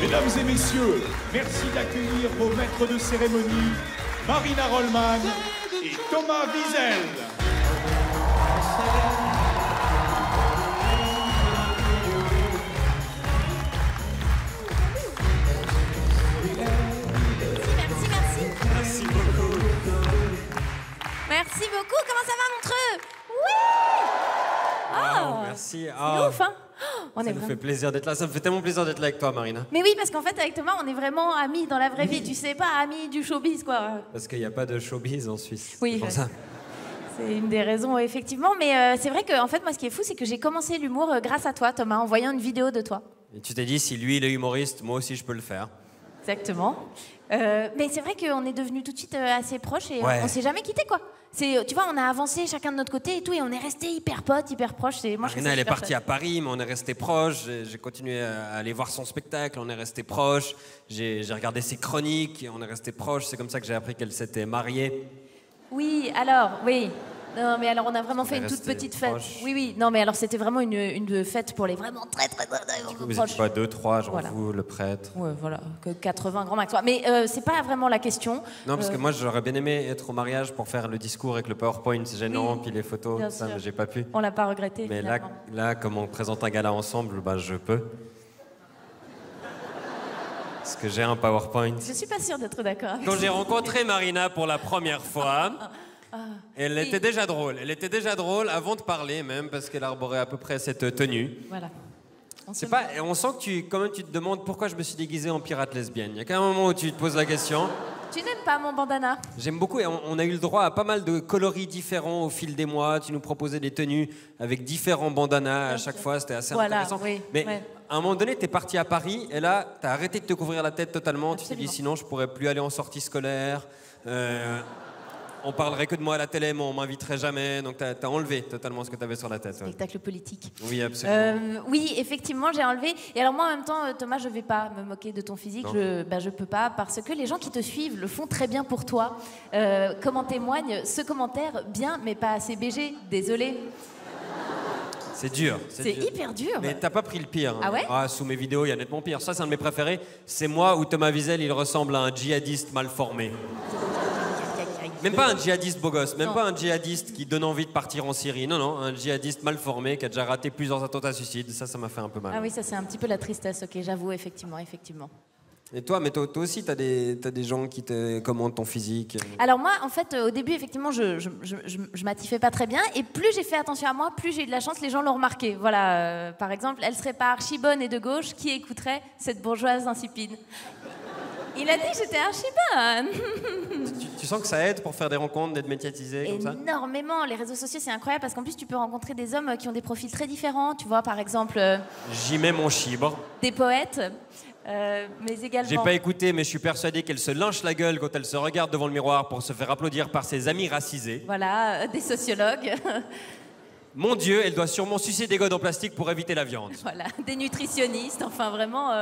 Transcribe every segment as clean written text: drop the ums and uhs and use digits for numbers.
Mesdames et messieurs, merci d'accueillir vos maîtres de cérémonie, Marina Rollman et Thomas Wiesel. Merci beaucoup. Merci beaucoup. Comment ça va, Montreux? Oui. Oh, merci. C'est ouf, hein? On Ça est me vraiment... fait plaisir d'être là. Ça me fait tellement plaisir d'être là avec toi, Marina. Mais oui, parce qu'en fait, avec Thomas, on est vraiment amis dans la vraie vie. Tu sais pas, amis du showbiz, quoi. Parce qu'il n'y a pas de showbiz en Suisse. Oui, c'est pour ça. C'est une des raisons, effectivement. Mais c'est vrai que, en fait, moi, ce qui est fou, c'est que j'ai commencé l'humour grâce à toi, Thomas, en voyant une vidéo de toi. Et tu t'es dit, si lui, il est humoriste, moi aussi, je peux le faire. Exactement. Mais c'est vrai qu'on est devenus tout de suite assez proches et Ouais. on s'est jamais quittés, quoi. Tu vois, on a avancé chacun de notre côté et tout, et on est restés hyper potes, hyper proches. Moi, je trouve Marina, ça elle est super partie chouette. à Paris, mais on est restés proches. J'ai continué à aller voir son spectacle, on est restés proches. J'ai regardé ses chroniques, et on est restés proches. C'est comme ça que j'ai appris qu'elle s'était mariée. Oui, alors, oui. Non, mais alors, on a vraiment On fait est une toute restés petite fête. proches. Oui, oui. Non, mais alors, c'était vraiment une fête pour les vraiment très Vous proches. êtes quoi, 2, 3, genre Voilà. vous, le prêtre? Ouais, voilà, que 80 grand max. Mais c'est pas vraiment la question. Non, parce que moi, j'aurais bien aimé être au mariage pour faire le discours avec le PowerPoint, c'est gênant, Oui, puis les photos, bien ça, sûr. mais j'ai pas pu. On l'a pas regretté, Mais finalement. là, comme on présente un gala ensemble, bah, je peux. Parce que j'ai un PowerPoint. Je suis pas sûre d'être d'accord avec Quand ça. j'ai rencontré Marina pour la première fois, elle Oui. était déjà drôle. Elle était déjà drôle avant de parler même, parce qu'elle arborait à peu près cette tenue. Voilà. C'est pas, et on sent que quand même, tu te demandes pourquoi je me suis déguisée en pirate lesbienne. Il y a qu'un moment où tu te poses la question. Tu n'aimes pas mon bandana? J'aime beaucoup et on a eu le droit à pas mal de coloris différents au fil des mois. Tu nous proposais des tenues avec différents bandanas à chaque fois. C'était assez Voilà, intéressant. oui, Mais ouais. à un moment donné, tu es parti à Paris et là, tu as arrêté de te couvrir la tête totalement. Tu t'es dit Absolument. sinon, je pourrais plus aller en sortie scolaire. On parlerait que de moi à la télé, mais on m'inviterait jamais. Donc, tu as enlevé totalement ce que tu avais sur la tête. Ouais. Spectacle politique. Oui, absolument. Oui, effectivement, j'ai enlevé. Et alors moi, en même temps, Thomas, je vais pas me moquer de ton physique. Non. Je peux pas, parce que les gens qui te suivent le font très bien pour toi. Comme en témoigne ce commentaire, bien, mais pas assez BG. Désolé. C'est dur. C'est dur. hyper dur. Mais t'as pas pris le pire. hein. Ah ouais Sous mes vidéos, il y a nettement pire. Ça, c'est un de mes préférés. C'est moi où Thomas Wiesel, il ressemble à un djihadiste mal formé. Même pas un djihadiste beau gosse, même Non. pas un djihadiste qui donne envie de partir en Syrie. Non, non, un djihadiste mal formé qui a déjà raté plusieurs attentats suicides. Ça m'a fait un peu mal. Ah oui, ça c'est un petit peu la tristesse, ok, j'avoue, effectivement. Et toi, mais toi aussi, t'as des gens qui te commandent ton physique. Alors moi, en fait, au début, effectivement, je m'attifais pas très bien. Et plus j'ai fait attention à moi, plus j'ai eu de la chance, les gens l'ont remarqué. Voilà, par exemple, elle serait pas archi bonne et de gauche, qui écouterait cette bourgeoise insipide? Il a dit que j'étais archi bonne. Tu sens que ça aide pour faire des rencontres, d'être médiatisé comme ça? Énormément. Les réseaux sociaux, c'est incroyable parce qu'en plus, tu peux rencontrer des hommes qui ont des profils très différents. Tu vois, par exemple, J'y mets mon chibre. des poètes, mais également... J'ai pas écouté, mais je suis persuadé qu'elle se lynche la gueule quand elle se regarde devant le miroir pour se faire applaudir par ses amis racisés. Voilà, des sociologues, Mon Dieu, elle doit sûrement sucer des godes en plastique pour éviter la viande. voilà, des nutritionnistes, enfin vraiment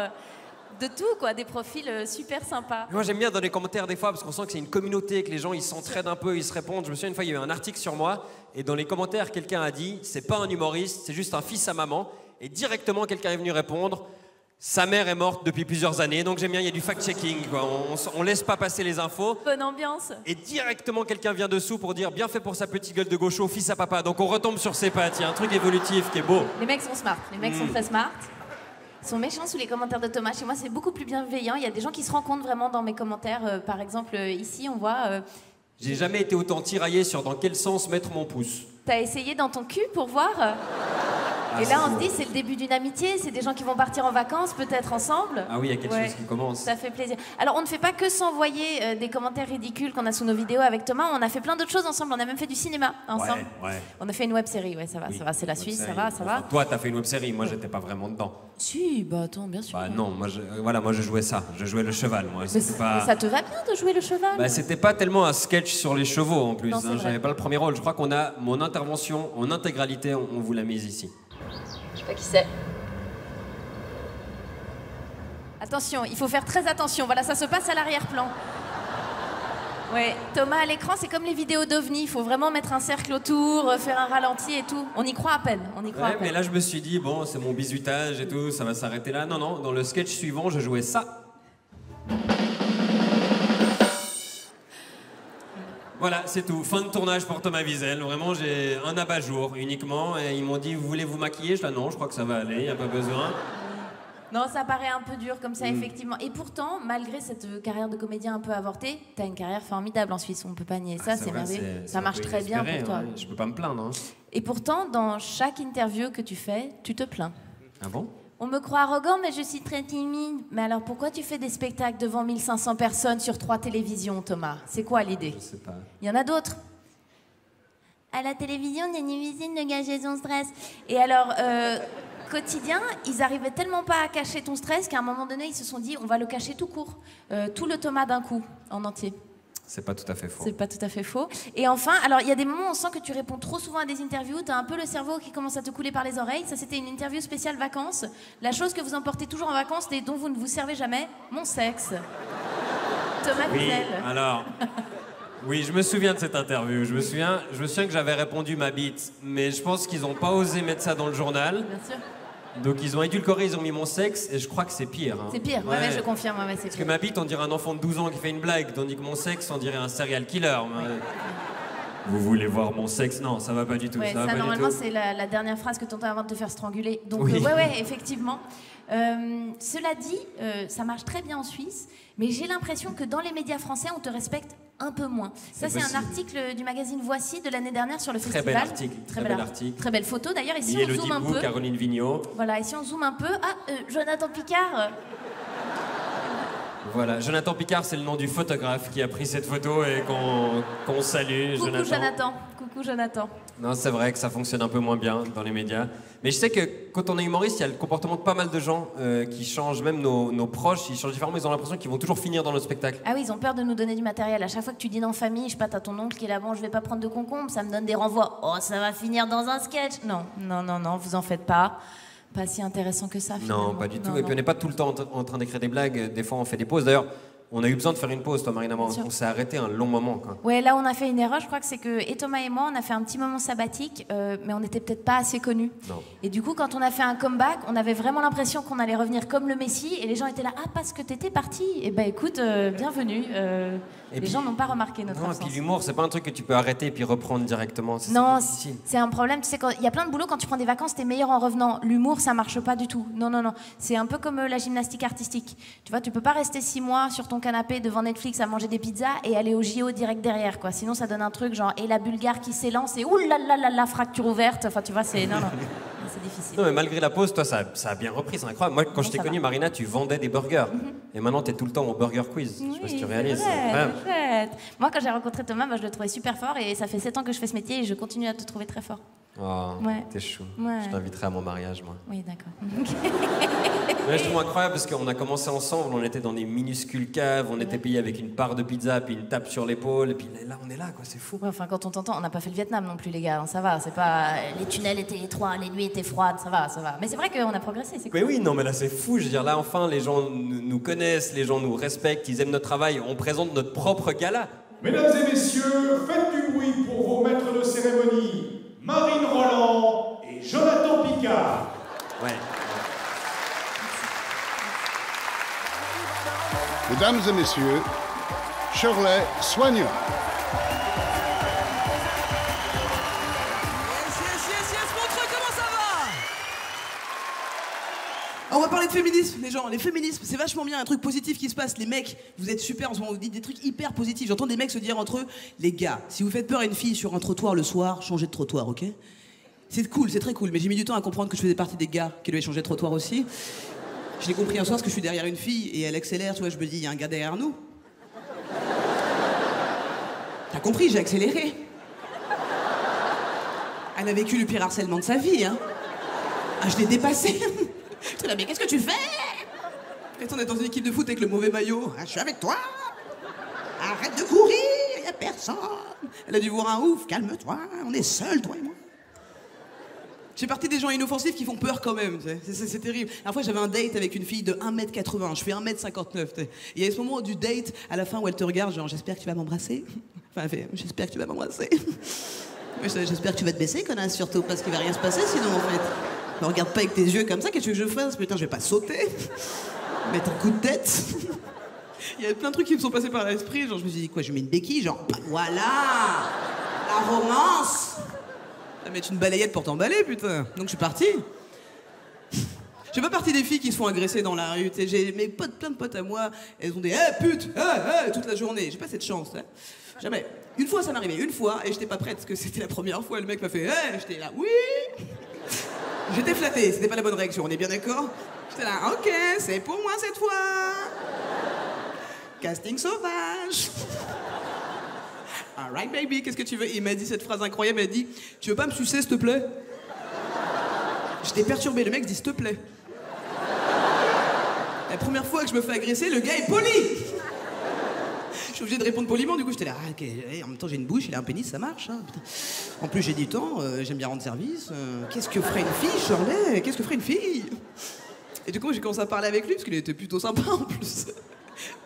de tout, quoi, des profils super sympas. Moi, j'aime bien dans les commentaires des fois parce qu'on sent que c'est une communauté, que les gens ils s'entraident un peu, ils se répondent. Je me souviens une fois, il y a eu un article sur moi et dans les commentaires, quelqu'un a dit c'est pas un humoriste, c'est juste un fils à maman. Et directement, quelqu'un est venu répondre sa mère est morte depuis plusieurs années. Donc j'aime bien, il y a du fact-checking, quoi. On laisse pas passer les infos. Bonne ambiance. Et directement, quelqu'un vient dessous pour dire bien fait pour sa petite gueule de gaucho, fils à papa. Donc on retombe sur ses pattes. Il y a un truc évolutif qui est beau. Les mecs sont smart, les mecs Mm. sont très smart. Ils sont méchants sous les commentaires de Thomas. Chez moi, c'est beaucoup plus bienveillant. Il y a des gens qui se rendent compte vraiment dans mes commentaires. Par exemple, ici, on voit... J'ai jamais été autant tiraillé sur dans quel sens mettre mon pouce. T'as essayé dans ton cul pour voir Et là, on se dit, c'est le début d'une amitié. C'est des gens qui vont partir en vacances, peut-être ensemble. Ah oui, il y a quelque chose qui commence. Ça fait plaisir. Alors, on ne fait pas que s'envoyer des commentaires ridicules qu'on a sous nos vidéos avec Thomas. On a fait plein d'autres choses ensemble. On a même fait du cinéma ensemble. Ouais. On a fait une web série. Ouais, ça va, Oui, ça va. C'est la web Suisse, ça série. va, ça va. Enfin, toi, t'as fait une web-série. Moi, j'étais pas vraiment dedans. Si, bah attends, bien sûr. Bah non, moi, je jouais ça. Je jouais le cheval, moi. Mais C'était pas... ça te va bien de jouer le cheval? Bah, c'était pas tellement un sketch sur les chevaux en plus. Non, c'est vrai. J'avais pas le premier rôle. Je crois qu'on a mon intervention en intégralité. On vous l'a mise ici. Je sais pas qui c'est. Attention, il faut faire très attention. Voilà, ça se passe à l'arrière-plan. Ouais, Thomas, à l'écran, c'est comme les vidéos d'OVNI. Il faut vraiment mettre un cercle autour, faire un ralenti et tout. On y croit à peine. On y croit à peine. Mais là, je me suis dit, bon, c'est mon bizutage et tout, ça va s'arrêter là. Non, non, dans le sketch suivant, je jouais ça. Voilà, c'est tout. Fin de tournage pour Thomas Wiesel. Vraiment, j'ai un abat-jour uniquement. Et ils m'ont dit, vous voulez vous maquiller? Je dis, non, je crois que ça va aller, il n'y a pas besoin. Non, ça paraît un peu dur comme ça, effectivement. Et pourtant, malgré cette carrière de comédien un peu avortée, t'as une carrière formidable en Suisse. On peut pas nier ça, c'est merveilleux. Ça marche très bien pour toi. Hein. Je peux pas me plaindre. Hein. Et pourtant, dans chaque interview que tu fais, tu te plains. Ah bon? On me croit arrogant, mais je suis très timide. Mais alors, pourquoi tu fais des spectacles devant 1500 personnes sur 3 télévisions, Thomas? C'est quoi l'idée? Je sais pas. Il y en a d'autres. À la télévision, il y a une usine de gager son stress. Et alors, quotidien, ils arrivaient tellement pas à cacher ton stress qu'à un moment donné, ils se sont dit, on va le cacher tout court. Tout le Thomas d'un coup, en entier. C'est pas tout à fait faux. C'est pas tout à fait faux. Et enfin, alors il y a des moments où on sent que tu réponds trop souvent à des interviews, t'as un peu le cerveau qui commence à te couler par les oreilles. Ça, c'était une interview spéciale vacances. La chose que vous emportez toujours en vacances et dont vous ne vous servez jamais, mon sexe. Thomas Wiesel. Alors, oui, je me souviens de cette interview. Je me souviens que j'avais répondu ma bite, mais je pense qu'ils ont pas osé mettre ça dans le journal. Bien sûr. Donc ils ont édulcoré, ils ont mis mon sexe, et je crois que c'est pire. Hein. C'est pire, ouais, je confirme, ouais, c'est Parce pire. que ma bite, on dirait un enfant de 12 ans qui fait une blague, tandis que mon sexe, on dirait un serial killer. Vous voulez voir mon sexe? Non, ça va pas du tout. Ouais, ça va ça pas normalement, du tout. c'est la dernière phrase que t'entends avant de te faire strangler. Donc, Oui. ouais, effectivement. Cela dit, ça marche très bien en Suisse, mais j'ai l'impression que dans les médias français, on te respecte un peu moins. Ça, c'est un article du magazine Voici de l'année dernière sur le Très festival. bel article, très bel article. Très belle photo d'ailleurs. Et si on Elodie zoome un Bou, peu, Caroline Vigneault. voilà, et si on zoome un peu, Jonathan Picard. Voilà, Jonathan Picard, c'est le nom du photographe qui a pris cette photo et qu'on salue. Coucou Jonathan. Coucou Jonathan. Non, c'est vrai que ça fonctionne un peu moins bien dans les médias. Mais je sais que quand on est humoriste, il y a le comportement de pas mal de gens qui changent, même nos proches, ils changent différemment, ils ont l'impression qu'ils vont toujours finir dans le spectacle. Ah oui, ils ont peur de nous donner du matériel. À chaque fois que tu dînes en famille, je sais pas, t'as ton oncle qui est là, bon, je vais pas prendre de concombre, ça me donne des renvois. Oh, ça va finir dans un sketch. Non, vous en faites pas. Pas si intéressant que ça, finalement. Non, pas du tout. Et puis on n'est pas tout le temps en train d'écrire des blagues. Des fois, on fait des pauses. D'ailleurs, on a eu besoin de faire une pause, toi, Marina. On s'est arrêté un long moment. Quoi. Ouais, là, on a fait une erreur. Je crois que c'est que et Thomas et moi, on a fait un petit moment sabbatique, mais on n'était peut-être pas assez connus. Non. Et du coup, quand on a fait un comeback, on avait vraiment l'impression qu'on allait revenir comme le Messie. Et les gens étaient là, ah, parce que t'étais parti. Et ben, écoute, bienvenue. Les gens n'ont pas remarqué notre absence. Et puis l'humour, c'est pas un truc que tu peux arrêter et puis reprendre directement. Non, c'est un problème. Tu sais, il y a plein de boulot, quand tu prends des vacances, t'es meilleur en revenant. L'humour, ça marche pas du tout. Non. C'est un peu comme la gymnastique artistique. Tu vois, tu peux pas rester 6 mois sur ton canapé devant Netflix à manger des pizzas et aller au JO direct derrière, quoi. Sinon, ça donne un truc genre, et la Bulgare qui s'élance et oulala, fracture ouverte. Enfin, tu vois, c'est. Non. C'est difficile. Non, mais malgré la pause, toi, ça a bien repris, c'est incroyable. Moi, quand je t'ai connue, Marina, tu vendais des burgers. Et maintenant, t'es tout le temps au Burger Quiz. Je sais pas si tu réalises. Chouette. Moi, quand j'ai rencontré Thomas, je le trouvais super fort et ça fait 7 ans que je fais ce métier et je continue à te trouver très fort. Oh, Ouais. t'es chou. Ouais. Je t'inviterai à mon mariage, moi. Oui, d'accord. Mais je trouve incroyable parce qu'on a commencé ensemble, on était dans des minuscules caves, on était payé avec une part de pizza, puis une tape sur l'épaule, et puis là, on est là, quoi, c'est fou. Ouais, enfin, quand on t'entend, on n'a pas fait le Vietnam non plus, les gars. Ça va, c'est pas. Les tunnels étaient étroits, les nuits étaient froides, ça va. Mais c'est vrai qu'on a progressé, c'est cool. Mais oui, non, mais là, c'est fou. Je veux dire, là, enfin, les gens nous connaissent, les gens nous respectent, ils aiment notre travail, on présente notre propre gala. Mesdames et messieurs, faites du bruit pour vos maîtres de cérémonie, Marine Roland et Jonathan Picard. Ouais. Mesdames et messieurs, Shirley Soignant. Yes, montre comment ça va. On va parler de féminisme, les gens. Les féminismes, c'est vachement bien, un truc positif qui se passe. Les mecs, vous êtes super en ce moment, vous dites des trucs hyper positifs. J'entends des mecs se dire entre eux, les gars, si vous faites peur à une fille sur un trottoir le soir, changez de trottoir, ok? C'est cool, c'est très cool, mais j'ai mis du temps à comprendre que je faisais partie des gars qui devaient changer de trottoir aussi. Je l'ai compris un soir parce que je suis derrière une fille et elle accélère, tu vois, je me dis, il y a un gars derrière nous. T'as compris, j'ai accéléré. Elle a vécu le pire harcèlement de sa vie, hein. Ah, je l'ai dépassé. Tu là, mais qu'est-ce que tu fais? Et on est dans une équipe de foot avec le mauvais maillot. Ah, je suis avec toi. Arrête de courir, y a personne. Elle a dû voir un ouf, calme-toi, on est seuls, toi et moi. J'ai partie des gens inoffensifs qui font peur quand même, tu sais. C'est terrible. La dernière fois, j'avais un date avec une fille de 1m80, je fais 1m59, tu sais. Et il y a ce moment du date, à la fin, où elle te regarde, genre, j'espère que tu vas m'embrasser. Enfin, elle fait, j'espère que tu vas m'embrasser. J'espère que tu vas te baisser, connasse, surtout, parce qu'il va rien se passer sinon, en fait. Ne regarde pas avec tes yeux comme ça, qu'est-ce que tu veux que je fasse? Putain, je vais pas sauter. Mettre un coup de tête. Il y a plein de trucs qui me sont passés par l'esprit, genre, je me suis dit, quoi, je mets une béquille, genre, voilà, la romance. À mettre une balayette pour t'emballer, putain. Donc je suis parti. Je fais pas partie des filles qui se font agresser dans la rue. J'ai mes potes, plein de potes à moi, elles ont des pute, toute la journée. J'ai pas cette chance, hein. Jamais. Une fois ça m'est arrivé, une fois, et j'étais pas prête parce que c'était la première fois. Le mec m'a fait j'étais là, oui. J'étais flatté, c'était pas la bonne réaction, on est bien d'accord? J'étais là, ok, c'est pour moi cette fois. Casting sauvage. Alright baby, qu'est-ce que tu veux? Il m'a dit cette phrase incroyable, il a dit, tu veux pas me sucer s'il te plaît? J'étais perturbé, le mec dit s'il te plaît. La première fois que je me fais agresser, le gars est poli. Je suis obligé de répondre poliment, du coup j'étais là, ok, en même temps j'ai une bouche, il a un pénis, ça marche, hein, putain. En plus j'ai du temps, j'aime bien rendre service. Qu'est-ce que ferait une fille, Shirley? Qu'est-ce que ferait une fille? Et du coup j'ai commencé à parler avec lui, parce qu'il était plutôt sympa en plus.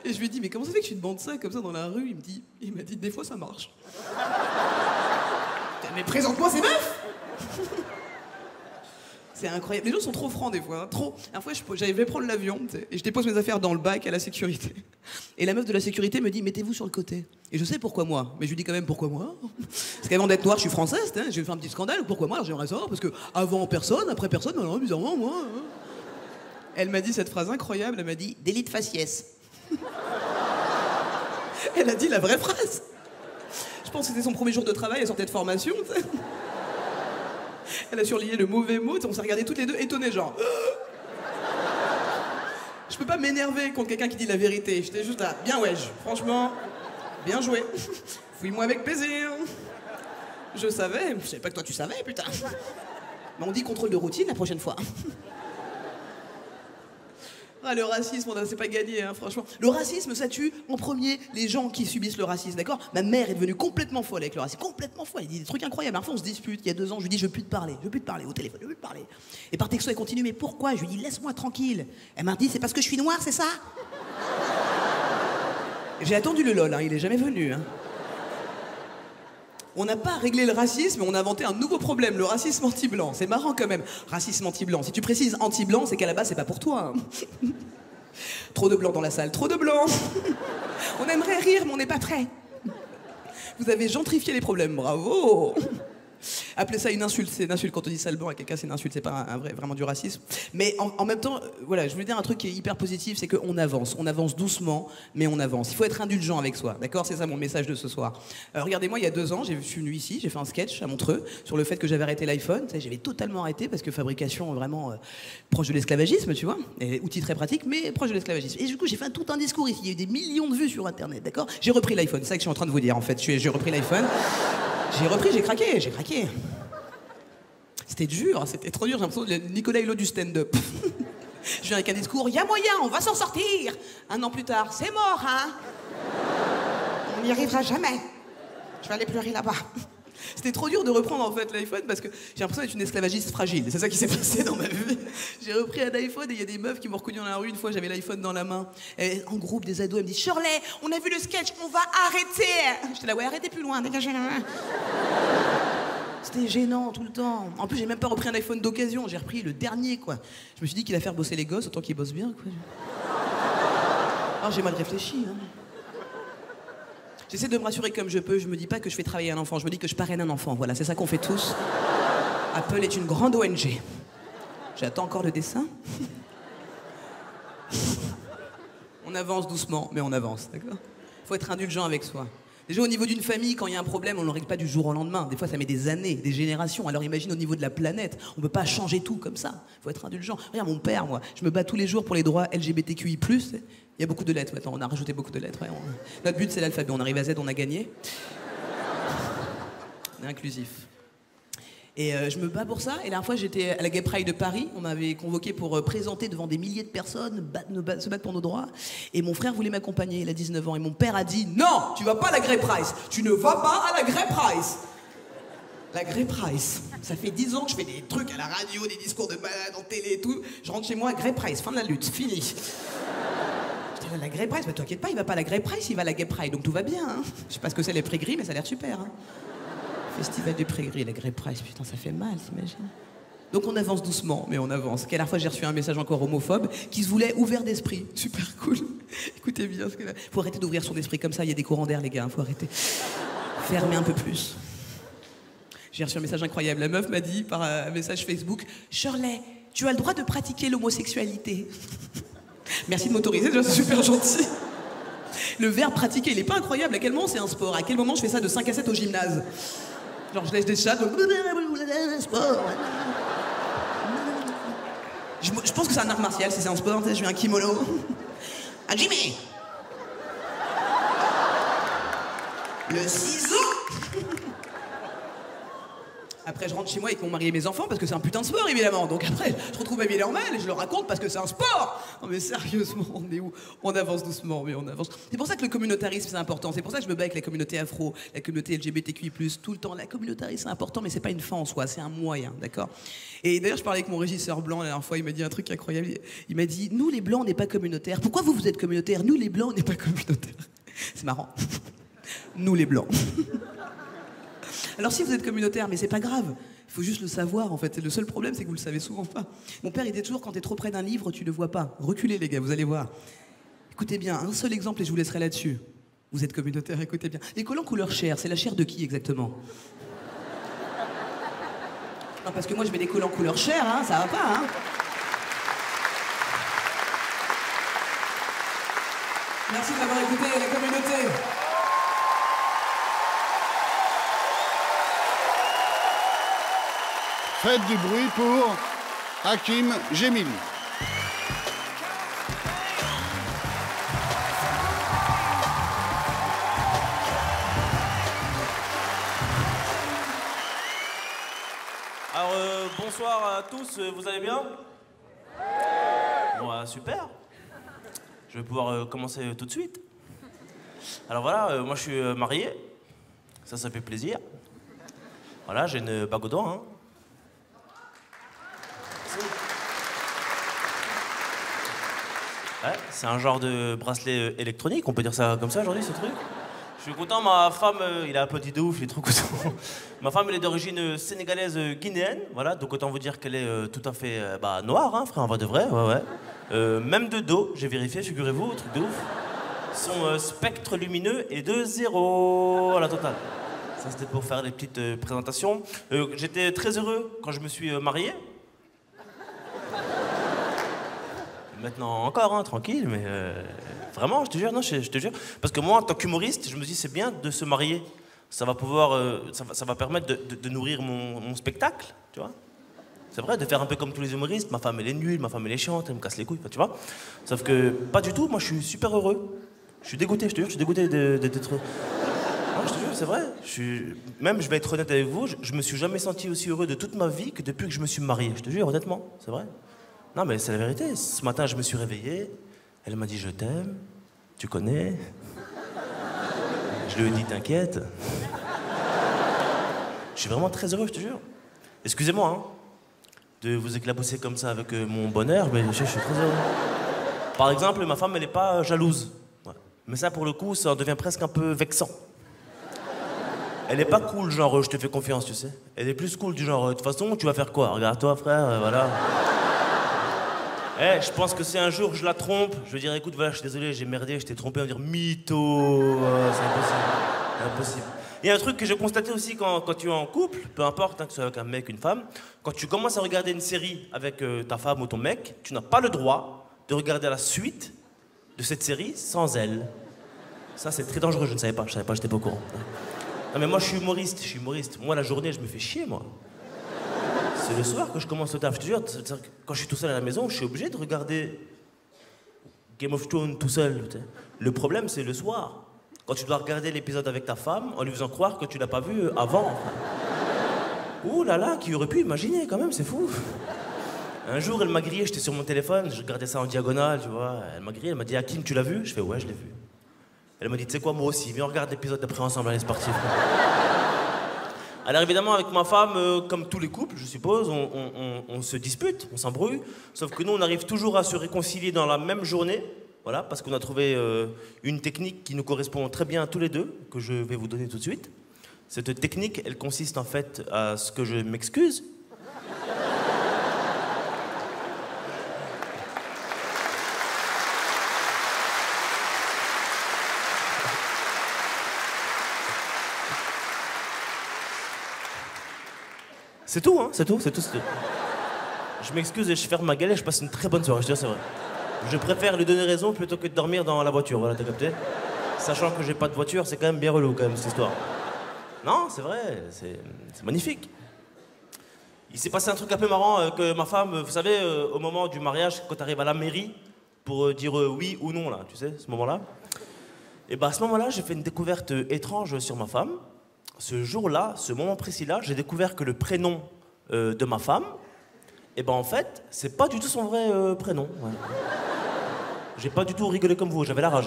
Et je lui ai dit, mais comment ça fait que tu te bandes ça comme ça dans la rue? Il m'a dit, des fois ça marche. Mais présente-moi ces meufs. C'est incroyable. Les gens sont trop francs des fois, hein. Trop. La fois, j'allais prendre l'avion, tu sais, et je dépose mes affaires dans le bac à la sécurité. Et la meuf de la sécurité me dit, mettez-vous sur le côté. Et je sais pourquoi moi. Mais je lui dis quand même, pourquoi moi? Parce qu'avant d'être noire, je suis française, hein, j'ai fait un petit scandale. Pourquoi moi? Alors j'aimerais savoir, parce que avant personne, après personne, non, bizarrement, moi. Hein. Elle m'a dit cette phrase incroyable, elle m'a dit, délit de faciès. Elle a dit la vraie phrase. Je pense que c'était son premier jour de travail, elle sortait de formation, tu sais. Elle a surlié le mauvais mot, on s'est regardés toutes les deux étonnés, genre. Je peux pas m'énerver contre quelqu'un qui dit la vérité. J'étais juste là, bien wesh, franchement, bien joué. Fouille-moi avec plaisir. Je savais pas que toi tu savais, putain. Mais on dit contrôle de routine la prochaine fois. Ah, le racisme, c'est pas gagné, hein, franchement. Le racisme, ça tue en premier les gens qui subissent le racisme, d'accord? Ma mère est devenue complètement folle avec le racisme, complètement folle. Elle dit des trucs incroyables. Parfois, on se dispute. Il y a 2 ans, je lui dis, je veux plus te parler au téléphone, je veux plus te parler. Et par texto, elle continue, mais pourquoi? Je lui dis, laisse-moi tranquille. Elle m'a dit, c'est parce que je suis noire, c'est ça? J'ai attendu le lol, hein, il est jamais venu, hein. On n'a pas réglé le racisme, on a inventé un nouveau problème, le racisme anti-blanc. C'est marrant quand même, racisme anti-blanc. Si tu précises anti-blanc, c'est qu'à la base, c'est pas pour toi. Hein. Trop de blanc dans la salle, trop de blanc. On aimerait rire, mais on n'est pas prêt. Vous avez gentrifié les problèmes, bravo. Appelez ça une insulte, c'est une insulte. Quand on dit sale blanc à quelqu'un, c'est une insulte, c'est pas vraiment du racisme. Mais en même temps, voilà, je voulais dire un truc qui est hyper positif, c'est qu'on avance. On avance doucement, mais on avance. Il faut être indulgent avec soi, d'accord? C'est ça mon message de ce soir. Regardez-moi, il y a 2 ans, je suis venu ici, j'ai fait un sketch à Montreux sur le fait que j'avais arrêté l'iPhone. J'avais totalement arrêté parce que fabrication vraiment proche de l'esclavagisme, tu vois. Et outil très pratique, mais proche de l'esclavagisme. Et du coup, j'ai fait tout un discours ici. Il y a eu des millions de vues sur Internet, d'accord? J'ai repris l'iPhone, c'est ça que je suis en train de vous dire en fait. J'ai repris l'iPhone. J'ai craqué. C'était dur, c'était trop dur, j'ai l'impression de Nicolas Hulot du stand-up. Je viens avec un discours, il y a moyen, on va s'en sortir. 1 an plus tard, c'est mort, hein? On n'y arrivera jamais. Je vais aller pleurer là-bas. C'était trop dur de reprendre en fait l'iPhone parce que j'ai l'impression d'être une esclavagiste fragile. C'est ça qui s'est passé dans ma vie. J'ai repris un iPhone et il y a des meufs qui m'ont reconnu dans la rue. Une fois, j'avais l'iPhone dans la main. Et en groupe, des ados, elles me disent, Shirley, on a vu le sketch, on va arrêter. J'étais là, ouais, arrêtez plus loin, dégagez la main. C'était gênant tout le temps. En plus, j'ai même pas repris un iPhone d'occasion. J'ai repris le dernier, quoi. Je me suis dit qu'il a faire bosser les gosses autant qu'ils bossent bien, quoi. Alors, j'ai mal réfléchi, hein. J'essaie de me rassurer comme je peux, je me dis pas que je fais travailler un enfant, je me dis que je parraine un enfant, voilà, c'est ça qu'on fait tous. Apple est une grande ONG. J'attends encore le dessin. On avance doucement, mais on avance, d'accord? Faut être indulgent avec soi. Déjà au niveau d'une famille, quand il y a un problème, on ne le règle pas du jour au lendemain. Des fois ça met des années, des générations. Alors imagine au niveau de la planète, on ne peut pas changer tout comme ça. Faut être indulgent. Regarde mon père, moi, je me bats tous les jours pour les droits LGBTQI+. Il y a beaucoup de lettres maintenant, on a rajouté beaucoup de lettres. Ouais, notre but c'est l'alphabet, on arrive à Z, on a gagné. On est inclusif. Et je me bats pour ça. Et la dernière fois, j'étais à la Gay Pride de Paris. On m'avait convoqué pour présenter devant des milliers de personnes, se battre pour nos droits. Et mon frère voulait m'accompagner, il a 19 ans. Et mon père a dit, non, tu vas pas à la Gay Pride. Tu ne vas pas à la Gay Pride. La Grey Price. Ça fait 10 ans que je fais des trucs à la radio, des discours de malade en télé et tout. Je rentre chez moi, Grey Price, fin de la lutte, fini. Je dis, la Grey Price, mais t'inquiète pas, il va pas à la Grey Price, il va à la Gay Pride, donc tout va bien. Hein. Je sais pas ce que c'est les prix gris, mais ça a l'air super. Hein. Festival du prix gris, la Grey Price, putain, ça fait mal, t'imagines? Donc on avance doucement, mais on avance. Qu'à la fois j'ai reçu un message encore homophobe qui se voulait ouvert d'esprit. Super cool. Écoutez bien ce que là. Faut arrêter d'ouvrir son esprit comme ça, il y a des courants d'air les gars, faut arrêter. Fermez un peu plus. J'ai reçu un message incroyable. La meuf m'a dit par un message Facebook, Shirley, tu as le droit de pratiquer l'homosexualité. Merci de m'autoriser, c'est super gentil. Le verbe pratiquer, il est pas incroyable. À quel moment c'est un sport? À quel moment je fais ça de 5 à 7 au gymnase? Genre je laisse des chats, donc... Je pense que c'est un art martial, si c'est un sport, je mets un kimono. Un Jimmy. Le ciseau. Après, je rentre chez moi avec mon mari et mes enfants parce que c'est un putain de sport, évidemment. Donc après, je retrouve ma vie normale et je le raconte parce que c'est un sport. Non mais sérieusement, on est où? On avance doucement, mais on avance. C'est pour ça que le communautarisme, c'est important. C'est pour ça que je me bats avec la communauté afro, la communauté LGBTQI+, tout le temps. La communautarisme, c'est important, mais c'est pas une fin en soi, c'est un moyen, d'accord? Et d'ailleurs, je parlais avec mon régisseur blanc la dernière fois, il m'a dit un truc incroyable. Il m'a dit, nous les blancs, on n'est pas communautaires. Pourquoi vous êtes communautaires? Nous les blancs, on n'est pas communautaires. C'est marrant. Nous les blancs. Alors si vous êtes communautaire, mais c'est pas grave, il faut juste le savoir en fait. Le seul problème, c'est que vous le savez souvent pas. Mon père, il disait toujours, quand t'es trop près d'un livre, tu le vois pas. Reculez les gars, vous allez voir. Écoutez bien, un seul exemple et je vous laisserai là-dessus. Vous êtes communautaire, écoutez bien. Les collants couleur chair, c'est la chair de qui exactement? Non, parce que moi je mets des collants couleur chair, hein, ça va pas, hein. Merci d'avoir écouté la communauté. Faites du bruit pour Hakim Gemili. Alors, bonsoir à tous, vous allez bien? Bon, super. Je vais pouvoir commencer tout de suite. Alors voilà, moi je suis marié. Ça fait plaisir. Voilà, j'ai une bague au doigt, hein. Ouais, c'est un genre de bracelet électronique, on peut dire ça comme ça aujourd'hui, ce truc. Je suis content, ma femme, il a un petit de ouf, il est trop content. Ma femme, elle est d'origine sénégalaise guinéenne, voilà, donc autant vous dire qu'elle est tout à fait noire, hein, frère, en vrai de vrai, ouais. Même de dos, j'ai vérifié, figurez-vous, truc de ouf. Son spectre lumineux est de 0 à la totale. Ça, c'était pour faire des petites présentations. J'étais très heureux quand je me suis marié. Maintenant encore, hein, tranquille, mais vraiment, je te jure, non, je te jure. Parce que moi, en tant qu'humoriste, je me dis c'est bien de se marier. Ça va pouvoir, ça va permettre de nourrir mon spectacle, tu vois. C'est vrai, de faire un peu comme tous les humoristes. Ma femme, elle est nulle, ma femme, elle est chiante, elle me casse les couilles, tu vois. Sauf que pas du tout, moi, je suis super heureux. Je suis dégoûté, je te jure, je suis dégoûté d'être... Non, je te jure, c'est vrai. Même, je vais être honnête avec vous, je me suis jamais senti aussi heureux de toute ma vie que depuis que je me suis marié. Je te jure, honnêtement, c'est vrai. Non, mais c'est la vérité. Ce matin, je me suis réveillé. Elle m'a dit « Je t'aime. Tu connais ?» Je lui ai dit « T'inquiète. » Je suis vraiment très heureux, je te jure. Excusez-moi, hein, de vous éclabousser comme ça avec mon bonheur, mais je suis très heureux. Par exemple, ma femme, elle n'est pas jalouse. Ouais. Mais ça, pour le coup, ça en devient presque un peu vexant. Elle n'est pas cool, genre « Je te fais confiance, tu sais. » Elle est plus cool, du genre « De toute façon, tu vas faire quoi? Regarde-toi, frère, voilà. » Eh, je pense que si un jour je la trompe, je vais dire écoute, voilà, je suis désolé, j'ai merdé, je t'ai trompé, on va dire mytho, c'est impossible. Impossible. Il y a un truc que j'ai constaté aussi quand tu es en couple, peu importe, hein, que ce soit avec un mec, une femme, quand tu commences à regarder une série avec ta femme ou ton mec, tu n'as pas le droit de regarder la suite de cette série sans elle. Ça, c'est très dangereux, je ne savais pas, j'étais pas au courant. Non, mais moi, je suis humoriste. Moi, la journée, je me fais chier, moi. C'est le soir que je commence le taf. Je te jure, quand je suis tout seul à la maison, je suis obligé de regarder Game of Thrones tout seul. Le problème, c'est le soir. Quand tu dois regarder l'épisode avec ta femme en lui faisant croire que tu l'as pas vu avant. Ouh là là, qui aurait pu imaginer quand même, c'est fou. Un jour, elle m'a grillé, j'étais sur mon téléphone, je regardais ça en diagonale, tu vois. Elle m'a grillé, elle m'a dit « Hakim, tu l'as vu ?» Je fais « Ouais, je l'ai vu. » Elle m'a dit « Tu sais quoi, moi aussi, viens, on regarde l'épisode d'après ensemble, allez, c'est parti. » Alors évidemment, avec ma femme, comme tous les couples, je suppose, on se dispute, on s'embrouille. Sauf que nous, on arrive toujours à se réconcilier dans la même journée. Voilà, parce qu'on a trouvé une technique qui nous correspond très bien à tous les deux, que je vais vous donner tout de suite. Cette technique, elle consiste en fait à ce que je m'excuse. C'est tout, hein, c'est tout. Je m'excuse et je ferme ma gueule et je passe une très bonne soirée, je te dis, c'est vrai. Je préfère lui donner raison plutôt que de dormir dans la voiture, voilà, t'as capté? Sachant que j'ai pas de voiture, c'est quand même bien relou, quand même, cette histoire. Non, c'est vrai, c'est magnifique. Il s'est passé un truc un peu marrant que ma femme, vous savez, au moment du mariage, quand tu arrives à la mairie pour dire oui ou non, là, tu sais, ce moment-là. Et ben à ce moment-là, j'ai fait une découverte étrange sur ma femme. Ce jour-là, ce moment précis-là, j'ai découvert que le prénom de ma femme, et ben en fait, c'est pas du tout son vrai prénom. Ouais. J'ai pas du tout rigolé comme vous, j'avais la rage.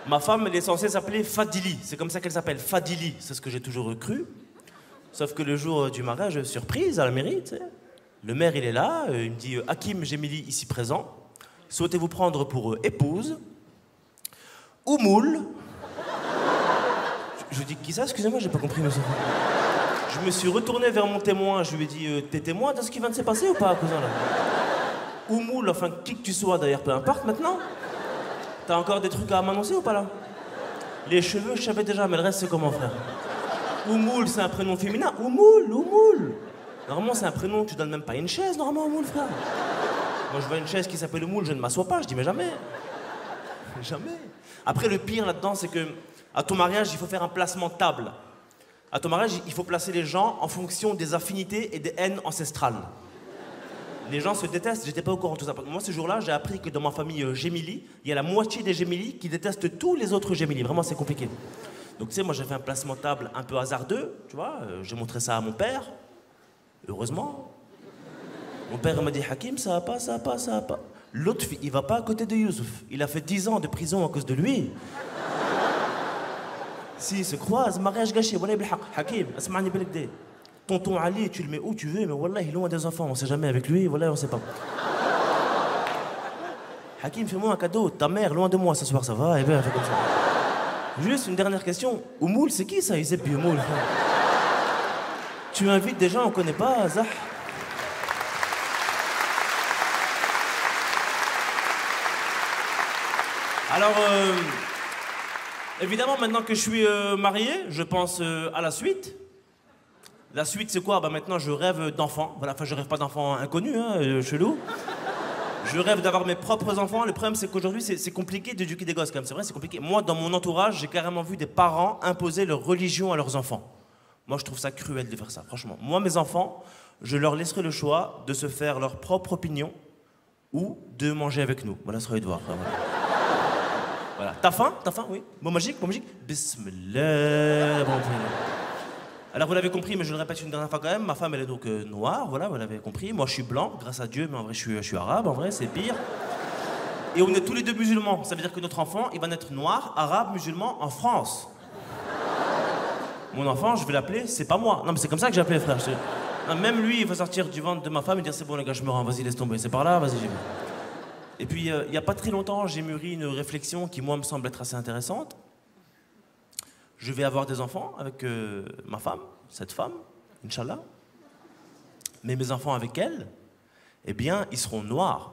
Ma femme, elle est censée s'appeler Fadili, c'est comme ça qu'elle s'appelle, Fadili, c'est ce que j'ai toujours cru. Sauf que le jour du mariage, surprise à la mairie, tu sais, le maire il est là, il me dit Hakim Gemili ici présent, souhaitez-vous prendre pour épouse Oumoul. Je lui dis qui ça, excusez-moi, j'ai pas compris, monsieur. Je me suis retourné vers mon témoin, je lui ai dit t'es témoin de ce qui vient de se passer ou pas, cousin là? Oumoul, enfin qui que tu sois d'ailleurs, peu importe maintenant. T'as encore des trucs à m'annoncer ou pas là? Les cheveux, je savais déjà, mais le reste c'est comment, frère? Oumoul, c'est un prénom féminin. Oumoul. Normalement, c'est un prénom, tu donnes même pas une chaise, normalement, Oumoul, frère. Moi, je vois une chaise qui s'appelle Oumoul, je ne m'assois pas, je dis mais jamais. Jamais. Après, le pire là-dedans, c'est que à ton mariage, il faut faire un placement de table. À ton mariage, il faut placer les gens en fonction des affinités et des haines ancestrales. Les gens se détestent, j'étais pas au courant de tout ça. Moi, ce jour-là, j'ai appris que dans ma famille Gemili, il y a la moitié des Gemili qui détestent tous les autres Gemili. Vraiment, c'est compliqué. Donc, tu sais, moi, j'ai fait un placement de table un peu hasardeux, tu vois. J'ai montré ça à mon père. Heureusement. Mon père m'a dit, Hakim, ça va pas. L'autre, il va pas à côté de Youssouf. Il a fait 10 ans de prison à cause de lui. Si, se croise, mariage gâché. Wallah, bilhaq. Hakim, asma'ni bilkdé. Tonton Ali, tu le mets où tu veux, mais wallah, il est loin des enfants. On sait jamais avec lui, wallah, on sait pas. Hakim, fais-moi un cadeau. Ta mère, loin de moi ce soir, ça va? Eh bien, fais comme ça. Juste une dernière question. Oumoul, c'est qui ça, Isepi Oumoul? Tu invites des gens, on connaît pas, Zah? Alors, évidemment, maintenant que je suis marié, je pense à la suite. La suite, c'est quoi? Bah, maintenant, je rêve d'enfants. Voilà, enfin, je rêve pas d'enfants inconnus, hein, chelou. Je rêve d'avoir mes propres enfants. Le problème, c'est qu'aujourd'hui, c'est compliqué d'éduquer des gosses, quand même. C'est vrai, c'est compliqué. Moi, dans mon entourage, j'ai carrément vu des parents imposer leur religion à leurs enfants. Moi, je trouve ça cruel de faire ça, franchement. Moi, mes enfants, je leur laisserai le choix de se faire leur propre opinion ou de manger avec nous. Voilà, ce sera à devoir. Voilà. T'as faim? Oui. Bon magique? Bismillah. Bon, alors vous l'avez compris, mais je le répète une dernière fois quand même, ma femme elle est donc noire, voilà, vous l'avez compris. Moi je suis blanc, grâce à Dieu, mais en vrai je suis arabe, en vrai c'est pire. Et on est tous les deux musulmans, ça veut dire que notre enfant il va naître noir, arabe, musulman en France. Mon enfant, je vais l'appeler, c'est pas moi. Non mais c'est comme ça que j'ai appelé frère. Non, même lui il va sortir du ventre de ma femme et dire c'est bon les gars je me rends, vas-y laisse tomber, c'est par là, vas-y j'y vais. Et puis il y a pas très longtemps j'ai mûri une réflexion qui moi me semble être assez intéressante. Je vais avoir des enfants avec ma femme, cette femme, Inch'Allah. Mais mes enfants avec elle, eh bien, ils seront noirs.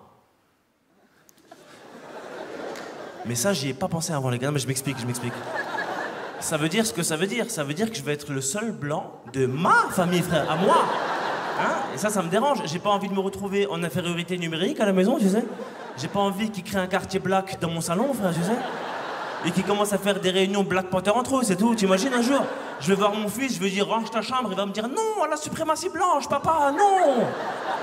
Mais ça, j'y ai pas pensé avant, les gars. Non, mais je m'explique. Ça veut dire ce que ça veut dire. Ça veut dire que je vais être le seul blanc de ma famille, frère, à moi. Hein? Et ça me dérange. J'ai pas envie de me retrouver en infériorité numérique à la maison, tu sais. J'ai pas envie qu'ils créent un quartier black dans mon salon, frère, tu sais. Et qui commence à faire des réunions Black Panther entre eux, c'est tout. T'imagines un jour, je vais voir mon fils, je vais dire range ta chambre, il va me dire non à la suprématie blanche, papa, non.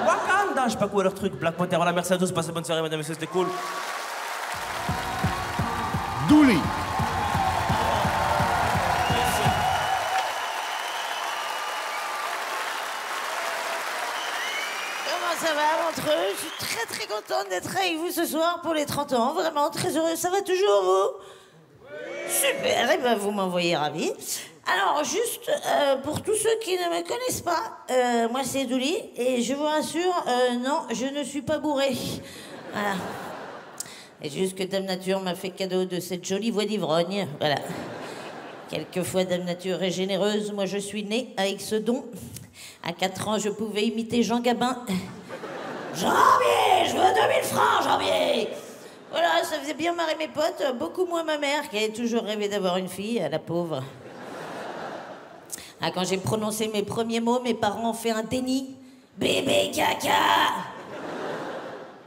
Wakanda, je sais pas quoi leur truc, Black Panther, voilà, merci à tous, passez bonne soirée, mesdames et messieurs, c'était cool. Douli. Comment ça va entre eux? Je suis très très contente d'être avec vous ce soir pour les 30 ans, vraiment très heureuse. Ça va toujours vous? Super, et ben vous m'envoyez ravi. Alors, juste pour tous ceux qui ne me connaissent pas, moi c'est Douli, et je vous rassure, non, je ne suis pas bourré. Voilà. Et juste que Dame Nature m'a fait cadeau de cette jolie voix d'ivrogne. Voilà. Quelquefois, Dame Nature est généreuse. Moi, je suis née avec ce don. À 4 ans, je pouvais imiter Jean Gabin. Janvier, je veux 2000 francs, Janvier. Voilà, ça faisait bien marrer mes potes, beaucoup moins ma mère, qui avait toujours rêvé d'avoir une fille, la pauvre. Ah, quand j'ai prononcé mes premiers mots, mes parents ont fait un déni. Bébé caca.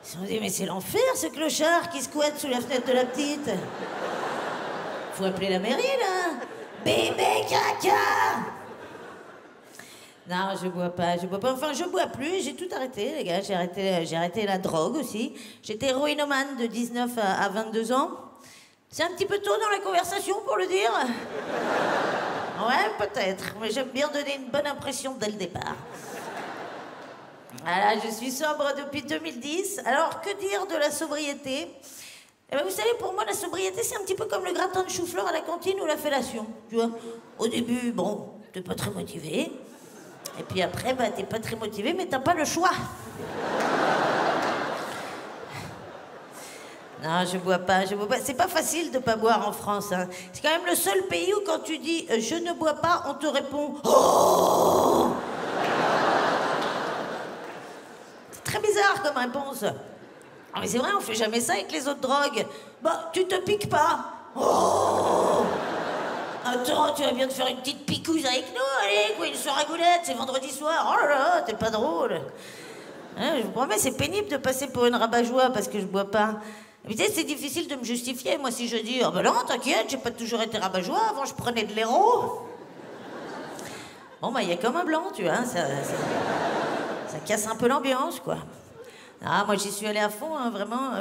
Ils se sont dit, mais c'est l'enfer, ce clochard qui squatte sous la fenêtre de la petite. Faut appeler la mairie, là. Bébé caca. Non, je bois pas. Enfin, je bois plus, j'ai tout arrêté, les gars. J'ai arrêté la drogue aussi. J'étais héroïnomane de 19 à 22 ans. C'est un petit peu tôt dans la conversation pour le dire. Ouais, peut-être, mais j'aime bien donner une bonne impression dès le départ. Voilà, je suis sobre depuis 2010. Alors, que dire de la sobriété? Eh ben, vous savez, pour moi, la sobriété, c'est un petit peu comme le gratin de chou-fleur à la cantine ou la fellation. Tu vois, au début, bon, t'es pas très motivé. Et puis après, bah, t'es pas très motivé, mais t'as pas le choix. Non, je bois pas. C'est pas facile de pas boire en France. Hein. C'est quand même le seul pays où quand tu dis « je ne bois pas », on te répond « oh ». C'est très bizarre comme réponse. Ah, mais c'est vrai, on fait jamais ça avec les autres drogues. Bah, tu te piques pas. Oh. Attends, tu vas bien te faire une petite picouse avec nous, allez, quoi, une soirée à goulette, c'est vendredi soir. Oh là là, t'es pas drôle. Hein, je vous promets, c'est pénible de passer pour une rabat-joie parce que je bois pas. Mais tu sais, c'est difficile de me justifier. Moi, si je dis, oh ben non, t'inquiète, j'ai pas toujours été rabat-joie, avant je prenais de l'héros. Bon, bah, il y a comme un blanc, tu vois, ça casse un peu l'ambiance, quoi. Ah, moi, j'y suis allée à fond, hein, vraiment.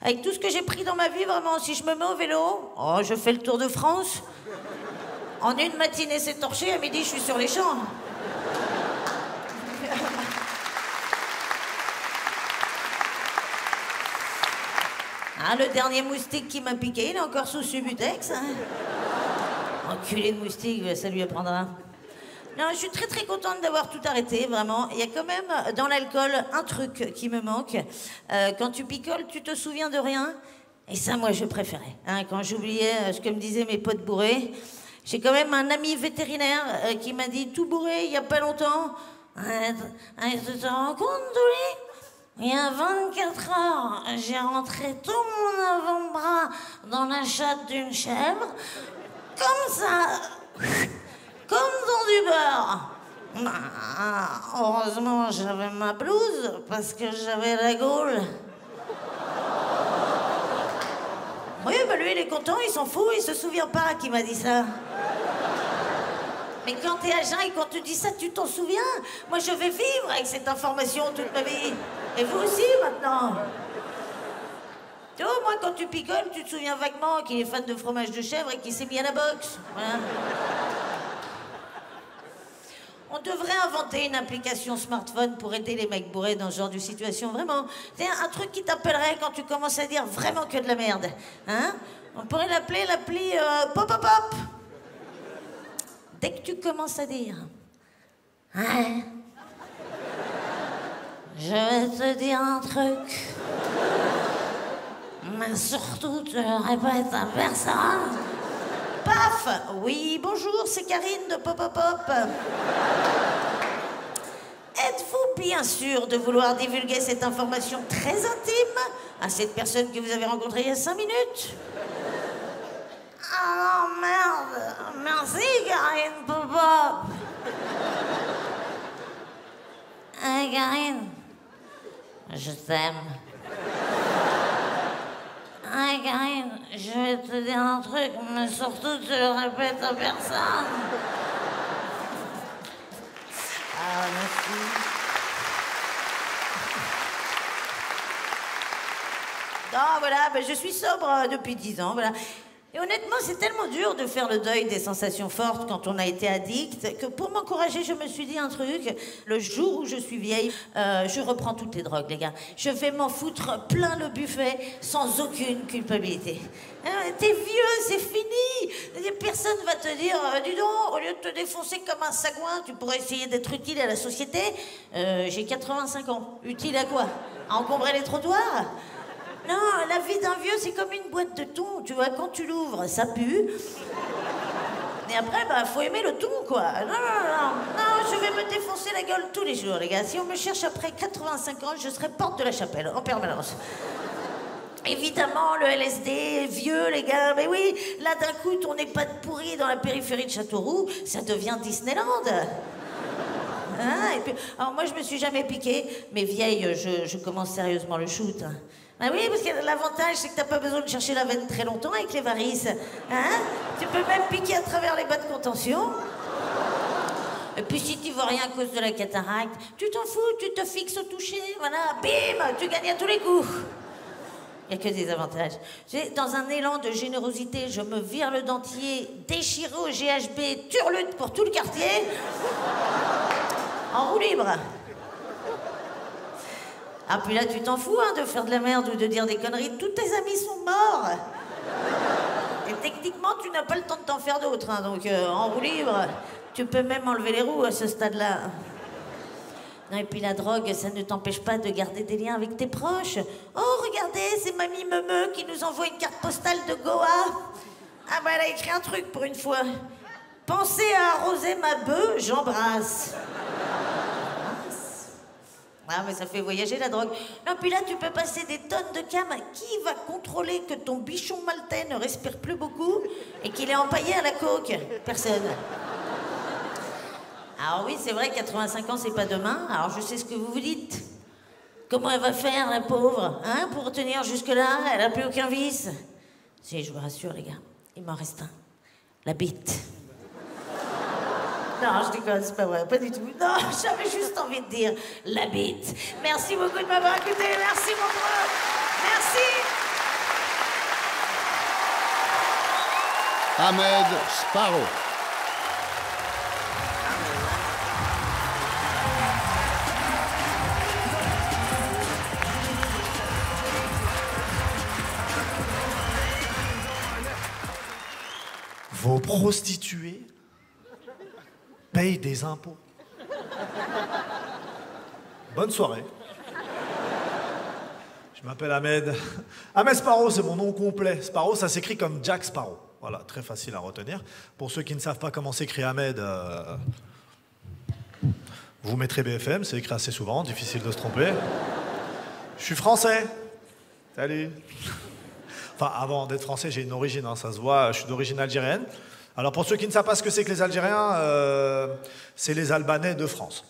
Avec tout ce que j'ai pris dans ma vie, vraiment, si je me mets au vélo, oh, je fais le tour de France. En une matinée, c'est torché, à midi, je suis sur les champs. Ah, le dernier moustique qui m'a piqué, il est encore sous Subutex. Hein. Enculé de moustique, ça lui apprendra. Non, je suis très très contente d'avoir tout arrêté, vraiment. Il y a quand même dans l'alcool un truc qui me manque. Quand tu picoles, tu te souviens de rien. Et ça, moi, je préférais. Hein, quand j'oubliais ce que me disaient mes potes bourrés, j'ai quand même un ami vétérinaire qui m'a dit, tout bourré, il y a pas longtemps. Tu te rends compte, Douli ? Il y a 24 heures, j'ai rentré tout mon avant-bras dans la chatte d'une chèvre, comme ça, comme dans du beurre. Heureusement, j'avais ma blouse parce que j'avais la gaule. Oui, bah lui, il est content, il s'en fout, il se souvient pas qui m'a dit ça. Mais quand t'es à jeun et qu'on te dit ça, tu t'en souviens? Moi, je vais vivre avec cette information toute ma vie. Et vous aussi, maintenant. Tu vois, moi, quand tu picoles, tu te souviens vaguement qu'il est fan de fromage de chèvre et qu'il s'est mis à la boxe. Voilà. On devrait inventer une application smartphone pour aider les mecs bourrés dans ce genre de situation, vraiment. C'est un truc qui t'appellerait quand tu commences à dire vraiment que de la merde. Hein? On pourrait l'appeler l'appli Pop-Pop-Pop. Dès que tu commences à dire « Hein? Je vais te dire un truc. Mais surtout, tu le répètes à personne. » Paf! Oui, bonjour, c'est Karine de Pop-Pop-Pop. Êtes-vous bien sûr de vouloir divulguer cette information très intime à cette personne que vous avez rencontrée il y a 5 minutes? Ah non, merde. Merci, Karine Pop-Pop. Hey, Karine. Je t'aime. Hey, Karine, je vais te dire un truc, mais surtout, tu le répètes à personne. Ah, merci. Non, voilà, ben, je suis sobre depuis 10 ans, voilà. Et honnêtement, c'est tellement dur de faire le deuil des sensations fortes quand on a été addict que pour m'encourager, je me suis dit un truc. Le jour où je suis vieille, je reprends toutes les drogues, les gars. Je vais m'en foutre plein le buffet sans aucune culpabilité. T'es vieux, c'est fini. Personne va te dire, dis donc, au lieu de te défoncer comme un sagouin, tu pourrais essayer d'être utile à la société. J'ai 85 ans. Utile à quoi? À encombrer les trottoirs? Non, la vie d'un vieux, c'est comme une boîte de thon. Tu vois, quand tu l'ouvres, ça pue. Et après, bah, faut aimer le thon, quoi. Non, je vais me défoncer la gueule tous les jours, les gars. Si on me cherche après 85 ans, je serai porte de la chapelle, en permanence. Évidemment, le LSD, vieux, les gars. Mais oui, là, d'un coup, ton EHPAD pourri dans la périphérie de Châteauroux, ça devient Disneyland. Hein, et puis, alors moi, je me suis jamais piqué, mais vieille, je commence sérieusement le shoot. Ah oui, parce que l'avantage, c'est que t'as pas besoin de chercher la veine très longtemps avec les varices. Hein? Tu peux même piquer à travers les bas de contention. Et puis si tu vois rien à cause de la cataracte, tu t'en fous, tu te fixes au toucher, voilà, bim, tu gagnes à tous les coups. Il n'y a que des avantages. Dans un élan de générosité, je me vire le dentier, déchiré au GHB, turlute pour tout le quartier, en roue libre. Ah, puis là, tu t'en fous hein, de faire de la merde ou de dire des conneries. Tous tes amis sont morts. Et techniquement, tu n'as pas le temps de t'en faire d'autres. Hein, donc, en roue libre, tu peux même enlever les roues à ce stade-là. Non, et puis la drogue, ça ne t'empêche pas de garder des liens avec tes proches. Oh, regardez, c'est Mamie Meumeu qui nous envoie une carte postale de Goa. Ah, bah, elle a écrit un truc pour une fois. Pensez à arroser ma bœuf, j'embrasse. Ah, mais ça fait voyager la drogue. Non, puis là, tu peux passer des tonnes de cam. Qui va contrôler que ton bichon maltais ne respire plus beaucoup et qu'il est empaillé à la coke? Personne. Alors oui, c'est vrai, 85 ans, c'est pas demain. Alors je sais ce que vous vous dites. Comment elle va faire, la pauvre, hein, pour tenir jusque-là? Elle a plus aucun vice. Si, je vous rassure, les gars, il m'en reste un. La bite. Non, je déconne, c'est pas vrai, pas du tout. Non, j'avais juste envie de dire la bite. Merci beaucoup de m'avoir écouté. Merci, mon pote. Merci. Ahmed Sparrow. Vos prostituées payent des impôts. Bonne soirée. Je m'appelle Ahmed. Ahmed Sparrow, c'est mon nom complet. Sparrow, ça s'écrit comme Jack Sparrow. Voilà, très facile à retenir. Pour ceux qui ne savent pas comment s'écrit Ahmed, vous mettrez BFM, c'est écrit assez souvent, difficile de se tromper. Je suis français. Salut. Enfin, avant d'être français, j'ai une origine, hein, ça se voit, je suis d'origine algérienne. Alors pour ceux qui ne savent pas ce que c'est que les Algériens, c'est les Albanais de France.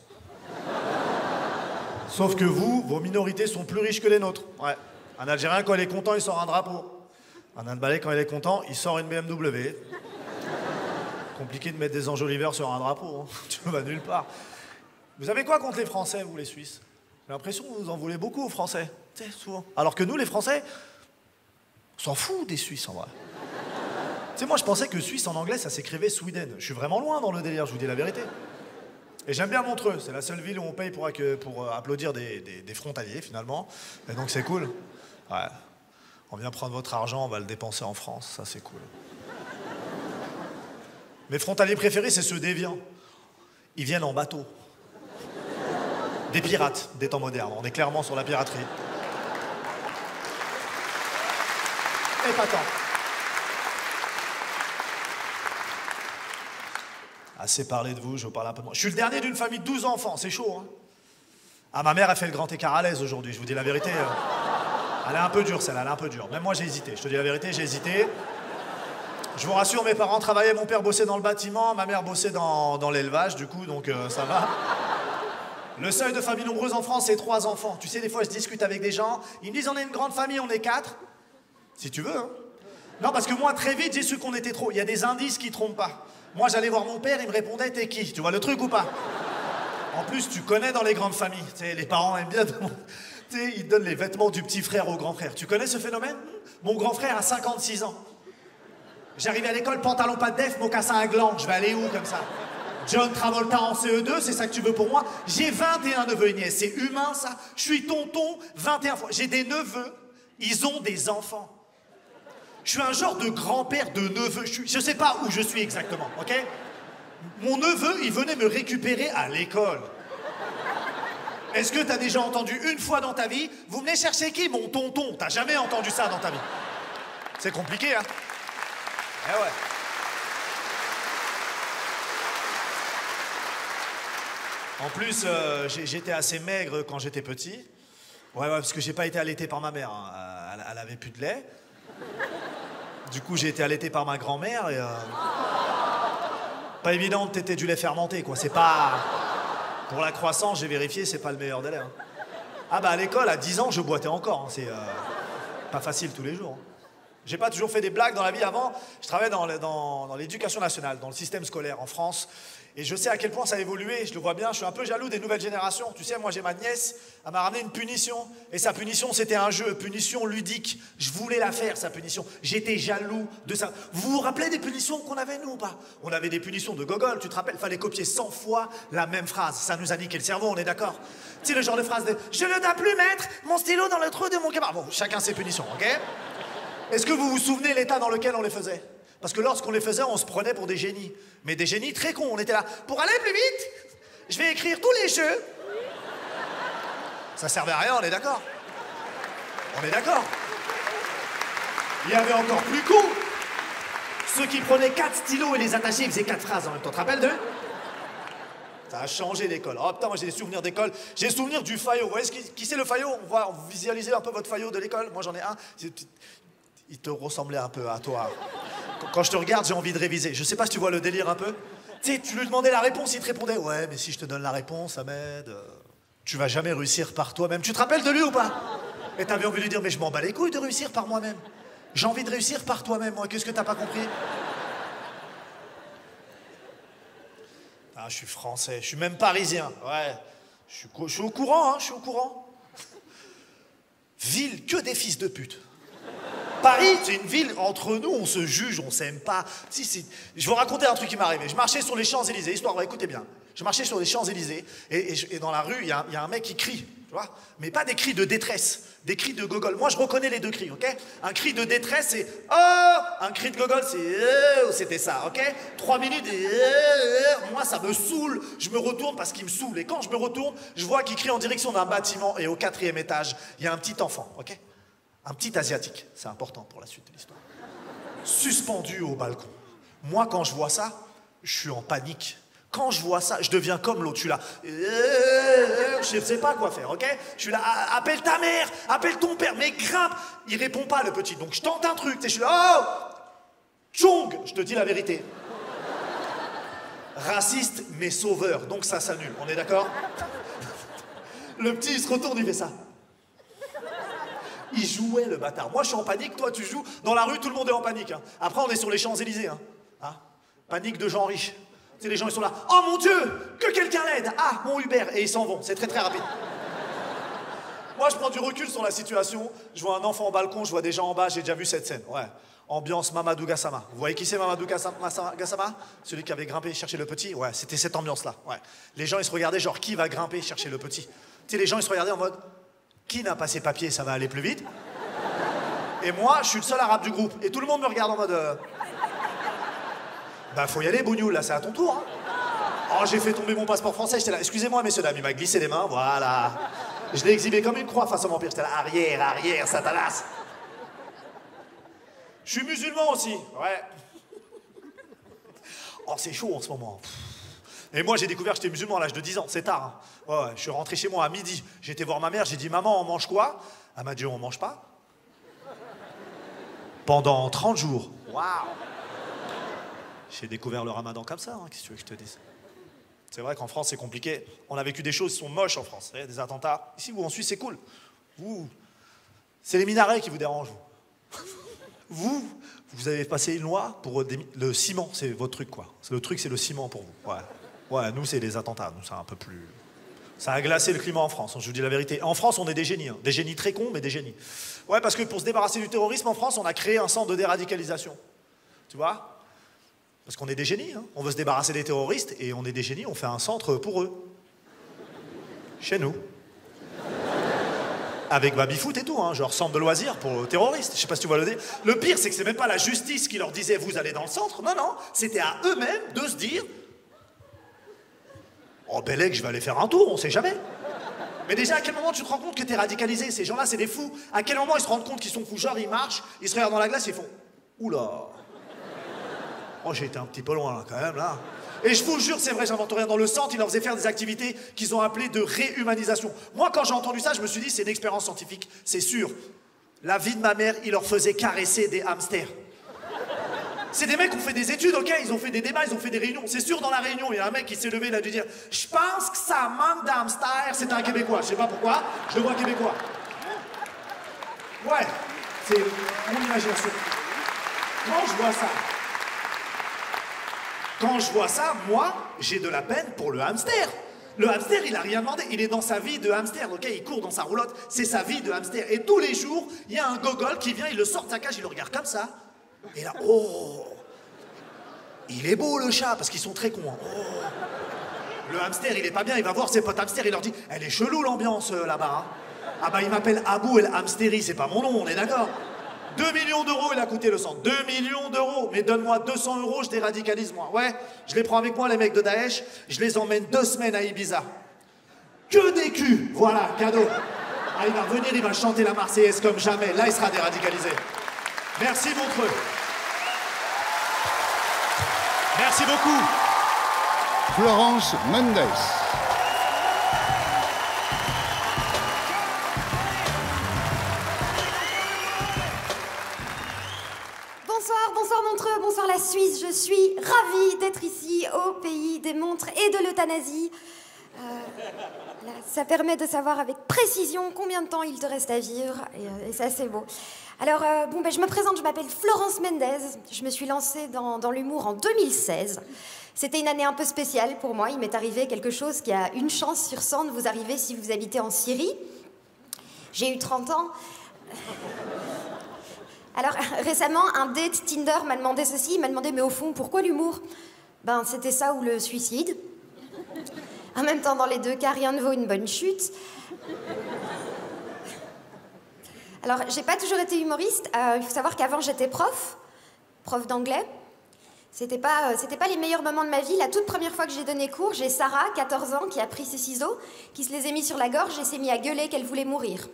Sauf que vous, vos minorités sont plus riches que les nôtres. Ouais. Un Algérien, quand il est content, il sort un drapeau. Un Albanais, quand il est content, il sort une BMW. Compliqué de mettre des enjoliveurs sur un drapeau, hein. Tu vas nulle part. Vous avez quoi contre les Français, vous, les Suisses? J'ai l'impression que vous en voulez beaucoup aux Français. Tu sais, souvent. Alors que nous, les Français, on s'en fout des Suisses, en vrai. Tu sais, moi, je pensais que Suisse, en anglais, ça s'écrivait Sweden. Je suis vraiment loin dans le délire, je vous dis la vérité. Et j'aime bien Montreux, c'est la seule ville où on paye pour applaudir des frontaliers, finalement. Et donc, c'est cool. Ouais. On vient prendre votre argent, on va le dépenser en France, ça, c'est cool. Mes frontaliers préférés, c'est ceux d'Évian. Ils viennent en bateau. Des pirates, des temps modernes. On est clairement sur la piraterie. Épatant. Assez parlé de vous, je vous parle un peu de moi. Je suis le dernier d'une famille de 12 enfants, c'est chaud, hein. Ah, ma mère a fait le grand écart à l'aise aujourd'hui, je vous dis la vérité. Elle est un peu dure, celle-là, elle est un peu dure. Même moi, j'ai hésité, je te dis la vérité, j'ai hésité. Je vous rassure, mes parents travaillaient, mon père bossait dans le bâtiment, ma mère bossait dans l'élevage, du coup, donc ça va. Le seuil de famille nombreuse en France, c'est 3 enfants. Tu sais, des fois, je discute avec des gens, ils me disent, on est une grande famille, on est 4. Si tu veux, hein. Non, parce que moi, très vite, j'ai su qu'on était trop. Il y a des indices qui trompent pas. Moi, j'allais voir mon père, il me répondait, t'es qui? Tu vois le truc ou pas? En plus, tu connais dans les grandes familles, tu sais, les parents aiment bien... Tu sais, ils donnent les vêtements du petit frère au grand frère. Tu connais ce phénomène? Mon grand frère a 56 ans. J'arrivais à l'école, pantalon pas de def, mocassin à gland. Je vais aller où comme ça? John Travolta en CE2, c'est ça que tu veux pour moi? J'ai 21 neveux et nièces, c'est humain ça? Je suis tonton 21 fois. J'ai des neveux, ils ont des enfants. Je suis un genre de grand-père de neveu. Je sais pas où je suis exactement, ok? Mon neveu, il venait me récupérer à l'école. Est-ce que t'as déjà entendu une fois dans ta vie, vous venez chercher qui? Mon tonton. T'as jamais entendu ça dans ta vie. C'est compliqué, hein? Eh ouais. En plus, j'étais assez maigre quand j'étais petit. Ouais, parce que j'ai pas été allaité par ma mère. Hein. Elle avait plus de lait. Du coup, j'ai été allaité par ma grand-mère et... Pas évident de téter du lait fermenté, quoi. C'est pas... Pour la croissance, j'ai vérifié, c'est pas le meilleur délai. Hein. Ah bah à l'école, à 10 ans, je boitais encore. Hein. C'est pas facile tous les jours. Hein. J'ai pas toujours fait des blagues dans la vie avant. Je travaillais dans l'éducation nationale, dans le système scolaire en France. Et je sais à quel point ça a évolué, je le vois bien, je suis un peu jaloux des nouvelles générations. Tu sais, moi j'ai ma nièce, elle m'a ramené une punition. Et sa punition, c'était un jeu, punition ludique. Je voulais la faire, sa punition. J'étais jaloux de ça. Vous vous rappelez des punitions qu'on avait, nous, ou pas? On avait des punitions de gogol, tu te rappelles? Fallait copier 100 fois la même phrase. Ça nous a niqué le cerveau, on est d'accord? Tu sais, le genre de phrase de « Je ne dois plus mettre mon stylo dans le trou de mon camarade ». Bon, chacun ses punitions, ok? Est-ce que vous vous souvenez l'état dans lequel on les faisait? Parce que lorsqu'on les faisait, on se prenait pour des génies. Mais des génies très cons. On était là. Pour aller plus vite, je vais écrire tous les jeux. Ça servait à rien, on est d'accord? On est d'accord? Il y avait encore plus con. Ceux qui prenaient 4 stylos et les attachaient, ils faisaient 4 phrases en même temps. Tu te rappelles d'eux? Ça a changé l'école. Oh putain, moi j'ai des souvenirs d'école. J'ai le souvenir du faillot. Vous voyez qui c'est le faillot? On va visualiser un peu votre faillot de l'école. Moi j'en ai un. Il te ressemblait un peu à toi. Quand je te regarde, j'ai envie de réviser. Je sais pas si tu vois le délire un peu. Tu sais, tu lui demandais la réponse, il te répondait « Ouais, mais si je te donne la réponse, Ahmed, tu vas jamais réussir par toi-même. » Tu te rappelles de lui ou pas? Et t'avais envie de lui dire « Mais je m'en bats les couilles de réussir par moi-même. J'ai envie de réussir par toi-même, moi. Qu'est-ce que t'as pas compris ?» Ah, je suis français. Je suis même parisien. Ouais. Je suis au courant, hein. Je suis au courant. Ville que des fils de pute. Paris, c'est une ville, entre nous, on se juge, on s'aime pas. Je vais vous raconter un truc qui m'est arrivé. Je marchais sur les Champs-Élysées, histoire, écoutez bien. Je marchais sur les Champs-Élysées et dans la rue, il y a un mec qui crie, tu vois. Mais pas des cris de détresse, des cris de gogol. Moi, je reconnais les deux cris, ok? Un cri de détresse, c'est « Oh !» Un cri de gogol, c'est « C'était ça, ok? 3 minutes et « Moi, ça me saoule. Je me retourne parce qu'il me saoule. Et quand je me retourne, je vois qu'il crie en direction d'un bâtiment et au 4e étage, il y a un petit enfant, ok? Un petit asiatique, c'est important pour la suite de l'histoire. Suspendu au balcon. Moi, quand je vois ça, je suis en panique. Quand je vois ça, je deviens comme l'autre. Je suis là. Je sais pas quoi faire, ok? Je suis là. Appelle ta mère, appelle ton père, mais grimpe. Il répond pas, le petit. Donc je tente un truc. Je suis là. Oh! Chong! Je te dis la vérité. Raciste, mais sauveur. Donc ça s'annule. On est d'accord? Le petit, il se retourne, il fait ça. Il jouait, le bâtard. Moi, je suis en panique, toi, tu joues. Dans la rue, tout le monde est en panique. Hein. Après, on est sur les Champs-Élysées. Hein. Panique de gens riches. Tu sais, les gens, ils sont là. Oh mon Dieu, que quelqu'un l'aide. Ah, mon Uber. Et ils s'en vont. C'est très, très rapide. Moi, je prends du recul sur la situation. Je vois un enfant au balcon, je vois des gens en bas. J'ai déjà vu cette scène. Ouais. Ambiance Mamadou Gassama. Vous voyez qui c'est, Mamadou Gassama? Celui qui avait grimpé chercher le petit. Ouais, c'était cette ambiance-là. Ouais. Les gens, ils se regardaient, genre, qui va grimper chercher le petit? Tu sais, les gens, ils se regardaient en mode... Qui n'a pas ses papiers, ça va aller plus vite. Et moi, je suis le seul arabe du groupe. Et tout le monde me regarde en mode... Bah, faut y aller, Bougnoul, là, c'est à ton tour. Hein. Oh, j'ai fait tomber mon passeport français, j'étais là. Excusez-moi, messieurs, dames, il m'a glissé les mains, voilà. Je l'ai exhibé comme une croix face au vampire. J'étais là, arrière, arrière, Satanas. Je suis musulman aussi, ouais. Oh, c'est chaud en ce moment. Et moi, j'ai découvert que j'étais musulman à l'âge de 10 ans, c'est tard. Hein. Ouais, je suis rentré chez moi à midi. J'ai été voir ma mère, j'ai dit « Maman, on mange quoi ?» Elle m'a dit « On mange pas ?» Pendant 30 jours. Waouh! J'ai découvert le ramadan comme ça, hein. Qu'est-ce que tu veux que je te dise? C'est vrai qu'en France, c'est compliqué. On a vécu des choses qui sont moches en France. Des attentats. Ici, vous, en Suisse, c'est cool. Vous, c'est les minarets qui vous dérangent. Vous avez passé une loi pour le ciment, c'est votre truc, quoi. Le truc, c'est le ciment pour vous. Ouais. Ouais, nous, c'est les attentats. Nous, c'est un peu plus... Ça a glacé le climat en France, je vous dis la vérité. En France, on est des génies. Hein. Des génies très cons, mais des génies. Ouais, parce que pour se débarrasser du terrorisme, en France, on a créé un centre de déradicalisation. Tu vois? Parce qu'on est des génies, hein. On veut se débarrasser des terroristes et on est des génies, on fait un centre pour eux. Chez nous. Avec baby-foot et tout, hein, genre centre de loisirs pour terroristes. Je sais pas si tu vois le dire. Le pire, c'est que c'est même pas la justice qui leur disait vous allez dans le centre. Non, non, c'était à eux-mêmes de se dire oh, Bellec, je vais aller faire un tour, on sait jamais. Mais déjà, à quel moment tu te rends compte que t'es radicalisé? Ces gens-là, c'est des fous. À quel moment ils se rendent compte qu'ils sont fous? Genre, ils marchent, ils se regardent dans la glace, ils font oula. Oh, j'ai été un petit peu loin là, quand même, là. Et je vous jure, c'est vrai, j'invente rien. Dans le centre, ils leur faisaient faire des activités qu'ils ont appelées de réhumanisation. Moi, quand j'ai entendu ça, je me suis dit, c'est une expérience scientifique, c'est sûr. La vie de ma mère, ils leur faisaient caresser des hamsters. C'est des mecs qui ont fait des études, ok? Ils ont fait des débats, ils ont fait des réunions. C'est sûr, dans la réunion, il y a un mec qui s'est levé, il a dû dire « Je pense que ça manque d'hamsters. » C'est un Québécois, je sais pas pourquoi, je le vois Québécois. Ouais, c'est mon imagination. Quand je vois ça, moi, j'ai de la peine pour le hamster. Le hamster, il a rien demandé. Il est dans sa vie de hamster, ok? Il court dans sa roulotte. C'est sa vie de hamster. Et tous les jours, il y a un gogol qui vient, il le sort de sa cage, il le regarde comme ça. Et là, oh! Il est beau, le chat, parce qu'ils sont très cons. Hein. Oh! Le hamster, il est pas bien, il va voir ses potes hamsters, il leur dit « Elle est chelou, l'ambiance, là-bas. Hein. Ah bah, il m'appelle Abou El Hamsteri, c'est pas mon nom, on est d'accord? 2 millions d'euros, il a coûté le centre. 2 millions d'euros. Mais donne-moi 200 euros, je déradicalise, moi. Ouais, je les prends avec moi, les mecs de Daesh. Je les emmène 2 semaines à Ibiza. Que des culs. Voilà, cadeau. Ah, il va revenir, il va chanter la Marseillaise comme jamais. Là, il sera déradicalisé. Merci, Montreux. Merci beaucoup. Florence Mendes. Bonsoir Montreux, bonsoir la Suisse. Je suis ravie d'être ici au pays des montres et de l'euthanasie. Ça permet de savoir avec précision combien de temps il te reste à vivre et ça c'est beau. Alors je me présente, je m'appelle Florence Mendes. Je me suis lancée dans l'humour en 2016. C'était une année un peu spéciale pour moi. Il m'est arrivé quelque chose qui a une chance sur 100 de vous arriver si vous habitez en Syrie. J'ai eu 30 ans. Alors, récemment, un date Tinder m'a demandé ceci. Il m'a demandé, mais au fond, pourquoi l'humour? Ben, c'était ça ou le suicide. En même temps, dans les deux cas, rien ne vaut une bonne chute. Alors, j'ai pas toujours été humoriste. Il faut savoir qu'avant, j'étais prof d'anglais. C'était pas les meilleurs moments de ma vie. La toute première fois que j'ai donné cours, j'ai Sarah, 14 ans, qui a pris ses ciseaux, qui se les a mis sur la gorge et s'est mis à gueuler qu'elle voulait mourir.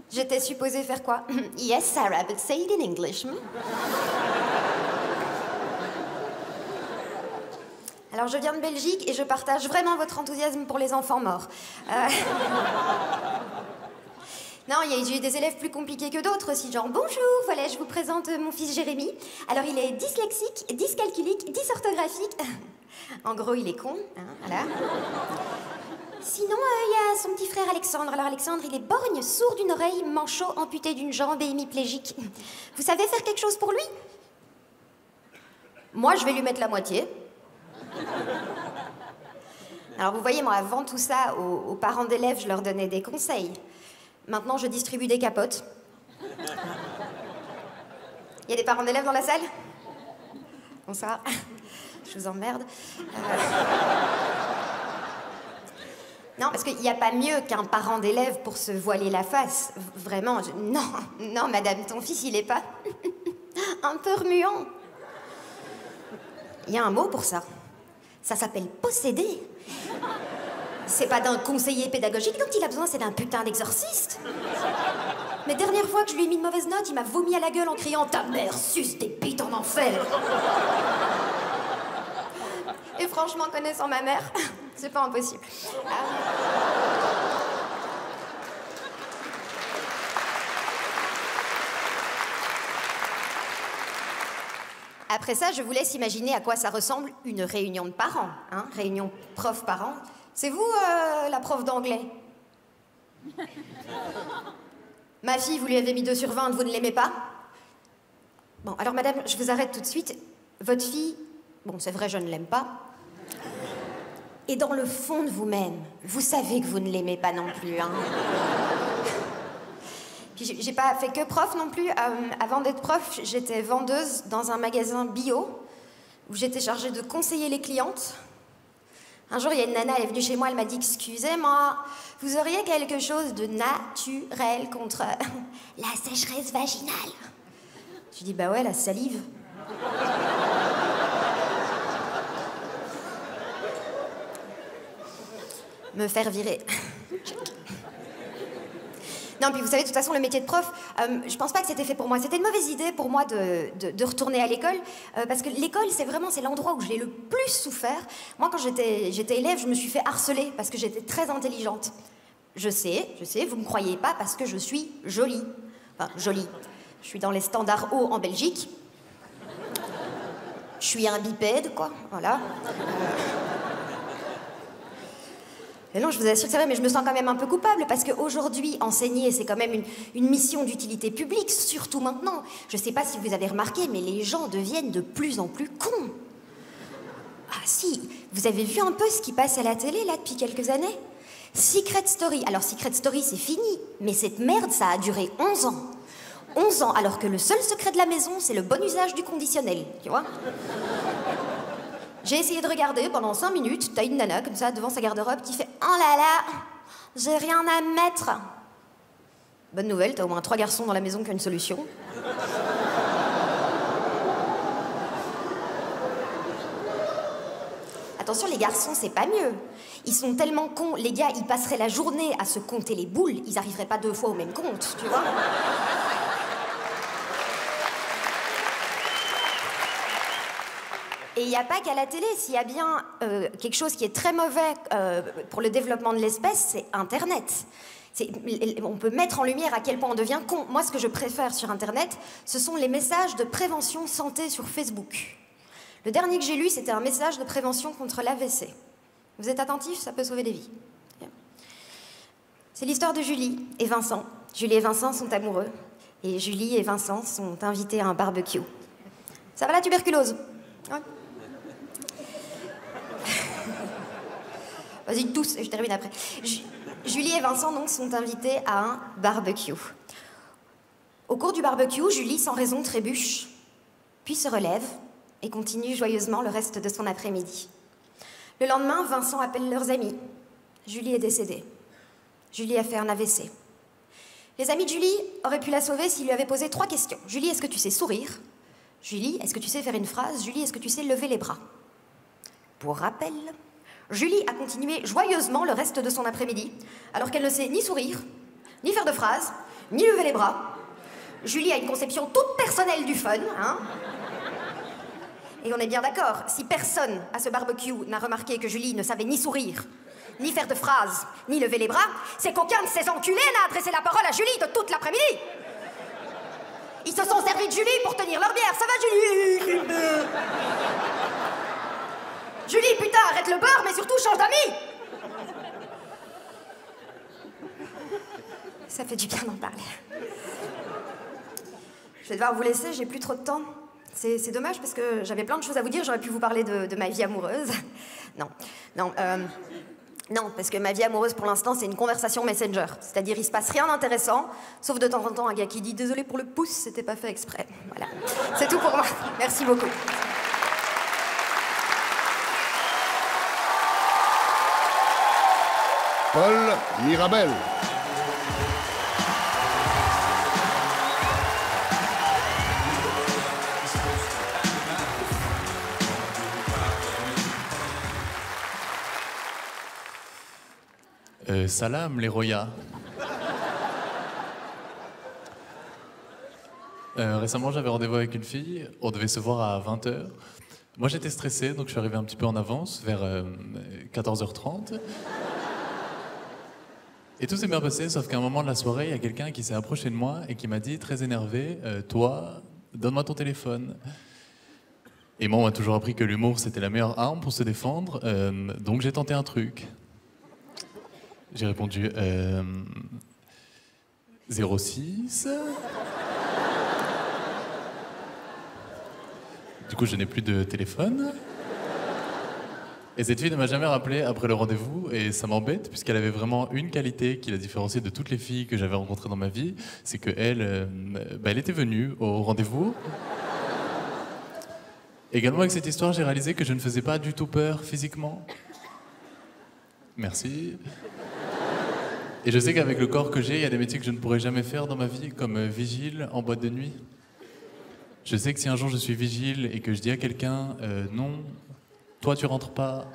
J'étais supposée faire quoi? Yes, Sarah, but say it in English. Alors, je viens de Belgique et je partage vraiment votre enthousiasme pour les enfants morts. Non, j'ai eu des élèves plus compliqués que d'autres aussi, genre « Bonjour, voilà, je vous présente mon fils Jérémy. Alors, il est dyslexique, dyscalculique, dysorthographique. En gros, il est con, hein, voilà. Sinon, il y a son petit frère Alexandre. Alors, Alexandre, il est borgne, sourd d'une oreille, manchot, amputé d'une jambe et hémiplégique. Vous savez faire quelque chose pour lui? Moi, je vais lui mettre la moitié. Alors, vous voyez, moi, avant tout ça, aux parents d'élèves, je leur donnais des conseils. Maintenant, je distribue des capotes. Il y a des parents d'élèves dans la salle? Bonsoir. Je vous emmerde. Non, parce qu'il n'y a pas mieux qu'un parent d'élève pour se voiler la face. Vraiment, non, madame, ton fils, il est pas un peu remuant. Il y a un mot pour ça. Ça s'appelle posséder. C'est pas d'un conseiller pédagogique dont il a besoin, c'est d'un putain d'exorciste. Mais dernière fois que je lui ai mis une mauvaise note, il m'a vomi à la gueule en criant « Ta mère suce des bites en enfer !» Et franchement, connaissant ma mère, c'est pas impossible. Après ça, je vous laisse imaginer à quoi ça ressemble une réunion de parents, hein, réunion prof-parents. C'est vous, la prof d'anglais? Ma fille, vous lui avez mis 2 sur 20, vous ne l'aimez pas? Bon, alors madame, je vous arrête tout de suite. Votre fille, bon, c'est vrai, je ne l'aime pas. Et dans le fond de vous-même, vous savez que vous ne l'aimez pas non plus, hein. Puis j'ai pas fait que prof non plus. Avant d'être prof, j'étais vendeuse dans un magasin bio où j'étais chargée de conseiller les clientes. Un jour, il y a une nana, elle est venue chez moi, elle m'a dit « Excusez-moi, vous auriez quelque chose de naturel contre la sécheresse vaginale ?» Je dis « Bah ouais, la salive. » Me faire virer. Non, puis vous savez, de toute façon, le métier de prof, je pense pas que c'était fait pour moi. C'était une mauvaise idée pour moi de retourner à l'école, parce que l'école, c'est l'endroit où j'ai le plus souffert. Moi, quand j'étais élève, je me suis fait harceler parce que j'étais très intelligente. Je sais, vous me croyez pas parce que je suis jolie. Enfin, jolie. Je suis dans les standards hauts en Belgique. Je suis un bipède, quoi, voilà. Mais non, je vous assure que c'est vrai, mais je me sens quand même un peu coupable parce qu'aujourd'hui, enseigner, c'est quand même une mission d'utilité publique, surtout maintenant. Je sais pas si vous avez remarqué, mais les gens deviennent de plus en plus cons. Ah si, vous avez vu un peu ce qui passe à la télé, là, depuis quelques années? Secret Story. Alors, Secret Story, c'est fini, mais cette merde, ça a duré 11 ans. 11 ans, alors que le seul secret de la maison, c'est le bon usage du conditionnel, tu vois? J'ai essayé de regarder pendant 5 minutes, t'as une nana comme ça devant sa garde-robe qui fait « Oh là là, j'ai rien à mettre !» Bonne nouvelle, t'as au moins 3 garçons dans la maison qui ont une solution. Attention, les garçons, c'est pas mieux. Ils sont tellement cons, les gars, ils passeraient la journée à se compter les boules, ils arriveraient pas 2 fois au même compte, tu vois? Et il n'y a pas qu'à la télé, s'il y a bien quelque chose qui est très mauvais pour le développement de l'espèce, c'est Internet. On peut mettre en lumière à quel point on devient con. Moi, ce que je préfère sur Internet, ce sont les messages de prévention santé sur Facebook. Le dernier que j'ai lu, c'était un message de prévention contre l'AVC. Vous êtes attentifs, ça peut sauver des vies. C'est l'histoire de Julie et Vincent. Julie et Vincent sont amoureux. Et Julie et Vincent sont invités à un barbecue. Ça va la tuberculose? Ouais. Vas-y, tous, et je termine après. Julie et Vincent, donc, sont invités à un barbecue. Au cours du barbecue, Julie, sans raison, trébuche, puis se relève et continue joyeusement le reste de son après-midi. Le lendemain, Vincent appelle leurs amis. Julie est décédée. Julie a fait un AVC. Les amis de Julie auraient pu la sauver s'ils lui avaient posé 3 questions. Julie, est-ce que tu sais sourire? Julie, est-ce que tu sais faire une phrase? Julie, est-ce que tu sais lever les bras? Pour rappel, Julie a continué joyeusement le reste de son après-midi, alors qu'elle ne sait ni sourire, ni faire de phrase, ni lever les bras. Julie a une conception toute personnelle du fun, hein. Et on est bien d'accord, si personne à ce barbecue n'a remarqué que Julie ne savait ni sourire, ni faire de phrase, ni lever les bras, c'est qu'aucun de ces enculés n'a adressé la parole à Julie de toute l'après-midi. Ils se sont servis de Julie pour tenir leur bière. Ça va, Julie? Julie, putain, arrête le beurre, mais surtout change d'amis. Ça fait du bien d'en parler. Je vais devoir vous laisser, j'ai plus trop de temps. C'est dommage parce que j'avais plein de choses à vous dire. J'aurais pu vous parler de ma vie amoureuse. Non, parce que ma vie amoureuse, pour l'instant, c'est une conversation Messenger. C'est-à-dire, il se passe rien d'intéressant, sauf de temps en temps un gars qui dit « Désolé pour le pouce, c'était pas fait exprès. » Voilà. C'est tout pour moi. Merci beaucoup. Paul Mirabel. Salam les Roya. Récemment, j'avais rendez-vous avec une fille. On devait se voir à 20h. Moi, j'étais stressé, donc je suis arrivé un petit peu en avance, vers 14h30. Et tout s'est bien passé, sauf qu'à un moment de la soirée, il y a quelqu'un qui s'est approché de moi et qui m'a dit, très énervé, toi, donne-moi ton téléphone. Et moi, on m'a toujours appris que l'humour, c'était la meilleure arme pour se défendre, donc j'ai tenté un truc. J'ai répondu 06. Du coup, je n'ai plus de téléphone. Et cette fille ne m'a jamais rappelé après le rendez-vous, et ça m'embête, puisqu'elle avait vraiment une qualité qui la différenciait de toutes les filles que j'avais rencontrées dans ma vie, c'est qu'elle elle était venue au rendez-vous. Également, avec cette histoire, j'ai réalisé que je ne faisais pas du tout peur physiquement. Merci. Et je sais qu'avec le corps que j'ai, il y a des métiers que je ne pourrais jamais faire dans ma vie, comme vigile en boîte de nuit. Je sais que si un jour je suis vigile et que je dis à quelqu'un non, toi tu rentres pas.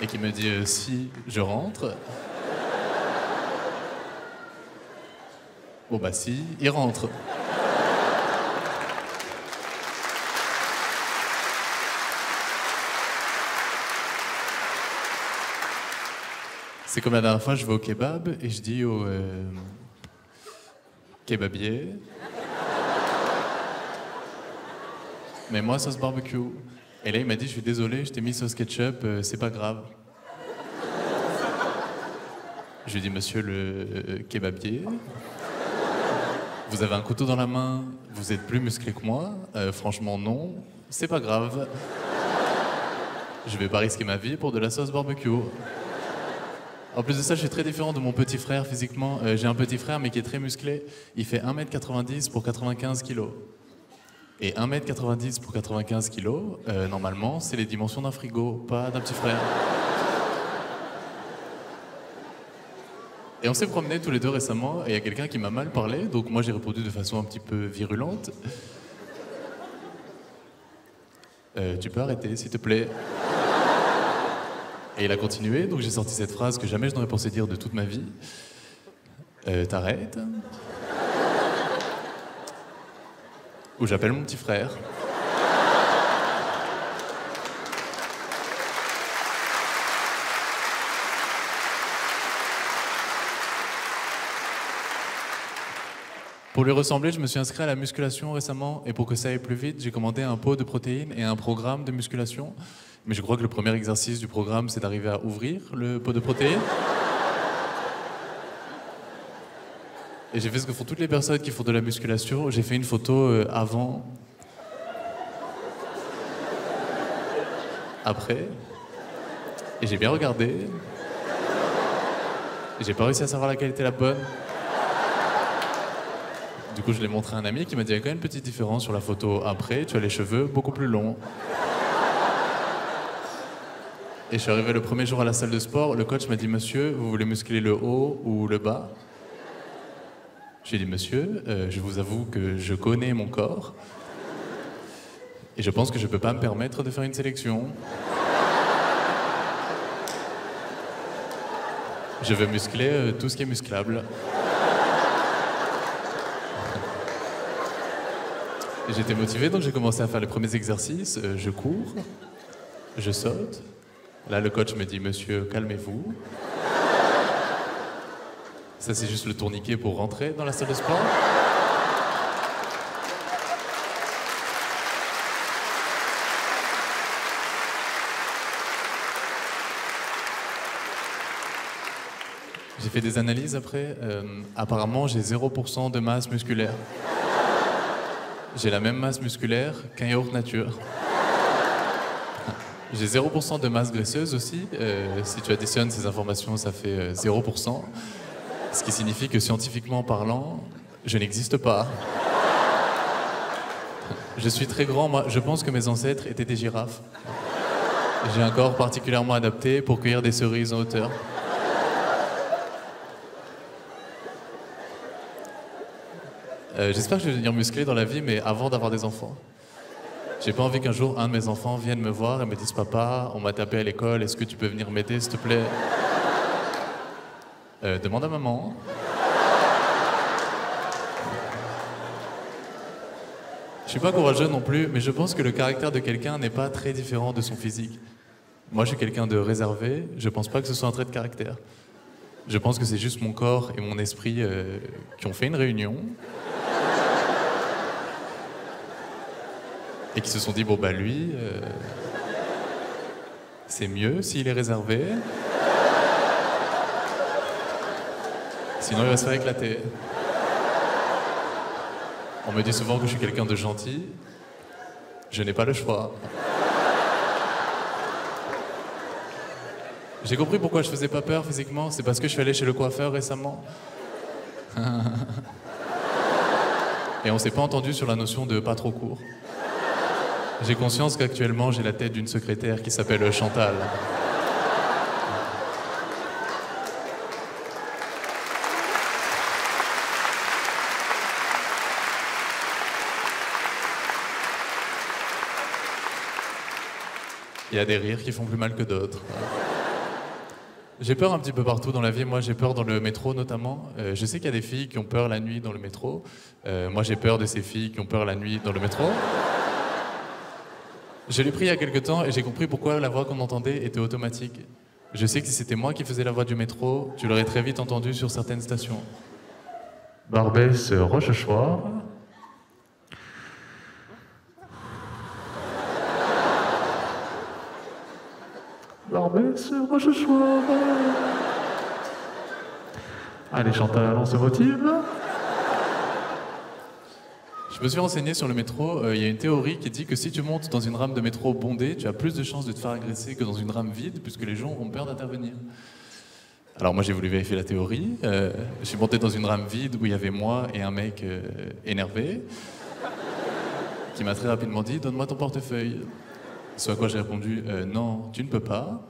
Et qui me dit si je rentre. Bon bah si, il rentre. C'est comme la dernière fois, je vais au kebab et je dis au kebabier, mais moi sauce barbecue. Et là il m'a dit, je suis désolé, je t'ai mis sauce ketchup, c'est pas grave. Je lui ai dit, monsieur le kebabier, vous avez un couteau dans la main, vous êtes plus musclé que moi, franchement non, c'est pas grave. Je vais pas risquer ma vie pour de la sauce barbecue. En plus de ça, je suis très différent de mon petit frère physiquement. J'ai un petit frère mais qui est très musclé. Il fait 1m90 pour 95 kg. Et 1m90 pour 95 kg, normalement, c'est les dimensions d'un frigo, pas d'un petit frère. Et on s'est promenés tous les deux récemment, et il y a quelqu'un qui m'a mal parlé, donc moi j'ai répondu de façon un petit peu virulente. Tu peux arrêter, s'il te plaît. Et il a continué, donc j'ai sorti cette phrase que jamais je n'aurais pensé dire de toute ma vie. T'arrêtes. Ou j'appelle mon petit frère. Pour lui ressembler, je me suis inscrit à la musculation récemment, et pour que ça aille plus vite, j'ai commandé un pot de protéines et un programme de musculation. Mais je crois que le premier exercice du programme, c'est d'arriver à ouvrir le pot de protéines. Et j'ai fait ce que font toutes les personnes qui font de la musculation. J'ai fait une photo avant, après, et j'ai bien regardé. Et j'ai pas réussi à savoir laquelle était la bonne. Du coup, je l'ai montré à un ami qui m'a dit, il y a quand même une petite différence sur la photo après, tu as les cheveux beaucoup plus longs. Et je suis arrivé le premier jour à la salle de sport, le coach m'a dit, monsieur, vous voulez muscler le haut ou le bas? J'ai dit, monsieur, je vous avoue que je connais mon corps, et je pense que je peux pas me permettre de faire une sélection. Je veux muscler tout ce qui est musclable. J'étais motivé, donc j'ai commencé à faire les premiers exercices. Je cours, je saute. Là, le coach me dit, monsieur, calmez-vous. Ça, c'est juste le tourniquet pour rentrer dans la salle de sport. J'ai fait des analyses après. Apparemment, j'ai 0% de masse musculaire. J'ai la même masse musculaire qu'un yaourt nature. J'ai 0% de masse graisseuse aussi. Si tu additionnes ces informations, ça fait 0%. Ce qui signifie que scientifiquement parlant, je n'existe pas. Je suis très grand, moi. Je pense que mes ancêtres étaient des girafes. J'ai un corps particulièrement adapté pour cueillir des cerises en hauteur. J'espère que je vais devenir musclé dans la vie, mais avant d'avoir des enfants. J'ai pas envie qu'un jour un de mes enfants vienne me voir et me dise, papa, on m'a tapé à l'école, est-ce que tu peux venir m'aider, s'il te plaît? Demande à maman. Je suis pas courageux non plus, mais je pense que le caractère de quelqu'un n'est pas très différent de son physique. Moi, je suis quelqu'un de réservé, je pense pas que ce soit un trait de caractère. Je pense que c'est juste mon corps et mon esprit qui ont fait une réunion. Et qui se sont dit, bon bah lui, c'est mieux s'il est réservé. Sinon il va se faire éclater. On me dit souvent que je suis quelqu'un de gentil. Je n'ai pas le choix. J'ai compris pourquoi je faisais pas peur physiquement. C'est parce que je suis allé chez le coiffeur récemment. Et on s'est pas entendu sur la notion de pas trop court. J'ai conscience qu'actuellement j'ai la tête d'une secrétaire qui s'appelle Chantal. Il y a des rires qui font plus mal que d'autres. J'ai peur un petit peu partout dans la vie. Moi, j'ai peur dans le métro, notamment. Je sais qu'il y a des filles qui ont peur la nuit dans le métro. Moi, j'ai peur de ces filles qui ont peur la nuit dans le métro. Je l'ai pris il y a quelques temps et j'ai compris pourquoi la voix qu'on entendait était automatique. Je sais que si c'était moi qui faisais la voix du métro, tu l'aurais très vite entendu sur certaines stations. Barbès, Rochechouart. Barbès, Rochechouart. Allez Chantal, on se motive. Je me suis renseigné sur le métro. Il y a une théorie qui dit que si tu montes dans une rame de métro bondée, tu as plus de chances de te faire agresser que dans une rame vide, puisque les gens ont peur d'intervenir. Alors moi j'ai voulu vérifier la théorie. Je suis monté dans une rame vide où il y avait moi et un mec énervé qui m'a très rapidement dit « Donne-moi ton portefeuille ». Ce à quoi j'ai répondu « Non, tu ne peux pas,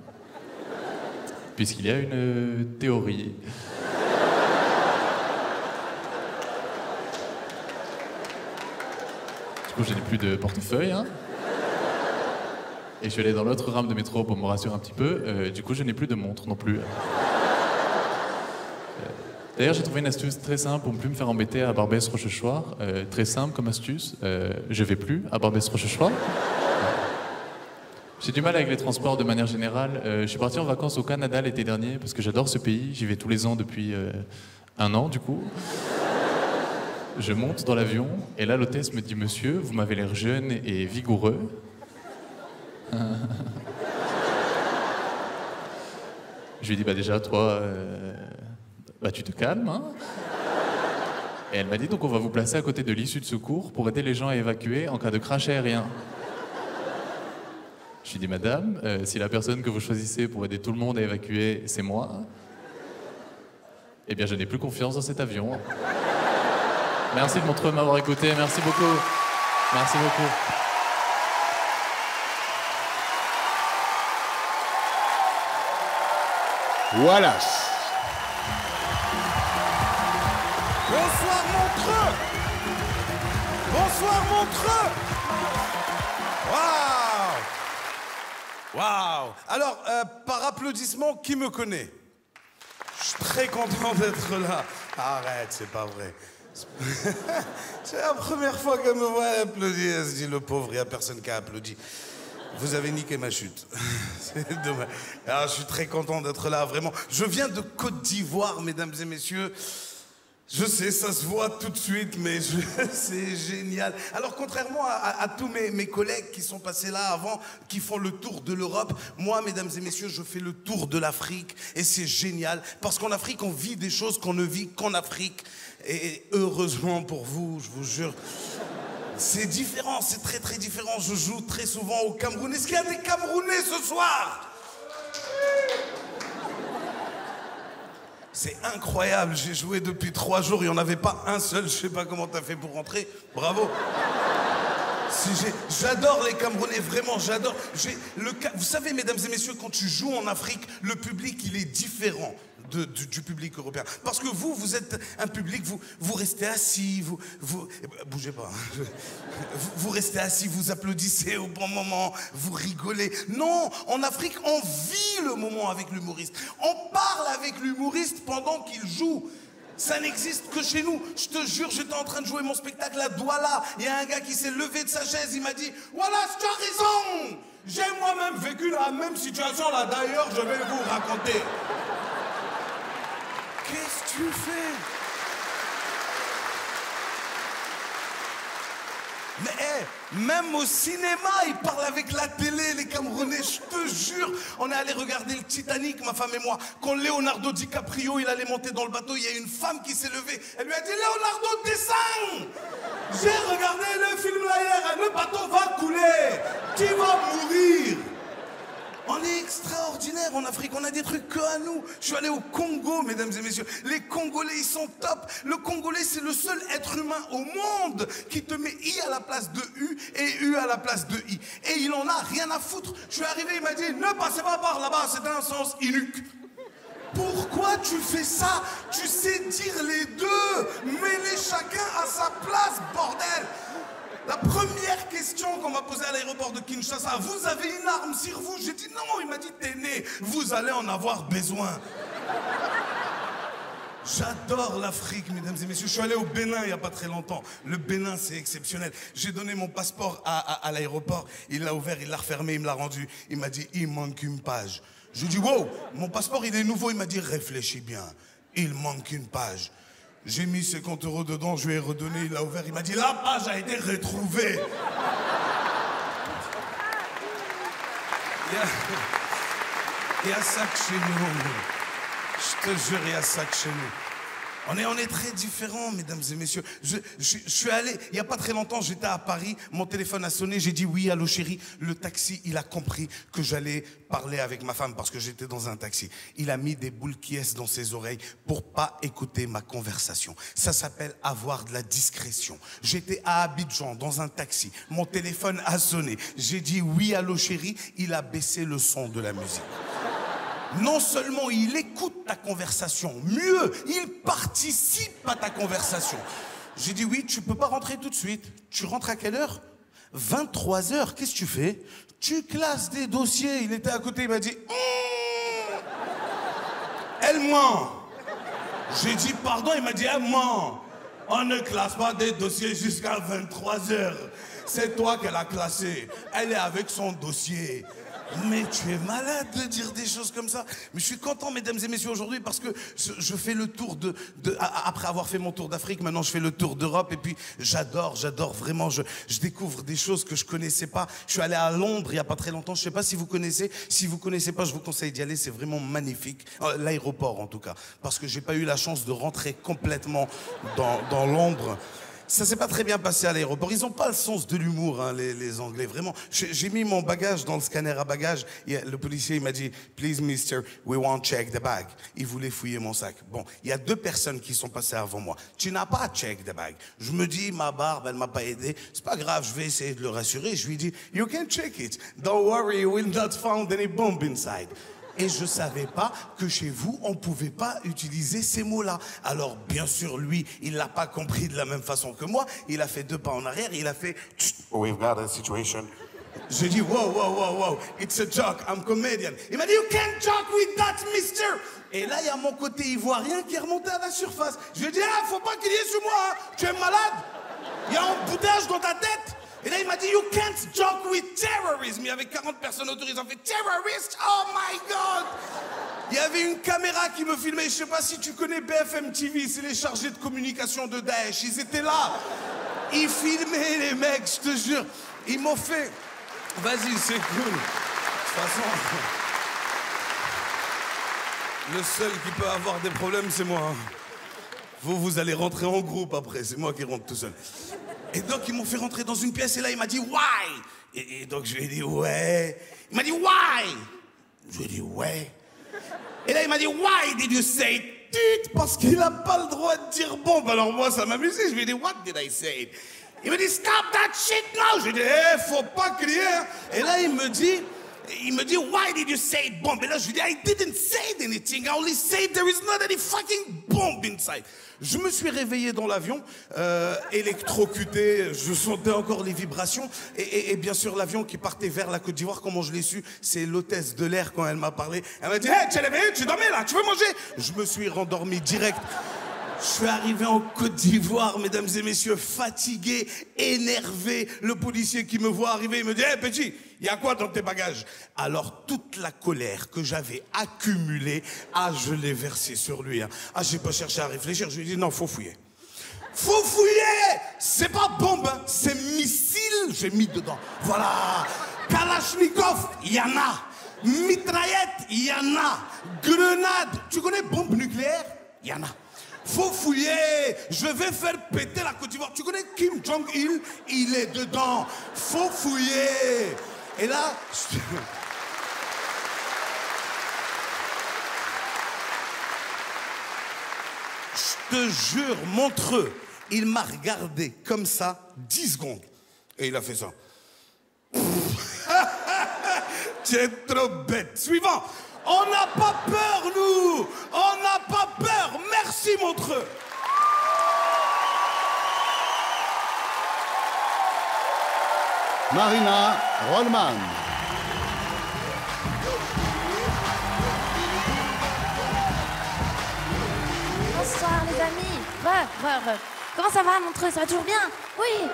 puisqu'il y a une théorie ». Du coup, je n'ai plus de portefeuille. Hein. Et je suis allé dans l'autre rame de métro pour me rassurer un petit peu. Du coup, je n'ai plus de montre non plus. D'ailleurs, j'ai trouvé une astuce très simple pour ne plus me faire embêter à Barbès-Rochechouart. Très simple comme astuce. Je vais plus à Barbès-Rochechouart. J'ai du mal avec les transports de manière générale. Je suis parti en vacances au Canada l'été dernier parce que j'adore ce pays. J'y vais tous les ans depuis 1 an, du coup. Je monte dans l'avion et là l'hôtesse me dit « Monsieur, vous m'avez l'air jeune et vigoureux. » Je lui dis « Bah déjà, toi, bah tu te calmes. Hein » Et elle m'a dit « Donc on va vous placer à côté de l'issue de secours pour aider les gens à évacuer en cas de crash aérien. » Je lui dis « Madame, si la personne que vous choisissez pour aider tout le monde à évacuer, c'est moi, eh bien je n'ai plus confiance dans cet avion. » Merci de m'avoir écouté, merci beaucoup. Merci beaucoup. Voilà. Bonsoir Montreux. Bonsoir Montreux. Waouh. Waouh. Alors, par applaudissement, qui me connaît? Je suis très content d'être là. Arrête, c'est pas vrai. C'est la première fois qu'elle me voit applaudir. Elle se dit, le pauvre, il n'y a personne qui a applaudi. Vous avez niqué ma chute. C'est dommage. Alors, je suis très content d'être là, vraiment. Je viens de Côte d'Ivoire, mesdames et messieurs. Je sais, ça se voit tout de suite, mais c'est génial. Alors, contrairement à tous mes collègues qui sont passés là avant, qui font le tour de l'Europe, moi, mesdames et messieurs, je fais le tour de l'Afrique. Et c'est génial, parce qu'en Afrique, on vit des choses qu'on ne vit qu'en Afrique. Et heureusement pour vous, je vous jure, c'est différent, c'est très très différent. Je joue très souvent au Cameroun. Est-ce qu'il y a des Camerounais ce soir? C'est incroyable, j'ai joué depuis 3 jours, il n'y en avait pas un seul, je sais pas comment t'as fait pour rentrer, bravo. J'adore les Camerounais, vraiment, j'adore. Vous savez, mesdames et messieurs, quand tu joues en Afrique, le public, il est différent du public européen. Parce que vous êtes un public, vous restez assis, bougez pas. Vous restez assis, vous applaudissez au bon moment, vous rigolez. Non, en Afrique, on vit le moment avec l'humoriste. On parle avec l'humoriste pendant qu'il joue. Ça n'existe que chez nous. Je te jure, j'étais en train de jouer mon spectacle à Douala. Il y a un gars qui s'est levé de sa chaise, il m'a dit « Voilà, tu as raison. J'ai moi-même vécu la même situation là. D'ailleurs, je vais vous raconter. » Qu'est-ce que tu fais? Mais même au cinéma, ils parlent avec la télé, les Camerounais, je te jure. On est allé regarder le Titanic, ma femme et moi. Quand Leonardo DiCaprio, il allait monter dans le bateau, il y a une femme qui s'est levée. Elle lui a dit, Leonardo, descends! J'ai regardé le film là hier, le bateau va couler. Tu vas mourir. On est extraordinaire en Afrique, on a des trucs que à nous. Je suis allé au Congo, mesdames et messieurs. Les Congolais, ils sont top. Le Congolais, c'est le seul être humain au monde qui te met I à la place de U et U à la place de I. Et il en a rien à foutre. Je suis arrivé, il m'a dit, ne passez pas par là-bas, c'est un sens unique. Pourquoi tu fais ça? Tu sais dire les deux. Mets-les chacun à sa place, bordel. La première question qu'on m'a posée à l'aéroport de Kinshasa, vous avez une arme sur vous? J'ai dit non, il m'a dit t'es né, vous allez en avoir besoin. J'adore l'Afrique, mesdames et messieurs. Je suis allé au Bénin il n'y a pas très longtemps. Le Bénin, c'est exceptionnel. J'ai donné mon passeport à l'aéroport, il l'a ouvert, il l'a refermé, il me l'a rendu. Il m'a dit, il manque une page. Je lui ai dit, wow, mon passeport il est nouveau. Il m'a dit, réfléchis bien, il manque une page. J'ai mis 50 € dedans, je lui ai redonné, il l'a ouvert, il m'a dit la page a été retrouvée. Il y a ça que chez nous. Je te jure, il y a ça que chez nous. On est très différents, mesdames et messieurs. Je suis allé, il n'y a pas très longtemps, j'étais à Paris, mon téléphone a sonné, j'ai dit oui, allô chérie. Le taxi, il a compris que j'allais parler avec ma femme parce que j'étais dans un taxi. Il a mis des boules qui est dans ses oreilles pour pas écouter ma conversation. Ça s'appelle avoir de la discrétion. J'étais à Abidjan dans un taxi, mon téléphone a sonné. J'ai dit oui, allô chérie, il a baissé le son de la musique. Non seulement il écoute ta conversation, mieux, il participe à ta conversation. J'ai dit oui, tu peux pas rentrer tout de suite. Tu rentres à quelle heure? 23h, qu'est-ce que tu fais? Tu classes des dossiers. Il était à côté, il m'a dit elle ment. J'ai dit pardon, il m'a dit elle ment. On ne classe pas des dossiers jusqu'à 23h. C'est toi qu'elle a classé. Elle est avec son dossier. Mais tu es malade de dire des choses comme ça. Mais je suis content, mesdames et messieurs, aujourd'hui parce que je fais le tour après avoir fait mon tour d'Afrique, maintenant je fais le tour d'Europe et puis j'adore vraiment, je découvre des choses que je connaissais pas. Je suis allé à Londres il y a pas très longtemps, je sais pas si vous connaissez. Si vous connaissez pas, je vous conseille d'y aller, c'est vraiment magnifique. L'aéroport en tout cas, parce que j'ai pas eu la chance de rentrer complètement dans Londres. Ça s'est pas très bien passé à l'aéroport. Ils ont pas le sens de l'humour, hein, les Anglais, vraiment. J'ai mis mon bagage dans le scanner à bagages. Et le policier, il m'a dit, please, mister, we won't check the bag. Il voulait fouiller mon sac. Bon, il y a 2 personnes qui sont passées avant moi. Tu n'as pas check the bag. Je me dis, ma barbe, elle m'a pas aidé. C'est pas grave, je vais essayer de le rassurer. Je lui dis, you can check it. Don't worry, you will not find any bomb inside. Et je savais pas que chez vous, on pouvait pas utiliser ces mots-là. Alors, bien sûr, lui, il l'a pas compris de la même façon que moi. Il a fait 2 pas en arrière, il a fait we've got a situation. J'ai dit, wow, it's a joke, I'm comedian. Il m'a dit, you can't joke with that, mister. Et là, il y a mon côté ivoirien qui est remonté à la surface. Je lui ai dit, faut pas qu'il y ait sur moi, hein. Tu es malade. Il y a un boutage dans ta tête. Et là, il m'a dit, you can't joke with terrorism. Il y avait 40 personnes autour, ils ont fait, terrorist, oh my God. Il y avait une caméra qui me filmait, je sais pas si tu connais BFM TV, c'est les chargés de communication de Daesh. Ils étaient là, ils filmaient les mecs, je te jure. Ils m'ont fait, vas-y, c'est cool. De toute façon, le seul qui peut avoir des problèmes, c'est moi. Vous allez rentrer en groupe après, c'est moi qui rentre tout seul. Et donc, ils m'ont fait rentrer dans une pièce et là, il m'a dit, why? Et donc, je lui ai dit, ouais. Il m'a dit, why? Je lui ai dit, ouais. Et là, il m'a dit, why did you say it? Parce qu'il n'a pas le droit de dire bombe. Alors moi, ça m'amusait. Je lui ai dit, what did I say? Il m'a dit, stop that shit now. Je lui ai dit, faut pas crier. Et là, il me dit, why did you say bomb? Et là, je lui ai dit, I didn't say anything. I only said there is not any fucking bomb inside. Je me suis réveillé dans l'avion, électrocuté, je sentais encore les vibrations. Et bien sûr, l'avion qui partait vers la Côte d'Ivoire, comment je l'ai su? C'est l'hôtesse de l'air quand elle m'a parlé. Elle m'a dit, hey, tu es réveillé, tu dormais là, tu veux manger? Je me suis rendormi direct. Je suis arrivé en Côte d'Ivoire, mesdames et messieurs, fatigué, énervé. Le policier qui me voit arriver, il me dit, hey, petit, il y a quoi dans tes bagages? Alors, toute la colère que j'avais accumulée, je l'ai versée sur lui. Hein. J'ai pas cherché à réfléchir. Je lui ai dit, non, faut fouiller. Faut fouiller! C'est pas bombe, hein, c'est missile. missile, j'ai mis dedans. Voilà. Kalachnikov, il y en a. Mitraillette, il y en a. Grenade, tu connais bombe nucléaire? Il y en a. Faut fouiller, je vais faire péter la Côte d'Ivoire. Tu connais Kim Jong-il? Il est dedans. Faut fouiller. Et là... Je te jure, Montreux, il m'a regardé comme ça 10 secondes. Et il a fait ça. Tu es trop bête. Suivant. On n'a pas peur, nous. On n'a pas peur. Merci, Montreux. Marina Rollman. Bonsoir les amis. Comment ça va, Montreux? Ça va toujours bien? Oui.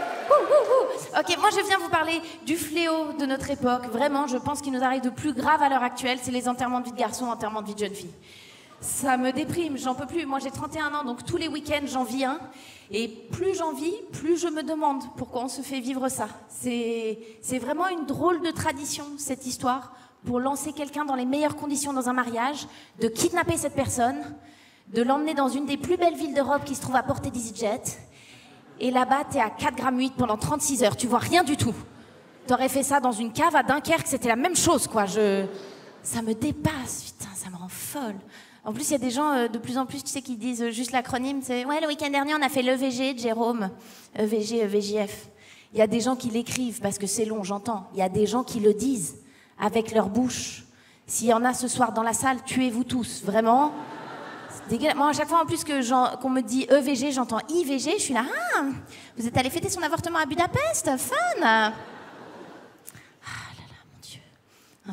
Ok, moi je viens vous parler du fléau de notre époque. Vraiment, je pense qu'il nous arrive de plus grave à l'heure actuelle, c'est les enterrements de vie de garçon, enterrements de vie de jeune fille. Ça me déprime, j'en peux plus. Moi j'ai 31 ans, donc tous les week-ends j'en vis un. Et plus j'en vis, plus je me demande pourquoi on se fait vivre ça. C'est vraiment une drôle de tradition, cette histoire, pour lancer quelqu'un dans les meilleures conditions dans un mariage, de kidnapper cette personne, de l'emmener dans une des plus belles villes d'Europe qui se trouve à portée d'EasyJet. Et là-bas, t'es à 4,8 g pendant 36 heures, tu vois rien du tout. T'aurais fait ça dans une cave à Dunkerque, c'était la même chose, quoi. Ça me dépasse, putain, ça me rend folle. En plus, il y a des gens de plus en plus, tu sais, qui disent juste l'acronyme, c'est « Ouais, le week-end dernier, on a fait l'EVG de Jérôme. EVG, EVJF. » Il y a des gens qui l'écrivent, parce que c'est long, j'entends. Il y a des gens qui le disent, avec leur bouche. S'il y en a ce soir dans la salle, tuez-vous tous, vraiment. Moi, à chaque fois, en plus qu'on me dit EVG, j'entends IVG, je suis là, ah, vous êtes allé fêter son avortement à Budapest, fun. Ah là là, mon Dieu.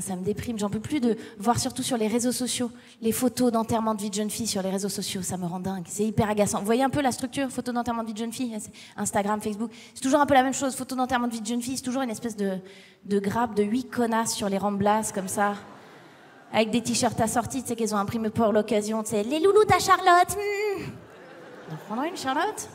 Ça me déprime, j'en peux plus de voir surtout sur les réseaux sociaux, les photos d'enterrement de vie de jeune fille sur les réseaux sociaux, ça me rend dingue, c'est hyper agaçant. Vous voyez un peu la structure, photo d'enterrement de vie de jeune fille, Instagram, Facebook, c'est toujours un peu la même chose, photo d'enterrement de vie de jeune fille, c'est toujours une espèce de grappe de 8 connasses sur les Ramblas, comme ça. Avec des t-shirts assortis, tu sais, qu'ils ont imprimés pour l'occasion, tu sais, les loulous ta Charlotte. On en prendra une, Charlotte?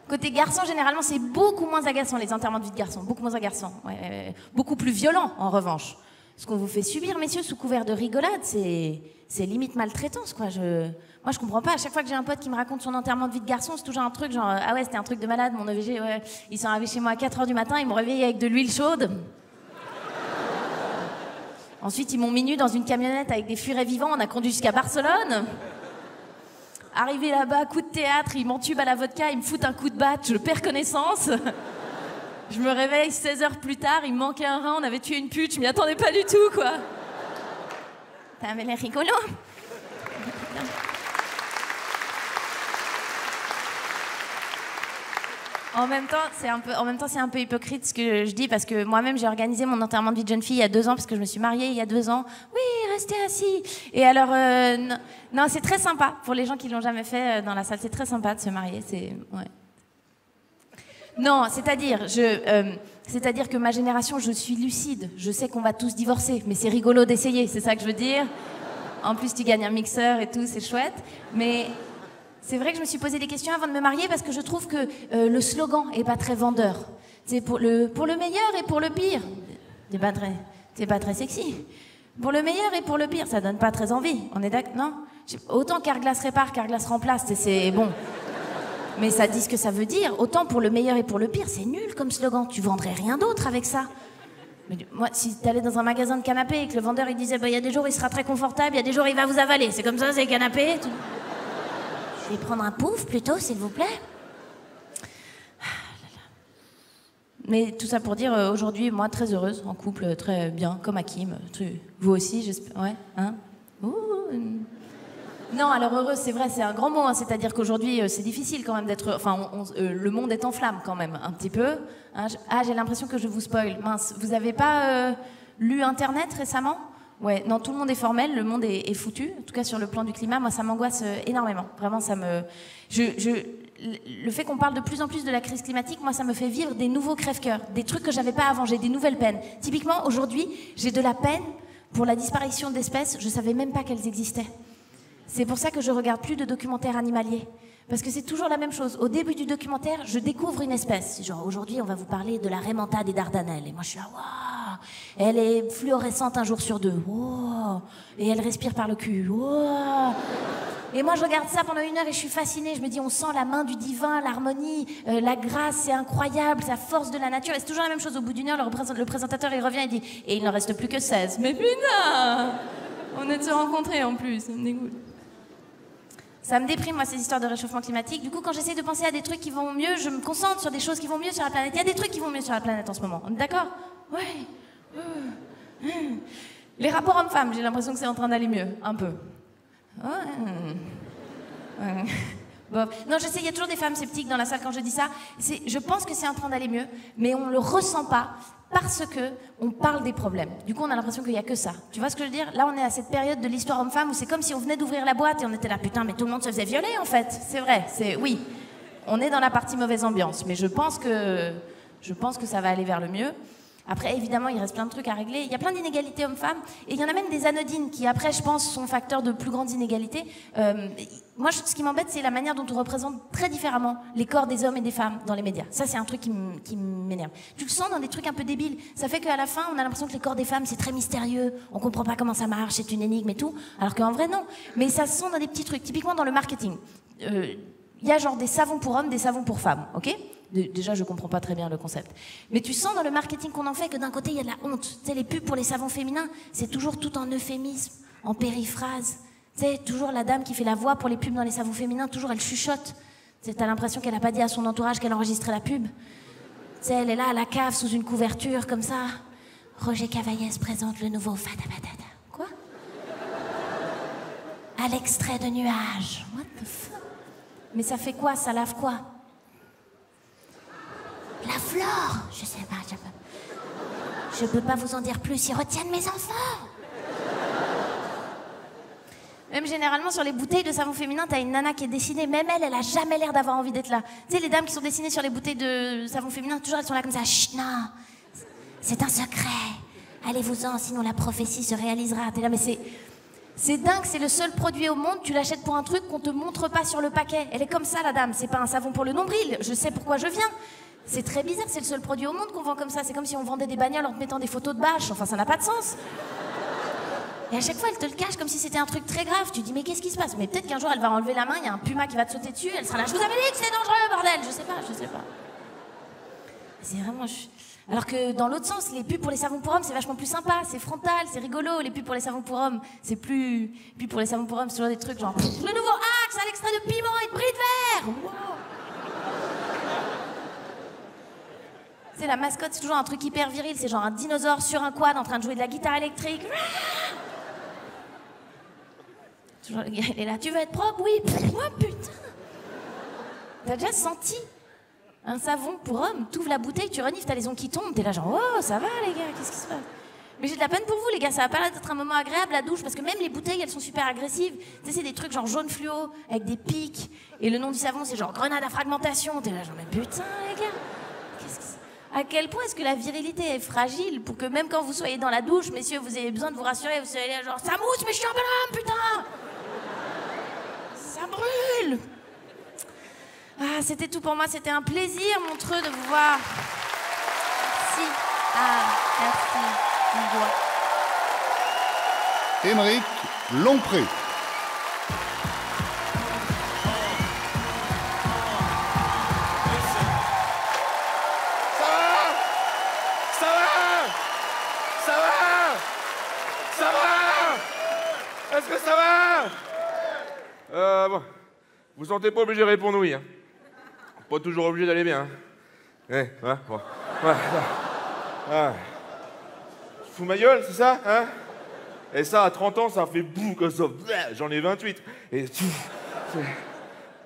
Côté garçon, généralement, c'est beaucoup moins agaçant, les enterrements de vie de garçon. Beaucoup moins agaçant. Ouais, beaucoup plus violent, en revanche. Ce qu'on vous fait subir, messieurs, sous couvert de rigolade, c'est limite maltraitance, quoi. Moi, je comprends pas. À chaque fois que j'ai un pote qui me raconte son enterrement de vie de garçon, c'est toujours un truc genre, ah ouais, c'était un truc de malade, mon EVG, ouais. Ils sont arrivés chez moi à 4h du matin, ils m'ont réveillé avec de l'huile chaude. Ensuite, ils m'ont mis nu dans une camionnette avec des furets vivants. On a conduit jusqu'à Barcelone. Arrivé là-bas, coup de théâtre, ils m'entubent à la vodka, ils me foutent un coup de batte, je perds connaissance. Je me réveille 16 heures plus tard, il me manquait un rein, on avait tué une pute, je m'y attendais pas du tout, quoi. T'avais l'air rigolo. En même temps, c'est un peu hypocrite ce que je dis, parce que moi-même, j'ai organisé mon enterrement de vie de jeune fille il y a 2 ans, parce que je me suis mariée il y a 2 ans. Oui, restez assis. Et alors, non, c'est très sympa. Pour les gens qui l'ont jamais fait dans la salle, c'est très sympa de se marier. Ouais. Non, c'est-à-dire que ma génération, je suis lucide. Je sais qu'on va tous divorcer, mais c'est rigolo d'essayer, c'est ça que je veux dire. En plus, tu gagnes un mixeur et tout, c'est chouette. Mais... c'est vrai que je me suis posé des questions avant de me marier parce que je trouve que le slogan est pas très vendeur. C'est pour le meilleur et pour le pire. C'est pas très sexy. Pour le meilleur et pour le pire, ça donne pas très envie. On est d'accord? Non? Autant Carglass répare, Carglass remplace, c'est bon. Mais ça dit ce que ça veut dire. Autant pour le meilleur et pour le pire, c'est nul comme slogan. Tu vendrais rien d'autre avec ça. Mais moi, si t'allais dans un magasin de canapés et que le vendeur il disait, il y a des jours il sera très confortable, il y a des jours il va vous avaler. C'est comme ça, c'est canapé. Je vais prendre un pouf plutôt, s'il vous plaît. Mais tout ça pour dire, aujourd'hui, moi, très heureuse, en couple, très bien, comme Hakim. Vous aussi, j'espère. Ouais, hein? Ouh. Non, alors heureuse, c'est vrai, c'est un grand mot. Hein, c'est-à-dire qu'aujourd'hui, c'est difficile quand même d'être... Enfin, le monde est en flammes quand même, un petit peu. Hein, j'ai l'impression que je vous spoil. Mince, vous avez pas lu Internet récemment? Ouais, non, tout le monde est formel, le monde est foutu. En tout cas, sur le plan du climat, moi, ça m'angoisse énormément. Vraiment, ça me... Le fait qu'on parle de plus en plus de la crise climatique, moi, ça me fait vivre des nouveaux crève-cœurs, des trucs que j'avais pas avant, j'ai des nouvelles peines. Typiquement, aujourd'hui, j'ai de la peine pour la disparition d'espèces, je savais même pas qu'elles existaient. C'est pour ça que je regarde plus de documentaires animaliers. Parce que c'est toujours la même chose. Au début du documentaire, je découvre une espèce. Genre, aujourd'hui, on va vous parler de la raimanta des Dardanelles. Et moi, je suis là, waouh! Elle est fluorescente un jour sur deux. Wow! Et elle respire par le cul. Wow! Et moi, je regarde ça pendant 1 heure et je suis fascinée. Je me dis, on sent la main du divin, l'harmonie, la grâce, c'est incroyable, la force de la nature. Et c'est toujours la même chose. Au bout d'1 heure, le présentateur, il revient et dit, et il n'en reste plus que 16. Mais putain! On est de se rencontrer en plus, ça me dégoûte. Ça me déprime, moi, ces histoires de réchauffement climatique. Du coup, quand j'essaie de penser à des trucs qui vont mieux, je me concentre sur des choses qui vont mieux sur la planète. Il y a des trucs qui vont mieux sur la planète en ce moment. On est d'accord? Ouais. Les rapports hommes-femmes, j'ai l'impression que c'est en train d'aller mieux. Un peu. Ouais. Bon. Non, je sais, il y a toujours des femmes sceptiques dans la salle quand je dis ça. Je pense que c'est en train d'aller mieux, mais on ne le ressent pas parce que on parle des problèmes. Du coup, on a l'impression qu'il n'y a que ça. Tu vois ce que je veux dire? Là, on est à cette période de l'histoire homme-femme où c'est comme si on venait d'ouvrir la boîte et on était là, putain, mais tout le monde se faisait violer en fait. C'est vrai, oui. On est dans la partie mauvaise ambiance, mais je pense que ça va aller vers le mieux. Après, évidemment, il reste plein de trucs à régler. Il y a plein d'inégalités hommes-femmes. Et il y en a même des anodines qui, après, je pense, sont facteurs de plus grandes inégalités. Moi, ce qui m'embête, c'est la manière dont on représente très différemment les corps des hommes et des femmes dans les médias. Ça, c'est un truc qui m'énerve. Tu le sens dans des trucs un peu débiles. Ça fait qu'à la fin, on a l'impression que les corps des femmes, c'est très mystérieux. On comprend pas comment ça marche, c'est une énigme et tout. Alors qu'en vrai, non. Mais ça se sent dans des petits trucs. Typiquement, dans le marketing. Il y a genre des savons pour hommes, des savons pour femmes, ok? Déjà, je comprends pas très bien le concept. Mais tu sens dans le marketing qu'on en fait que d'un côté, il y a de la honte. Tu sais, les pubs pour les savons féminins, c'est toujours tout en euphémisme, en périphrase. Tu sais, toujours la dame qui fait la voix pour les pubs dans les savons féminins, toujours elle chuchote. Tu sais, t'as l'impression qu'elle a pas dit à son entourage qu'elle enregistrait la pub. Tu sais, elle est là à la cave sous une couverture comme ça. Roger Cavaillès présente le nouveau Fada Badada. Quoi? À l'extrait de nuages. What the fuck? Mais ça fait quoi? Ça lave quoi? La flore! Je sais pas, je peux pas vous en dire plus, ils retiennent mes enfants! Même généralement sur les bouteilles de savon féminin, t'as une nana qui est dessinée, même elle a jamais l'air d'avoir envie d'être là. Tu sais, les dames qui sont dessinées sur les bouteilles de savon féminin, toujours elles sont là comme ça, chut, non! C'est un secret! Allez-vous-en, sinon la prophétie se réalisera. T'es là, mais c'est dingue, c'est le seul produit au monde, tu l'achètes pour un truc qu'on te montre pas sur le paquet. Elle est comme ça, la dame, c'est pas un savon pour le nombril, je sais pourquoi je viens. C'est très bizarre, c'est le seul produit au monde qu'on vend comme ça. C'est comme si on vendait des bagnoles en te mettant des photos de bâches. Enfin, ça n'a pas de sens. Et à chaque fois, elle te le cache comme si c'était un truc très grave. Tu dis, mais qu'est-ce qui se passe? Mais peut-être qu'un jour, elle va enlever la main, il y a un puma qui va te sauter dessus, elle sera là, je vous avais dit que c'est dangereux, bordel. Je sais pas. C'est vraiment... Alors que dans l'autre sens, les pubs pour les savons pour hommes, c'est vachement plus sympa, c'est frontal, c'est rigolo. Les pubs pour les savons pour hommes, c'est plus... Puis pour les savons pour hommes, c'est toujours des trucs genre... Le nouveau Axe à l'extrait de piment et de bris de verre. Wow. C'est la mascotte, c'est toujours un truc hyper viril, c'est genre un dinosaure sur un quad en train de jouer de la guitare électrique. Toujours le gars, il est là, tu veux être propre? Oui. Oh putain. T'as déjà senti un savon pour homme? T'ouvres la bouteille, tu renifles, t'as les ongles qui tombent, t'es là genre, oh ça va les gars, qu'est-ce qui se passe? Mais j'ai de la peine pour vous les gars, ça va pas être un moment agréable la douche, parce que même les bouteilles elles sont super agressives. Tu sais, c'est des trucs genre jaune fluo, avec des pics, et le nom du savon c'est genre grenade à fragmentation, t'es là genre, mais putain les gars, à quel point est-ce que la virilité est fragile pour que même quand vous soyez dans la douche, messieurs, vous ayez besoin de vous rassurer, vous soyez là genre, ça mousse, mais je suis un bonhomme, putain! Ça brûle! Ah, c'était tout pour moi, c'était un plaisir, Montreux, de vous voir. Merci. Merci. Émeric Lompré. Est-ce que ça va? Bon. Vous sentez pas obligé de répondre oui. Hein. Pas toujours obligé d'aller bien. Hein. Ouais, bon. Ouais. Tu fous ma gueule, c'est ça? Hein? Et ça, à 30 ans, ça fait bouh comme ça. J'en ai 28. Et...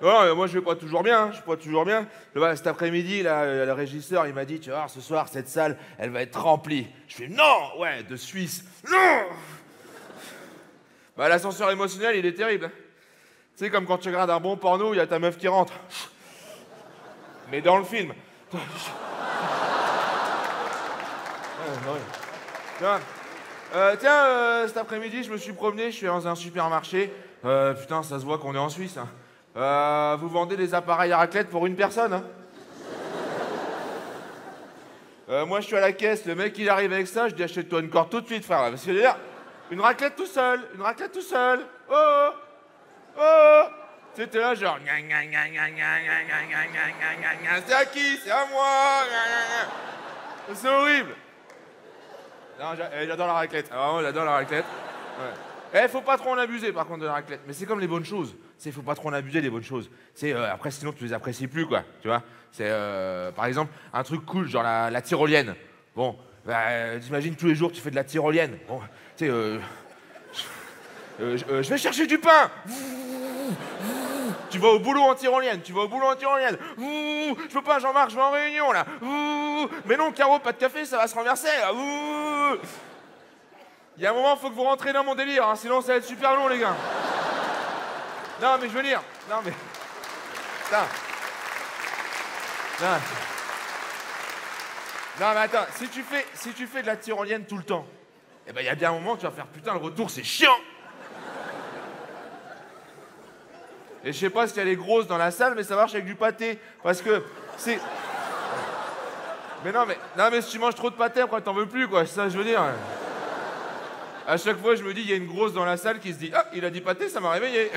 Non, moi, je vais pas toujours bien. Hein. Je vais pas toujours bien. Cet après-midi, là, le régisseur, il m'a dit, tu vas voir, ce soir, cette salle, elle va être remplie. Je fais, non! Ouais, de Suisse. Non! Bah, l'ascenseur émotionnel, il est terrible. Tu sais, comme quand tu regardes un bon porno, il y a ta meuf qui rentre. Mais dans le film. Cet après-midi, je me suis promené, je suis dans un supermarché. Putain, ça se voit qu'on est en Suisse. Hein. Vous vendez des appareils à raclette pour une personne, hein. Moi, je suis à la caisse, le mec, il arrive avec ça, je dis achète-toi une corde tout de suite, frère. Parce que d'ailleurs, une raclette tout seul, une raclette tout seul. Oh, oh, oh. C'était là, genre, c'est à qui? C'est à moi. C'est horrible. Non, j'adore la raclette. Ah, vraiment, j'adore la raclette. Ouais. Faut pas trop en abuser, par contre, de la raclette. Mais c'est comme les bonnes choses. Faut pas trop en abuser des bonnes choses. Après, sinon, tu les apprécies plus, quoi. Tu vois? C'est, par exemple, un truc cool, genre la tyrolienne. Bon, t'imagines tous les jours, tu fais de la tyrolienne. Bon, tu sais, je vais chercher du pain. Tu vas au boulot en tyrolienne, tu vas au boulot en tyrolienne. Je peux pas, Jean-Marc, je vais en réunion, là. Mais non, Caro, pas de café, ça va se renverser, là. Il y a un moment, faut que vous rentrez dans mon délire, hein, sinon ça va être super long, les gars. Non, mais je veux dire, non, mais... Putain. Non. Non, mais attends, si tu fais de la tyrolienne tout le temps, eh ben, il y a bien un moment où tu vas faire, putain, le retour, c'est chiant. Et je sais pas si elle est grosse dans la salle, mais ça marche avec du pâté. Parce que c'est... Mais non, mais si tu manges trop de pâté, après, t'en veux plus, quoi. C'est ça que je veux dire. À chaque fois, je me dis, il y a une grosse dans la salle qui se dit, ah, il a dit pâté, ça m'a réveillé.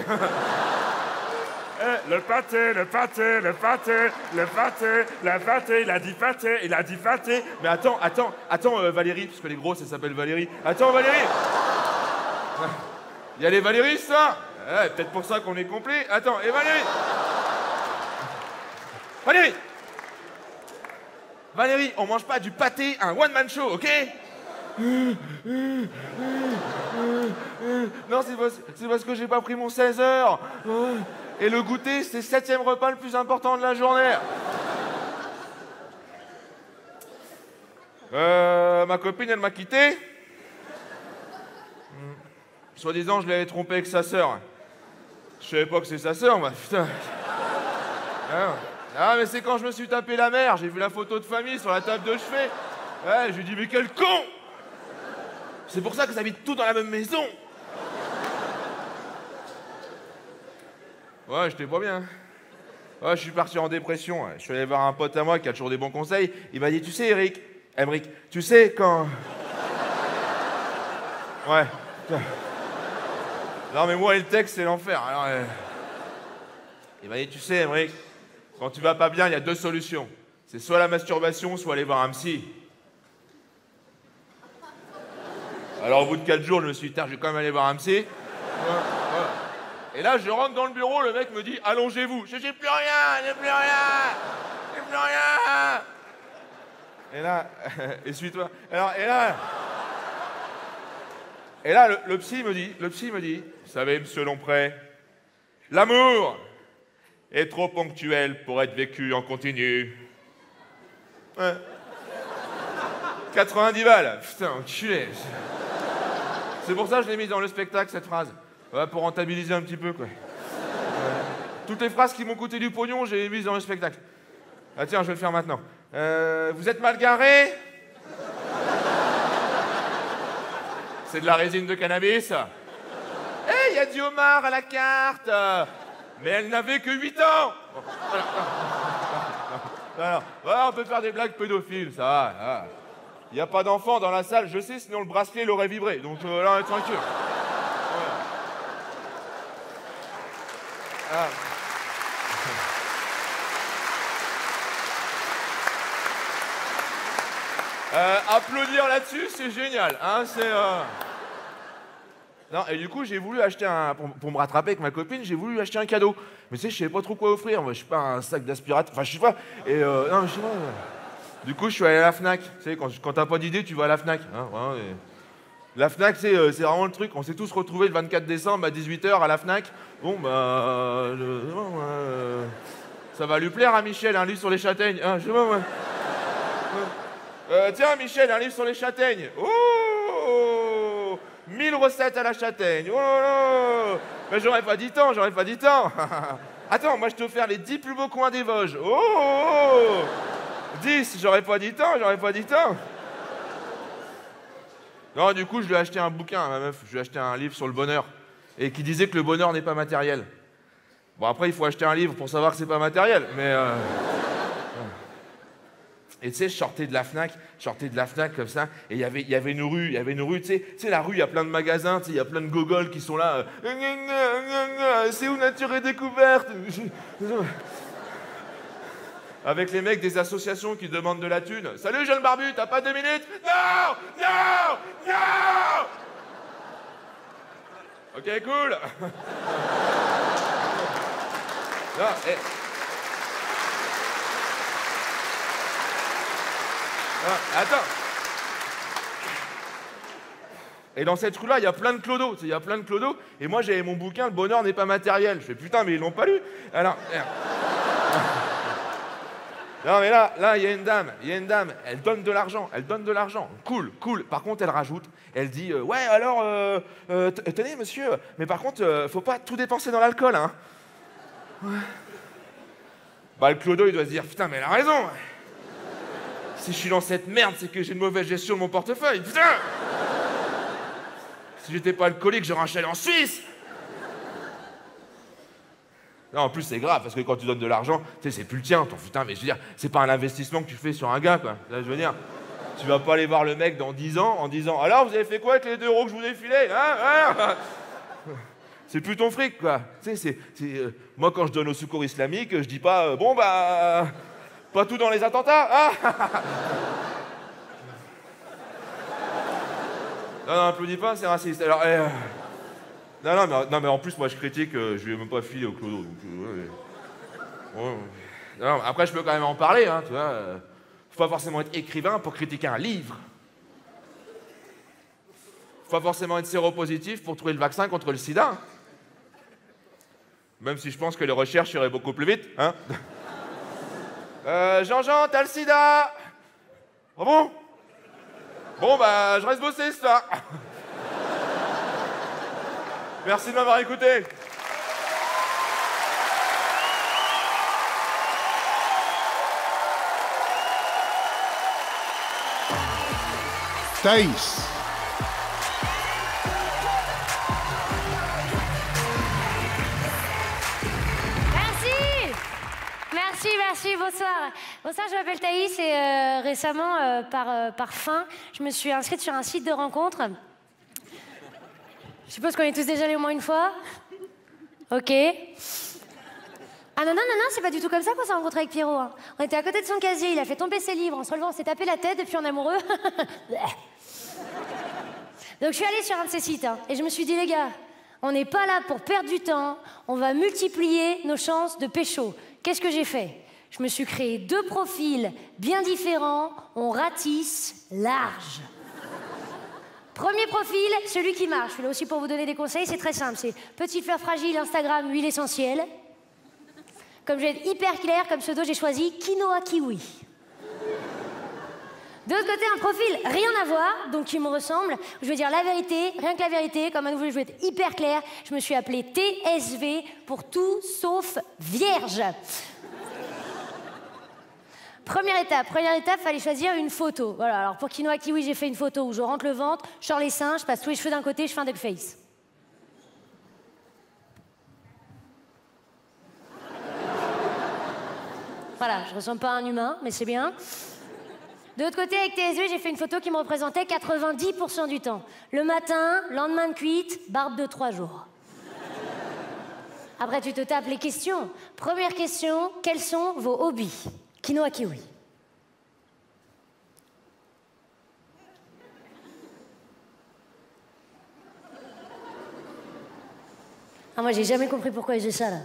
Le pâté, le pâté, le pâté, le pâté, le pâté, il a dit pâté, il a dit pâté. Mais attends, Valérie, parce que les grosses, elles s'appellent Valérie. Attends, Valérie. Il y a les Valérie, ça. Peut-être pour ça qu'on est complet. Attends, et Valérie. Valérie, on mange pas du pâté, un one-man show, ok? Non, c'est parce que j'ai pas pris mon 16 heures. Et le goûter, c'est le 7e repas le plus important de la journée. Ma copine, elle m'a quitté. Soi-disant, je l'avais trompé avec sa sœur. Je savais pas que c'est sa sœur, moi, putain. Ah, mais c'est quand je me suis tapé la mère, j'ai vu la photo de famille sur la table de chevet. Je lui ai dit, mais quel con! C'est pour ça que ça habite tout dans la même maison. Ouais, j'étais pas bien. Ouais, je suis parti en dépression. Je suis allé voir un pote à moi qui a toujours des bons conseils. Il m'a dit, tu sais, Emric, tu sais quand... Ouais. Non, mais moi, le texte, c'est l'enfer. Alors, il m'a dit, tu sais, Emric, quand tu vas pas bien, il y a 2 solutions. C'est soit la masturbation, soit aller voir un psy. Alors, au bout de 4 jours, je me suis dit, je vais quand même aller voir un psy. Et là, je rentre dans le bureau, le mec me dit, allongez-vous. J'ai plus rien, j'ai plus rien, j'ai plus rien. Et là, essuie-toi. Et là, le psy me dit, vous savez, monsieur Lompré, l'amour est trop ponctuel pour être vécu en continu. Ouais. 90 balles. Putain, enculé. C'est pour ça que je l'ai mis dans le spectacle, cette phrase. Ouais, pour rentabiliser un petit peu, quoi. Toutes les phrases qui m'ont coûté du pognon, j'ai mis dans le spectacle. Ah tiens, je vais le faire maintenant. Vous êtes mal garé? C'est de la résine de cannabis. Il y a du homard à la carte. Mais elle n'avait que 8 ans. Bon, voilà. On peut faire des blagues pédophiles, ça va. Il n'y a pas d'enfant dans la salle, je sais, sinon le bracelet l'aurait vibré. Donc là, on est tranquille. Applaudir là-dessus, c'est génial. Hein, Non, et du coup, j'ai voulu acheter pour me rattraper avec ma copine, j'ai voulu lui acheter un cadeau. Mais tu sais, je savais pas trop quoi offrir. Moi, je sais pas, un sac d'aspirateur. Enfin, je sais pas. Et non, je sais pas. Du coup, je suis allé à la Fnac. Tu sais, quand t'as pas d'idée, tu vas à la Fnac. Hein, vraiment, La Fnac, c'est vraiment le truc. On s'est tous retrouvés le 24 décembre à 18h à la Fnac. Bon, bah... ça va lui plaire à Michel, un livre sur les châtaignes. Hein, je sais pas, moi. Tiens, Michel, un livre sur les châtaignes. Oh 1000 recettes à la châtaigne. Oh mais j'aurais pas dit tant. Attends, moi, je t'ai offert les 10 plus beaux coins des Vosges. Oh 10, j'aurais pas dit tant. Non, du coup, je lui ai acheté un bouquin à ma meuf. Je lui ai acheté un livre sur le bonheur. Et qui disait que le bonheur n'est pas matériel. Bon, après, il faut acheter un livre pour savoir que c'est pas matériel, mais... Et tu sais, je sortais de la Fnac comme ça, et il y avait une rue, tu sais, la rue, il y a plein de magasins, tu sais, il y a plein de gogoles qui sont là. C'est où Nature et Découverte? Avec les mecs des associations qui demandent de la thune. Salut, jeune barbu, t'as pas 2 minutes? Non! Non! Non! Ok, cool. Non, attends. Et dans cette rue-là, il y a plein de clodos. Il y a plein de clodos. Et moi, j'avais mon bouquin, Le bonheur n'est pas matériel. Je fais putain, mais ils l'ont pas lu. Alors, non, mais là, il y a une dame. Elle donne de l'argent. Cool. Par contre, elle rajoute. Elle dit, ouais, alors, tenez, monsieur, mais par contre, faut pas tout dépenser dans l'alcool, hein. Ouais. Bah, le clodo, il doit se dire, putain, mais elle a raison. Si je suis dans cette merde, c'est que j'ai une mauvaise gestion de mon portefeuille. Putain! Si j'étais pas alcoolique, j'aurais un chalet en Suisse. Non, en plus, c'est grave, parce que quand tu donnes de l'argent, tu sais, c'est plus le tien, ton putain, mais je veux dire, c'est pas un investissement que tu fais sur un gars, quoi. Là, je veux dire, tu vas pas aller voir le mec dans 10 ans en disant, alors, vous avez fait quoi avec les 2 € que je vous ai filés, hein? C'est plus ton fric, quoi. Tu sais, moi, quand je donne au secours islamique, je dis pas, bon, bah, pas tout dans les attentats, hein? Non, applaudis pas, c'est raciste. Alors, non, mais en plus, moi, je critique, je lui ai même pas filé au clodo. Donc, non, après, je peux quand même en parler, hein, tu vois. Faut pas forcément être écrivain pour critiquer un livre. Faut pas forcément être séropositif pour trouver le vaccin contre le sida. Même si je pense que les recherches iraient beaucoup plus vite, hein. Jean-Jean, t'as le sida? Ah bon? Bon, bah, je reste bosser, ça. Merci de m'avoir écouté. Thaïs. Merci, bonsoir. Bonsoir, je m'appelle Thaïs et récemment, par faim, je me suis inscrite sur un site de rencontre. Je suppose qu'on est tous déjà allés au moins une fois. Ok. Ah non, c'est pas du tout comme ça qu'on s'est rencontrés avec Pierrot. Hein. On était à côté de son casier, il a fait tomber ses livres. En se relevant, on s'est tapé la tête depuis on est amoureux. Donc je suis allée sur un de ces sites hein, et je me suis dit, les gars, on n'est pas là pour perdre du temps, on va multiplier nos chances de pécho. Qu'est-ce que j'ai fait? Je me suis créé 2 profils bien différents, on ratisse large. Premier profil, celui qui marche. Je suis là aussi pour vous donner des conseils, c'est très simple. C'est petite fleur fragile, Instagram, huile essentielle. Comme je vais être hyper clair, comme pseudo, j'ai choisi quinoa kiwi. De l'autre côté, un profil rien à voir, donc qui me ressemble. Je veux dire la vérité, rien que la vérité. Comme à nouveau, je vais être hyper clair. Je me suis appelée TSV pour tout sauf vierge. Première étape, fallait choisir une photo. Voilà, alors pour quinoa kiwi, j'ai fait une photo où je rentre le ventre, je sors les seins, je passe tous les cheveux d'un côté, je fais un duck face. Voilà, je ressemble pas à un humain, mais c'est bien. De l'autre côté, avec TSV, j'ai fait une photo qui me représentait 90% du temps. Le matin, lendemain de cuite, barbe de 3 jours. Après, tu te tapes les questions. Première question, quels sont vos hobbies? Quinoa kiwi. Ah, moi, j'ai jamais compris pourquoi elle faisait ça, là.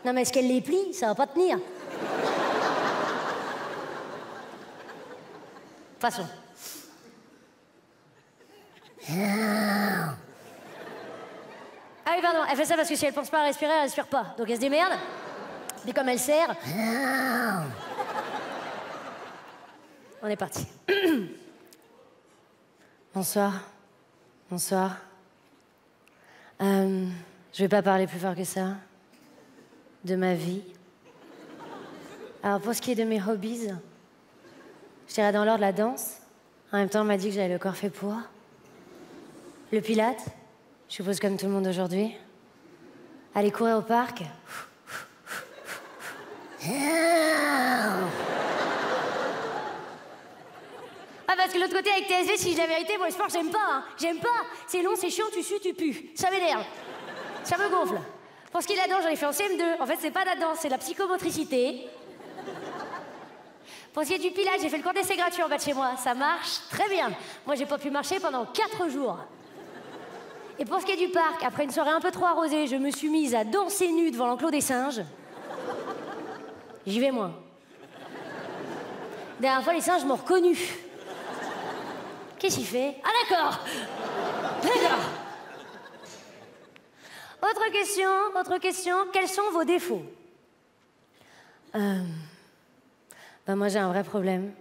Non, mais est-ce qu'elle les plie? Ça va pas tenir. Passons. Ah oui, pardon, elle fait ça parce que si elle pense pas à respirer, elle respire pas. Donc elle se démerde. Mais comme elle serre... On est parti. Bonsoir. Bonsoir. Je vais pas parler plus fort que ça. De ma vie. Alors pour ce qui est de mes hobbies, je dirais dans l'ordre la danse, En même temps, on m'a dit que j'avais le corps fait pour. Le Pilate, je suppose comme tout le monde aujourd'hui. Aller courir au parc. Ah, parce que l'autre côté, avec TSV, si je dis la vérité, moi, le sport, j'aime pas. Hein. J'aime pas. C'est long, c'est chiant, tu sues, tu pues. Ça m'énerve. Ça me gonfle. Pour ce qui est de la danse, j'en ai fait en CM2. En fait, c'est pas la danse, c'est la psychomotricité. Pour ce qui est du Pilates, j'ai fait le cours d'essai gratuit en bas de chez moi. Ça marche très bien. Moi, j'ai pas pu marcher pendant 4 jours. Et pour ce qui est du parc, après une soirée un peu trop arrosée, je me suis mise à danser nue devant l'enclos des singes. J'y vais moins. Dernière fois, les singes m'ont reconnu. Qu'est-ce qu'il fait? Ah d'accord. D'accord. Autre question. Quels sont vos défauts? Moi, j'ai un vrai problème.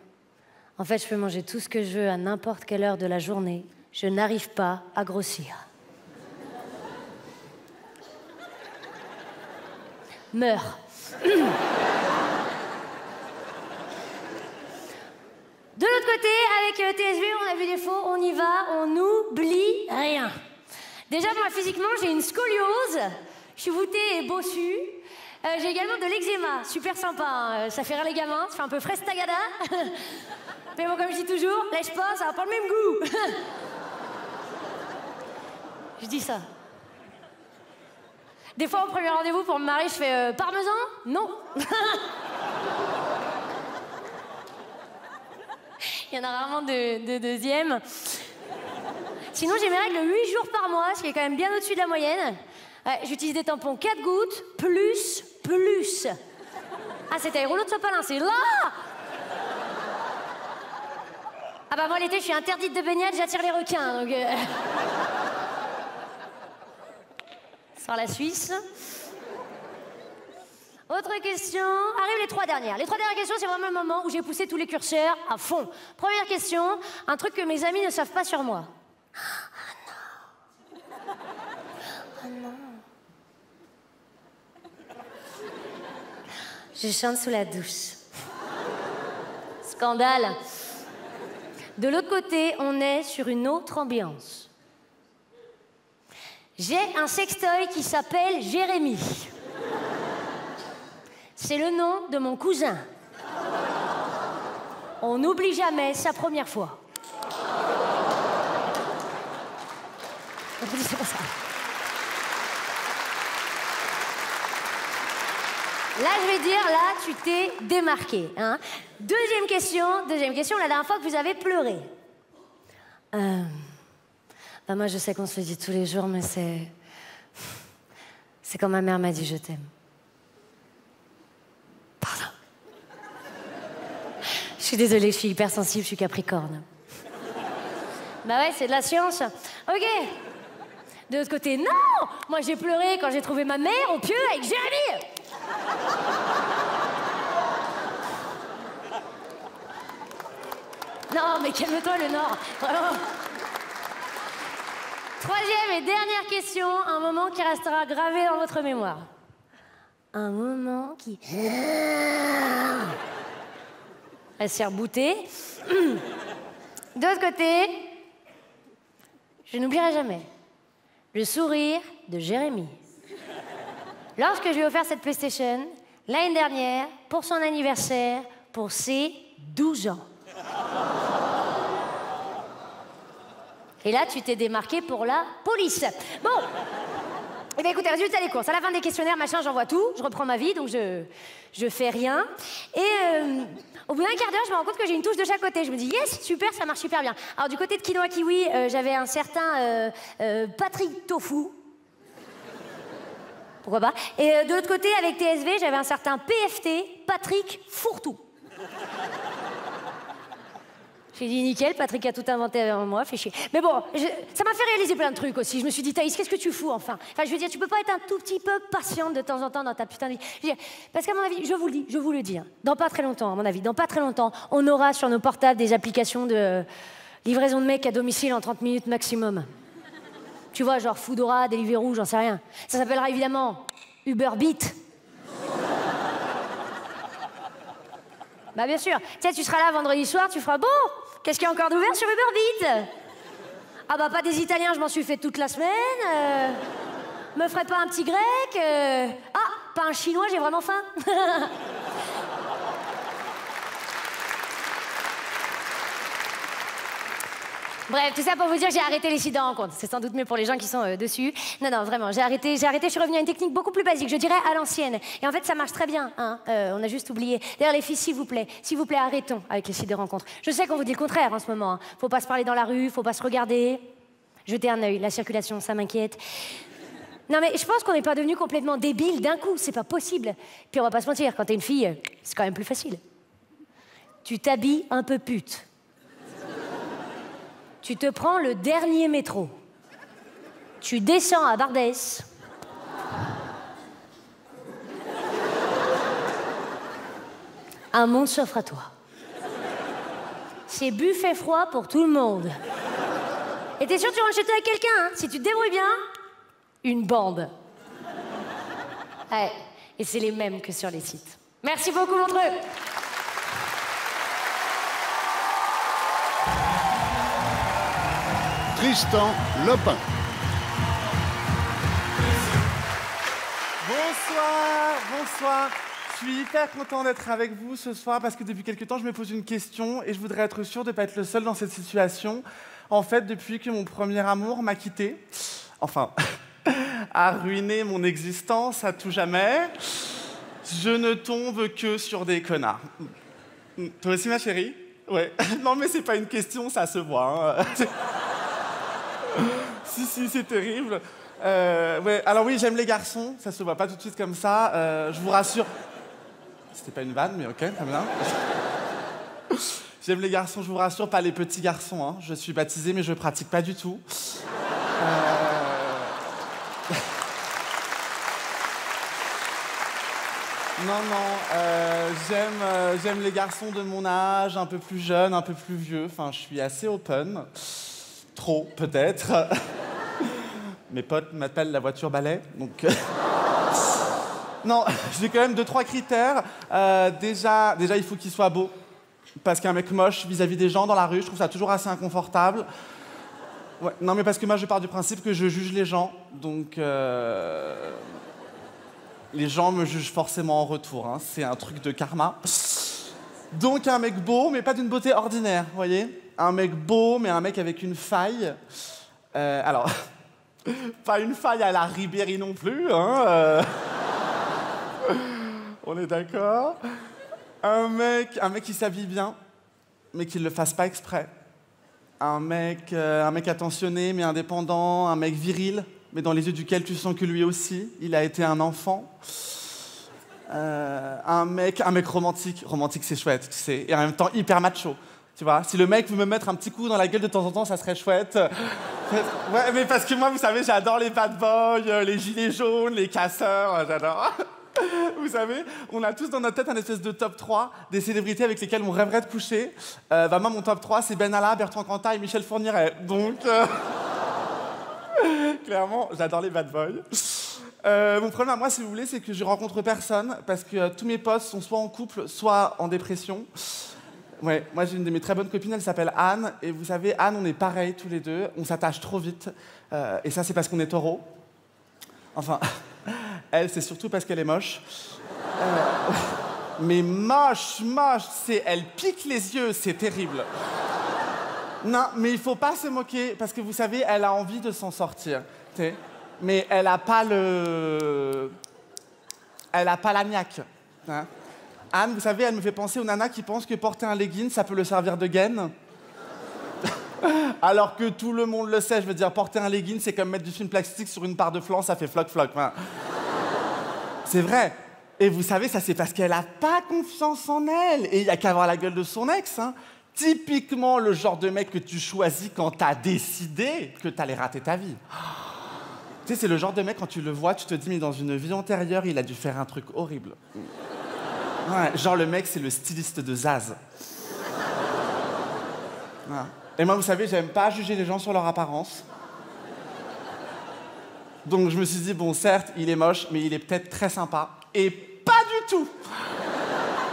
En fait, je peux manger tout ce que je veux à n'importe quelle heure de la journée. Je n'arrive pas à grossir. Meurs. De l'autre côté, avec TSV, on a vu des faux, on y va, on n'oublie rien. Déjà, moi, physiquement, j'ai une scoliose. Je suis voûtée et bossue. J'ai également de l'eczéma, super sympa. Hein. Ça fait rire les gamins, ça fait un peu fraise tagada. Mais bon, comme je dis toujours, lèche pas, ça n'a pas le même goût. Je dis ça. Des fois, au premier rendez-vous pour me marier, je fais parmesan? Non. Il y en a rarement de deuxième. Sinon, j'ai mes règles 8 jours par mois, ce qui est quand même bien au-dessus de la moyenne. J'utilise des tampons 4 gouttes, plus. Ah, c'était rouleau de sopalin, c'est là! Ah bah moi, l'été, je suis interdite de baignade, j'attire les requins, donc... Sur la Suisse. Autre question. Arrivent les 3 dernières. Les 3 dernières questions, c'est vraiment le moment où j'ai poussé tous les curseurs à fond. Première question, un truc que mes amis ne savent pas sur moi. Oh non. Je chante sous la douche. Scandale. De l'autre côté, on est sur une autre ambiance. J'ai un sextoy qui s'appelle Jérémy. C'est le nom de mon cousin. On n'oublie jamais sa première fois. C'est pas ça. Là, je vais dire, là, tu t'es démarqué. Hein. Deuxième question, la dernière fois que vous avez pleuré. Moi, je sais qu'on se le dit tous les jours, mais c'est quand ma mère m'a dit « je t'aime ». Pardon. Je suis désolée, je suis hypersensible, je suis capricorne. Bah ouais, c'est de la science. Ok. De l'autre côté, non! Moi, j'ai pleuré quand j'ai trouvé ma mère au pieu avec Jérémy. Non, mais calme-toi, le Nord. Vraiment. Troisième et dernière question, un moment qui restera gravé dans votre mémoire. Un moment qui... Elle s'est reboutée. De l'autre côté, je n'oublierai jamais le sourire de Jérémy. Lorsque je lui ai offert cette PlayStation, l'année dernière, pour son anniversaire, pour ses 12 ans. Et là, tu t'es démarqué pour la police. Bon. Eh bien, écoutez, résultat des courses. À la fin des questionnaires, machin, j'envoie tout. Je reprends ma vie, donc je fais rien. Et au bout d'un quart d'heure, je me rends compte que j'ai une touche de chaque côté. Je me dis, yes, super, ça marche super bien. Alors, du côté de Quinoa Kiwi, j'avais un certain Patrick Tofu. Pourquoi pas. Et de l'autre côté, avec TSV, j'avais un certain PFT, Patrick Fourtou. J'ai dit nickel, Patrick a tout inventé avant moi, fait chier. Mais bon, ça m'a fait réaliser plein de trucs aussi. Je me suis dit, Thaïs, qu'est-ce que tu fous enfin? Enfin, je veux dire, tu peux pas être un tout petit peu patiente de temps en temps dans ta putain de vie. Je veux dire, parce qu'à mon avis, je vous le dis, hein, dans pas très longtemps, à mon avis, dans pas très longtemps, on aura sur nos portables des applications de livraison de mecs à domicile en 30 minutes maximum. Tu vois, genre Foodora, Deliveroo, j'en sais rien. Ça s'appellera évidemment Uber Beat. Bah bien sûr, tu sais, tu seras là vendredi soir, tu feras bon. Qu'est-ce qu'il y a encore d'ouvert sur Uber Eats? Ah bah pas des Italiens, je m'en suis fait toute la semaine. Me ferait pas un petit grec? Ah, pas un chinois, j'ai vraiment faim. Bref, tout ça pour vous dire que j'ai arrêté les sites de rencontres. C'est sans doute mieux pour les gens qui sont dessus. Non, vraiment, j'ai arrêté, je suis revenue à une technique beaucoup plus basique, je dirais à l'ancienne. Et en fait, ça marche très bien, hein. On a juste oublié. D'ailleurs, les filles, s'il vous plaît, arrêtons avec les sites de rencontres. Je sais qu'on vous dit le contraire en ce moment, hein. Faut pas se parler dans la rue, faut pas se regarder. Jetez un œil, la circulation, ça m'inquiète. Non mais je pense qu'on n'est pas devenus complètement débiles d'un coup, c'est pas possible. Puis on va pas se mentir, quand t'es une fille, c'est quand même plus facile. Tu t'habilles un peu pute. Tu te prends le dernier métro. Tu descends à Barbès. Un monde s'offre à toi. C'est buffet froid pour tout le monde. Et t'es sûr que tu rentres chez toi avec quelqu'un, hein? Si tu te débrouilles bien, une bande. Ouais, et c'est les mêmes que sur les sites. Merci beaucoup, Montreux. Tristan Lopin. Bonsoir. Je suis hyper content d'être avec vous ce soir parce que depuis quelque temps, je me pose une question et je voudrais être sûr de ne pas être le seul dans cette situation. En fait, depuis que mon premier amour m'a quitté, enfin, a ruiné mon existence à tout jamais, je ne tombe que sur des connards. Toi aussi, ma chérie? Ouais. Non, mais c'est pas une question, ça se voit. Hein. Si, c'est terrible. Ouais. Alors oui, j'aime les garçons, ça se voit pas tout de suite comme ça. Je vous rassure. C'était pas une vanne, mais ok, très bien. J'aime les garçons, je vous rassure, pas les petits garçons. Hein. Je suis baptisé, mais je pratique pas du tout. J'aime les garçons de mon âge, un peu plus jeunes, un peu plus vieux. Enfin, je suis assez open. Trop, peut-être. Mes potes m'appellent la voiture balai, donc... Non, j'ai quand même 2-3 critères. Déjà, il faut qu'il soit beau. Parce qu'un mec moche vis-à-vis des gens dans la rue, je trouve ça toujours assez inconfortable. Ouais, non, mais parce que moi, je pars du principe que je juge les gens. Donc, les gens me jugent forcément en retour. Hein. C'est un truc de karma. Donc, un mec beau, mais pas d'une beauté ordinaire, vous voyez? Un mec beau, mais un mec avec une faille. Alors, pas une faille à la Ribéry non plus, hein. On est d'accord? Un mec qui s'habille bien, mais qui ne le fasse pas exprès. Un mec attentionné, mais indépendant. Un mec viril, mais dans les yeux duquel tu sens que lui aussi, il a été un enfant. Un mec romantique. Romantique, c'est chouette, tu sais. Et en même temps, hyper macho. Tu vois, si le mec veut me mettre un petit coup dans la gueule de temps en temps, ça serait chouette. Ouais, mais parce que moi, vous savez, j'adore les bad boys, les gilets jaunes, les casseurs, j'adore. Vous savez, on a tous dans notre tête un espèce de top 3 des célébrités avec lesquelles on rêverait de coucher. Moi, mon top 3, c'est Benalla, Bertrand Cantat et Michel Fourniret. Donc, clairement, j'adore les bad boys. Mon problème à moi, si vous voulez, c'est que je rencontre personne parce que tous mes potes sont soit en couple, soit en dépression. Ouais, moi j'ai une de mes très bonnes copines, elle s'appelle Anne, et vous savez, Anne, on est pareils tous les deux, on s'attache trop vite, et ça c'est parce qu'on est taureaux. Enfin, elle, c'est surtout parce qu'elle est moche. Mais moche, elle pique les yeux, c'est terrible. Non, mais il faut pas se moquer, parce que vous savez, elle a envie de s'en sortir, t'sais. Mais elle a pas la niaque, hein. Anne, vous savez, elle me fait penser aux nanas qui pensent que porter un legging, ça peut le servir de gaine. Alors que tout le monde le sait, je veux dire, porter un legging, c'est comme mettre du film plastique sur une part de flan, ça fait floc-floc. Enfin, c'est vrai. Et vous savez, ça c'est parce qu'elle a pas confiance en elle. Et il y a qu'à voir la gueule de son ex, hein. Typiquement le genre de mec que tu choisis quand t'as décidé que t'allais rater ta vie. Tu sais, c'est le genre de mec, quand tu le vois, tu te dis, mais dans une vie antérieure, il a dû faire un truc horrible. Ouais, genre le mec, c'est le styliste de Zaz. Ouais. Et moi, vous savez, j'aime pas juger les gens sur leur apparence. Donc je me suis dit, bon, certes, il est moche, mais il est peut-être très sympa. Et pas du tout.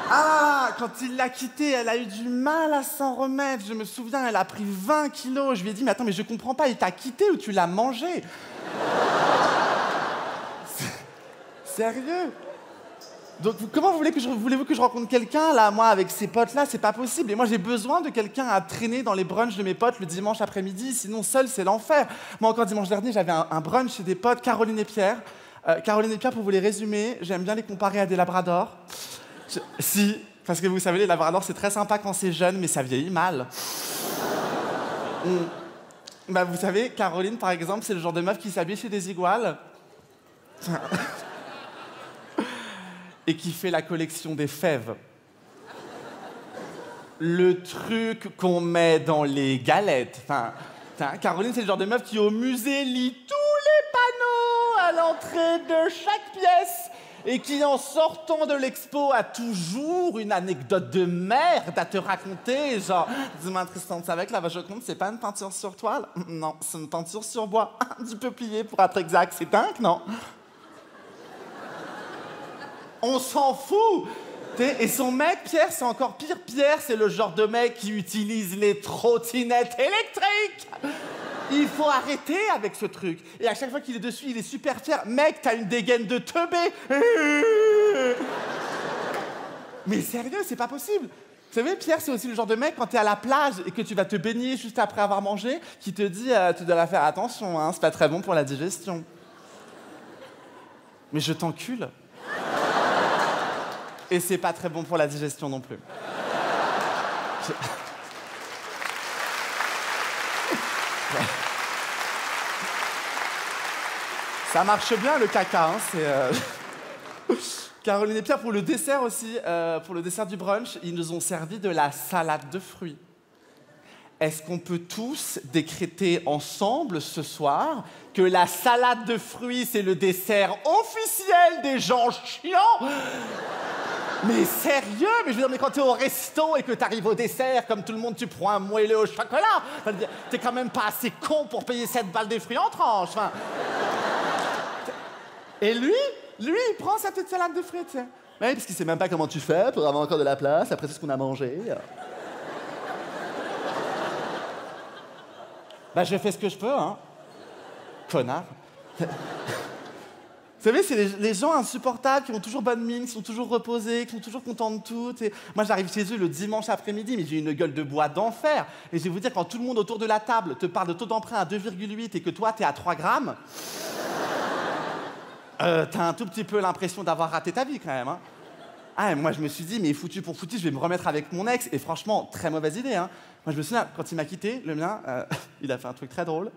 Ah, quand il l'a quittée, elle a eu du mal à s'en remettre. Je me souviens, elle a pris 20 kilos. Je lui ai dit, mais attends, mais je comprends pas, il t'a quitté ou tu l'as mangé? Sérieux? Donc, comment voulez-vous que je rencontre quelqu'un, là, moi, avec ces potes-là? C'est pas possible. Et moi, j'ai besoin de quelqu'un à traîner dans les brunchs de mes potes le dimanche après-midi. Sinon, seul, c'est l'enfer. Moi, encore dimanche dernier, j'avais un brunch chez des potes, Caroline et Pierre. Caroline et Pierre, pour vous les résumer, j'aime bien les comparer à des labradors. Si, parce que vous savez, les labradors, c'est très sympa quand c'est jeune, mais ça vieillit mal. Bah, vous savez, Caroline, par exemple, c'est le genre de meuf qui s'habille chez des iguales. Et qui fait la collection des fèves. Le truc qu'on met dans les galettes. Enfin, Caroline, c'est le genre de meuf qui, au musée, lit tous les panneaux à l'entrée de chaque pièce et qui, en sortant de l'expo, a toujours une anecdote de merde à te raconter. Genre, dis-moi, Tristan, tu savais que la Joconde, c'est pas une peinture sur toile? Non, c'est une peinture sur bois. Du peuplier, pour être exact. C'est dingue, non? On s'en fout. Et son mec, Pierre, c'est encore pire. Pierre, c'est le genre de mec qui utilise les trottinettes électriques. Il faut arrêter avec ce truc. Et à chaque fois qu'il est dessus, il est super fier. Mec, t'as une dégaine de teubé. Mais sérieux, c'est pas possible. Vous savez, Pierre, c'est aussi le genre de mec, quand t'es à la plage et que tu vas te baigner juste après avoir mangé, qui te dit tu dois faire attention, hein, c'est pas très bon pour la digestion. Mais je t'encule. Et c'est pas très bon pour la digestion non plus. Ça marche bien le caca, hein, Caroline et Pierre, pour le dessert aussi, pour le dessert du brunch, ils nous ont servi de la salade de fruits. Est-ce qu'on peut tous décréter ensemble ce soir que la salade de fruits, c'est le dessert officiel des gens chiants? Mais sérieux? Mais je veux dire, mais quand t'es au resto et que t'arrives au dessert, comme tout le monde, tu prends un moelleux au chocolat. Enfin, t'es quand même pas assez con pour payer 7 balles des fruits en tranche. Enfin... Et lui, il prend sa petite salade de fruits, tu sais. Oui, parce qu'il sait même pas comment tu fais pour avoir encore de la place après tout ce qu'on a mangé. Bah, je fais ce que je peux, hein. Connard. Vous savez, c'est les gens insupportables qui ont toujours bonne mine, qui sont toujours reposés, qui sont toujours contents de tout. Et moi, j'arrive chez eux le dimanche après-midi, mais j'ai une gueule de bois d'enfer. Et je vais vous dire, quand tout le monde autour de la table te parle de taux d'emprunt à 2,8 et que toi, t'es à 3 grammes, t'as un tout petit peu l'impression d'avoir raté ta vie, quand même. Hein. Ah, et moi, je me suis dit, mais foutu pour foutu, je vais me remettre avec mon ex. Et franchement, très mauvaise idée. Hein. Moi, je me souviens, quand il m'a quitté, le mien, il a fait un truc très drôle.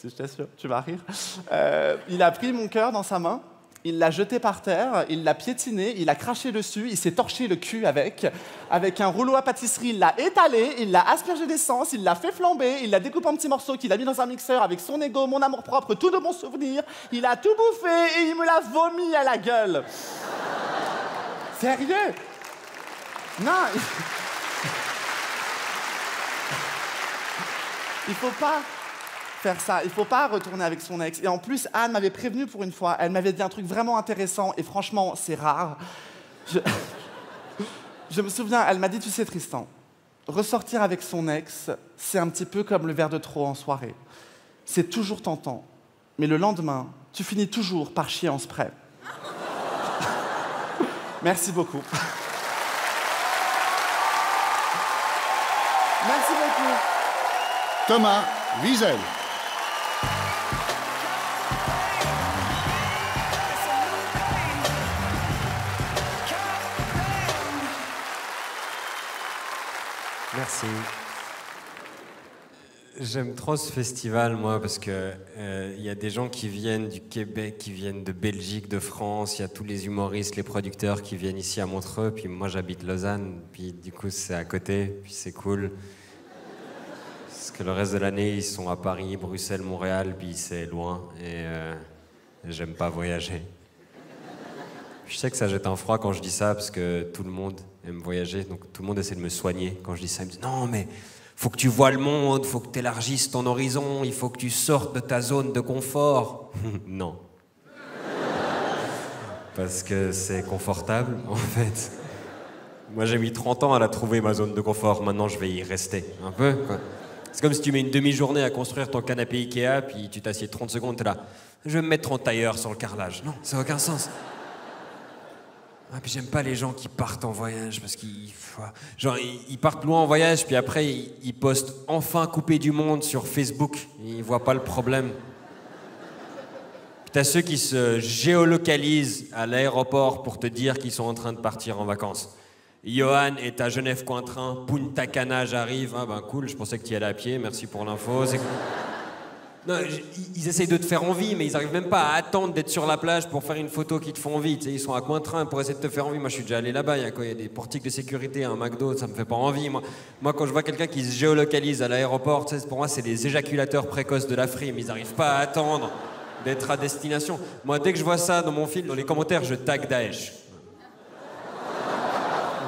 Je t'assure, tu vas rire. Il a pris mon cœur dans sa main, il l'a jeté par terre, il l'a piétiné, il a craché dessus, il s'est torché le cul avec un rouleau à pâtisserie, il l'a étalé, il l'a aspergé d'essence, il l'a fait flamber, il l'a découpé en petits morceaux qu'il a mis dans un mixeur avec son ego, mon amour-propre, tout de bons souvenirs. Il a tout bouffé et il me l'a vomi à la gueule. Sérieux? Non. Il faut pas faire ça. Il faut pas retourner avec son ex. Et en plus, Anne m'avait prévenu pour une fois. Elle m'avait dit un truc vraiment intéressant. Et franchement, c'est rare. Je me souviens, elle m'a dit, tu sais, Tristan, ressortir avec son ex, c'est un petit peu comme le verre de trop en soirée. C'est toujours tentant. Mais le lendemain, tu finis toujours par chier en spray. Merci beaucoup. Merci beaucoup. Thomas Wiesel. Merci. J'aime trop ce festival, moi, parce que y a des gens qui viennent du Québec, qui viennent de Belgique, de France. Il y a tous les humoristes, les producteurs qui viennent ici à Montreux. Puis moi, j'habite Lausanne. Puis du coup, c'est à côté. Puis c'est cool. Parce que le reste de l'année, ils sont à Paris, Bruxelles, Montréal. Puis c'est loin. Et j'aime pas voyager. Je sais que ça jette un froid quand je dis ça, parce que tout le monde aime voyager. Donc tout le monde essaie de me soigner quand je dis ça. Ils me disent non, mais faut que tu vois le monde, faut que tu élargisses ton horizon, il faut que tu sortes de ta zone de confort. Non. Parce que c'est confortable, en fait. Moi, j'ai mis 30 ans à la trouver, ma zone de confort. Maintenant, je vais y rester un peu, quoi. C'est comme si tu mets une demi-journée à construire ton canapé Ikea, puis tu t'assieds 30 secondes, t'es là. Je vais me mettre en tailleur sur le carrelage. Non, ça n'a aucun sens. Ah, puis j'aime pas les gens qui partent en voyage, parce qu'ils... Genre, ils partent loin en voyage, puis après, ils postent « enfin coupé du monde » sur Facebook. Ils voient pas le problème. Puis t'as ceux qui se géolocalisent à l'aéroport pour te dire qu'ils sont en train de partir en vacances. Johan est à Genève-Cointrin, Punta Cana, j'arrive. Ah ben cool, je pensais que tu y allais à pied, merci pour l'info. Non, ils essayent de te faire envie, mais ils n'arrivent même pas à attendre d'être sur la plage pour faire une photo qui te font envie. Tu sais, ils sont à Cointrin pour essayer de te faire envie. Moi, je suis déjà allé là-bas, il y a des portiques de sécurité, un McDo, ça me fait pas envie. Moi quand je vois quelqu'un qui se géolocalise à l'aéroport, tu sais, pour moi, c'est les éjaculateurs précoces de la frime. Ils n'arrivent pas à attendre d'être à destination. Moi, dès que je vois ça dans mon film, dans les commentaires, je tag Daesh.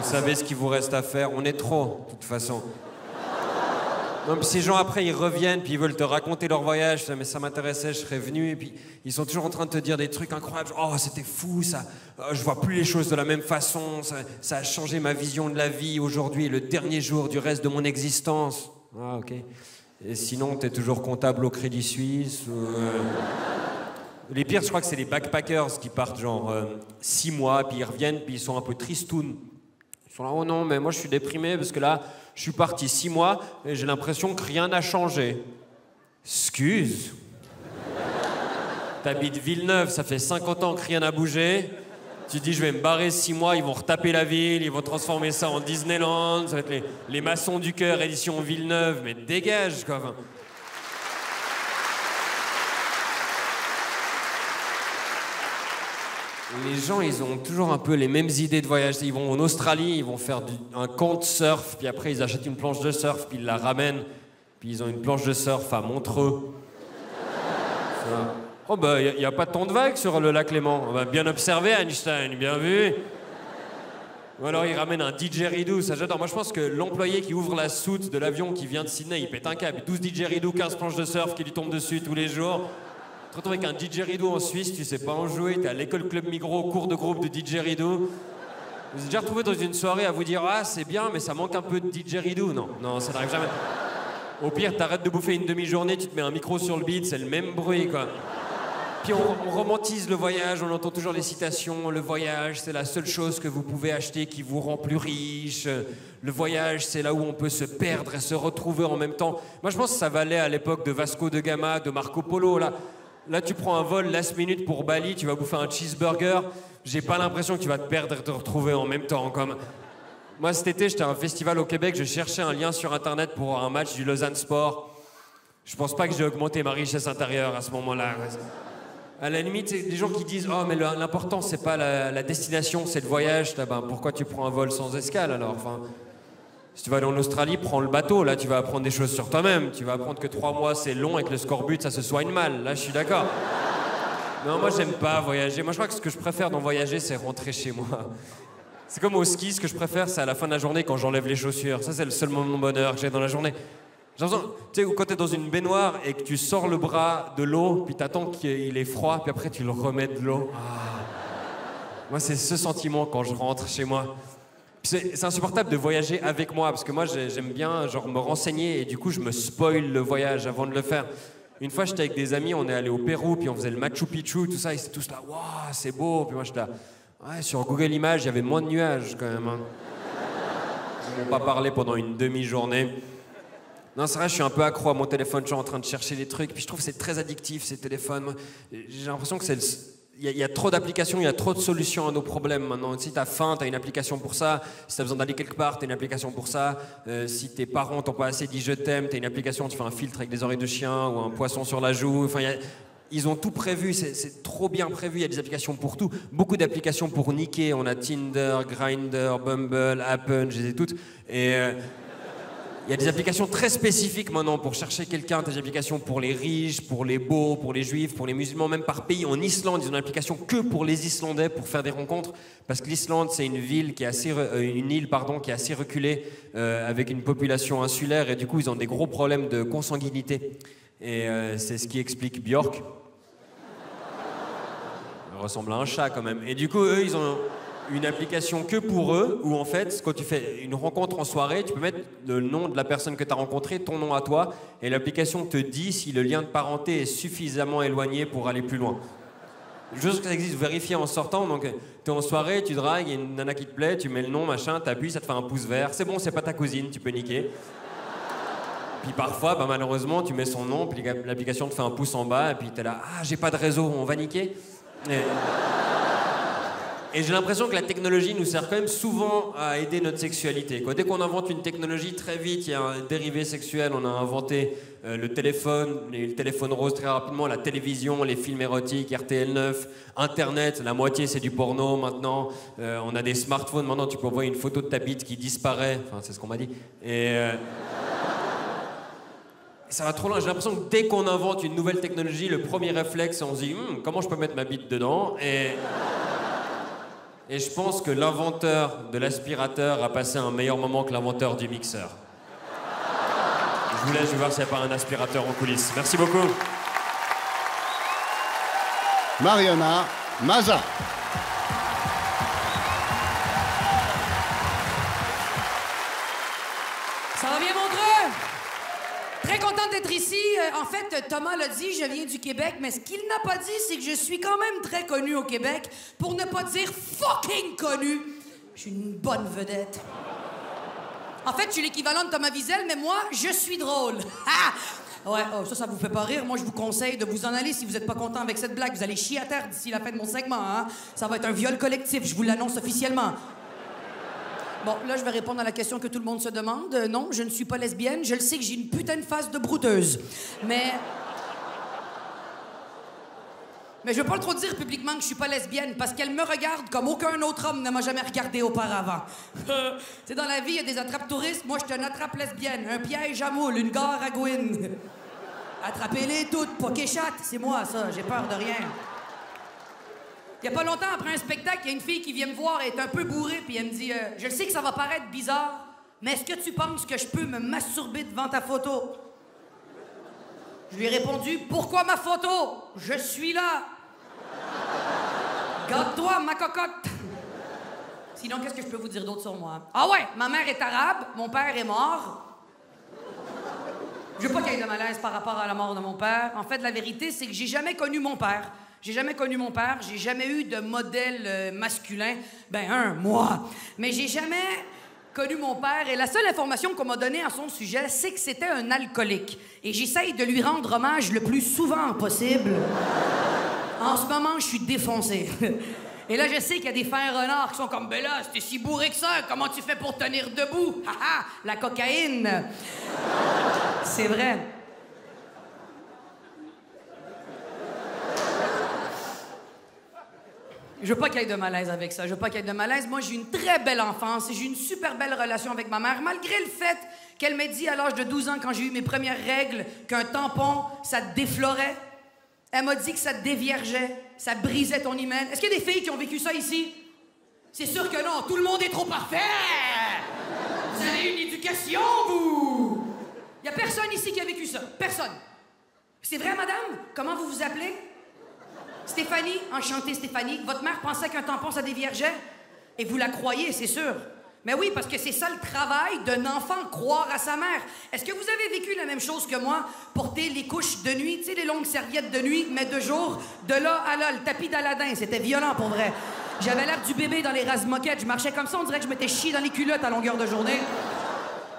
Vous savez ce qu'il vous reste à faire, on est trop, de toute façon. Non, puis ces gens, après, ils reviennent, puis ils veulent te raconter leur voyage. Mais ça m'intéressait, je serais venu. Et puis, ils sont toujours en train de te dire des trucs incroyables. Oh, c'était fou, ça. Je vois plus les choses de la même façon. Ça a changé ma vision de la vie. Aujourd'hui est le dernier jour du reste de mon existence. Ah, ok. Et sinon, t'es toujours comptable au Crédit Suisse ou, Les pires, je crois que c'est les backpackers qui partent genre 6 mois, puis ils reviennent, puis ils sont un peu tristounes. Ils sont là, oh non, mais moi je suis déprimé parce que là, je suis parti 6 mois et j'ai l'impression que rien n'a changé. Excuse. T'habites Villeneuve, ça fait 50 ans que rien n'a bougé. Tu te dis, je vais me barrer 6 mois, ils vont retaper la ville, ils vont transformer ça en Disneyland, ça va être les Maçons du Cœur, édition Villeneuve, mais dégage, quoi. Enfin, les gens, ils ont toujours un peu les mêmes idées de voyage. Ils vont en Australie, ils vont faire un camp de surf, puis après ils achètent une planche de surf, puis ils la ramènent, puis ils ont une planche de surf à Montreux. Ça. Oh bah, il n'y a pas tant de vagues sur le lac Léman. Bah, bien observé, Einstein, bien vu. Ou alors ils ramènent un didgeridoo, ça j'adore. Moi je pense que l'employé qui ouvre la soute de l'avion qui vient de Sydney, il pète un câble. 12 didgeridoo, 15 planches de surf qui lui tombent dessus tous les jours. Tu te retrouves avec un didgeridoo en Suisse, tu sais pas en jouer, t'es à l'école Club Migros, cours de groupe de didgeridoo. Vous vous êtes déjà retrouvé dans une soirée à vous dire « Ah, c'est bien, mais ça manque un peu de didgeridoo ». Non, non, ça n'arrive jamais. Au pire, t'arrêtes de bouffer une demi-journée, tu te mets un micro sur le bide, c'est le même bruit, quoi. Puis on romantise le voyage, on entend toujours les citations. Le voyage, c'est la seule chose que vous pouvez acheter qui vous rend plus riche. Le voyage, c'est là où on peut se perdre et se retrouver en même temps. Moi, je pense que ça valait à l'époque de Vasco de Gama, de Marco Polo, Là, tu prends un vol last minute pour Bali, tu vas bouffer un cheeseburger. J'ai pas l'impression que tu vas te perdre et te retrouver en même temps. Comme... Moi, cet été, j'étais à un festival au Québec, je cherchais un lien sur Internet pour un match du Lausanne Sport. Je pense pas que j'ai augmenté ma richesse intérieure à ce moment-là. À la limite, les gens qui disent « Oh, mais l'important, c'est pas la destination, c'est le voyage. » Ben, pourquoi tu prends un vol sans escale, alors enfin, si tu vas aller en Australie, prends le bateau. Là, tu vas apprendre des choses sur toi-même. Tu vas apprendre que 3 mois, c'est long et que le scorbut, ça se soigne mal. Là, je suis d'accord. Non, moi, j'aime pas voyager. Moi, je crois que ce que je préfère dans voyager, c'est rentrer chez moi. C'est comme au ski, ce que je préfère, c'est à la fin de la journée, quand j'enlève les chaussures. Ça, c'est le seul moment de bonheur que j'ai dans la journée. J'ai l'impression, tu sais, quand t'es dans une baignoire et que tu sors le bras de l'eau, puis t'attends qu'il est froid, puis après tu le remets de l'eau. Ah. Moi, c'est ce sentiment quand je rentre chez moi. C'est insupportable de voyager avec moi, parce que moi, j'aime bien genre, me renseigner, et du coup, je me spoil le voyage avant de le faire. Une fois, j'étais avec des amis, on est allé au Pérou, puis on faisait le Machu Picchu, tout ça, ils étaient tous là, waouh, c'est beau. Puis moi, j'étais là, ouais, sur Google Images, il y avait moins de nuages quand même. Hein. Ils m'ont pas parlé pendant une demi-journée. Non, c'est vrai, je suis un peu accro à mon téléphone, je suis en train de chercher des trucs, puis je trouve que c'est très addictif, ces téléphones. J'ai l'impression que il y a trop d'applications, il y a trop de solutions à nos problèmes maintenant. Si t'as faim, t'as une application pour ça. Si t'as besoin d'aller quelque part, t'as une application pour ça. Si tes parents t'ont pas assez dit je t'aime, t'as une application, tu fais un filtre avec des oreilles de chien ou un poisson sur la joue. Enfin, ils ont tout prévu, c'est trop bien prévu, il y a des applications pour tout. Beaucoup d'applications pour niquer, on a Tinder, Grindr, Bumble, Happen, je les ai toutes. Et... il y a des applications très spécifiques maintenant pour chercher quelqu'un. Des applications pour les riches, pour les beaux, pour les juifs, pour les musulmans, même par pays. En Islande, ils ont une application que pour les Islandais pour faire des rencontres. Parce que l'Islande, c'est une ville qui est assez, une île qui est assez reculée, avec une population insulaire. Et du coup, ils ont des gros problèmes de consanguinité. Et c'est ce qui explique Björk. Elle ressemble à un chat quand même. Et du coup, eux, ils ont une application que pour eux, où en fait, quand tu fais une rencontre en soirée, tu peux mettre le nom de la personne que tu as rencontrée, ton nom à toi, et l'application te dit si le lien de parenté est suffisamment éloigné pour aller plus loin. Juste que ça existe, vérifier en sortant, donc tu es en soirée, tu dragues, il y a une nana qui te plaît, tu mets le nom, machin, t'appuies, ça te fait un pouce vert, c'est bon, c'est pas ta cousine, tu peux niquer. Puis parfois, bah, malheureusement, tu mets son nom, puis l'application te fait un pouce en bas, et puis t'es là, ah, j'ai pas de réseau, on va niquer. Et j'ai l'impression que la technologie nous sert quand même souvent à aider notre sexualité, quoi. Dès qu'on invente une technologie, très vite, il y a un dérivé sexuel. On a inventé le téléphone rose très rapidement, la télévision, les films érotiques, RTL9, Internet, la moitié c'est du porno maintenant. On a des smartphones, maintenant tu peux envoyer une photo de ta bite qui disparaît, enfin c'est ce qu'on m'a dit. Et ça va trop loin, j'ai l'impression que dès qu'on invente une nouvelle technologie, le premier réflexe, on se dit comment je peux mettre ma bite dedans. Et je pense que l'inventeur de l'aspirateur a passé un meilleur moment que l'inventeur du mixeur. Je vous laisse, je vais voir s'il n'y a pas un aspirateur en coulisses. Merci beaucoup. Mariana Maza. Ça va bien, mon dreux? Très contente d'être ici. En fait, Thomas l'a dit, je viens du Québec, mais ce qu'il n'a pas dit, c'est que je suis quand même très connue au Québec, pour ne pas dire fucking connue. Je suis une bonne vedette. En fait, je suis l'équivalent de Thomas Wiesel, mais moi, je suis drôle. Ouais, ça vous fait pas rire. Moi, je vous conseille de vous en aller si vous êtes pas content avec cette blague. Vous allez chier à terre d'ici la fin de mon segment, hein? Ça va être un viol collectif, je vous l'annonce officiellement. Bon, là, je vais répondre à la question que tout le monde se demande. Non, je ne suis pas lesbienne. Je le sais que j'ai une putain de face de brouteuse. Mais je veux pas trop dire publiquement que je suis pas lesbienne parce qu'elle me regarde comme aucun autre homme ne m'a jamais regardé auparavant. C'est dans la vie, il y a des attrape-touristes. Moi, je suis une attrape-lesbienne. Un piège à moule, une gare à Gwyn. Attrapez-les toutes, pas qu'échatte. C'est moi, ça. J'ai peur de rien. Il y a pas longtemps, après un spectacle, il y a une fille qui vient me voir, elle est un peu bourrée, puis elle me dit je sais que ça va paraître bizarre, mais est-ce que tu penses que je peux me masturber devant ta photo? Je lui ai répondu pourquoi ma photo? Je suis là. Garde-toi, ma cocotte. Sinon, qu'est-ce que je peux vous dire d'autre sur moi? Ah ouais, ma mère est arabe, mon père est mort. Je veux pas qu'il y ait de malaise par rapport à la mort de mon père. En fait, la vérité, c'est que j'ai jamais connu mon père. J'ai jamais connu mon père, j'ai jamais eu de modèle masculin. Moi. Mais j'ai jamais connu mon père et la seule information qu'on m'a donnée à son sujet, c'est que c'était un alcoolique. Et j'essaye de lui rendre hommage le plus souvent possible. En ce moment, je suis défoncé. Et là, je sais qu'il y a des fins renards qui sont comme « Ben là, c'était si bourré que ça, comment tu fais pour tenir debout? » Haha, la cocaïne. C'est vrai. Je veux pas qu'il y ait de malaise avec ça. Je veux pas qu'il y ait de malaise. Moi, j'ai une très belle enfance et j'ai une super belle relation avec ma mère, malgré le fait qu'elle m'ait dit à l'âge de 12 ans, quand j'ai eu mes premières règles, qu'un tampon, ça te déflorait. Elle m'a dit que ça te déviergeait, ça brisait ton hymen. Est-ce qu'il y a des filles qui ont vécu ça ici? C'est sûr que non. Tout le monde est trop parfait. Vous avez une éducation, vous. Il y a personne ici qui a vécu ça. Personne. C'est vrai, madame? Comment vous vous appelez? Stéphanie, enchantée Stéphanie, votre mère pensait qu'un tampon, ça déviergeait? Et vous la croyez, c'est sûr. Mais oui, parce que c'est ça le travail d'un enfant, croire à sa mère. Est-ce que vous avez vécu la même chose que moi? Porter les couches de nuit, tu sais, les longues serviettes de nuit, mais de jour, de là à là, le tapis d'Aladin, c'était violent pour vrai. J'avais l'air du bébé dans les rases-moquettes, je marchais comme ça, on dirait que je m'étais chié dans les culottes à longueur de journée.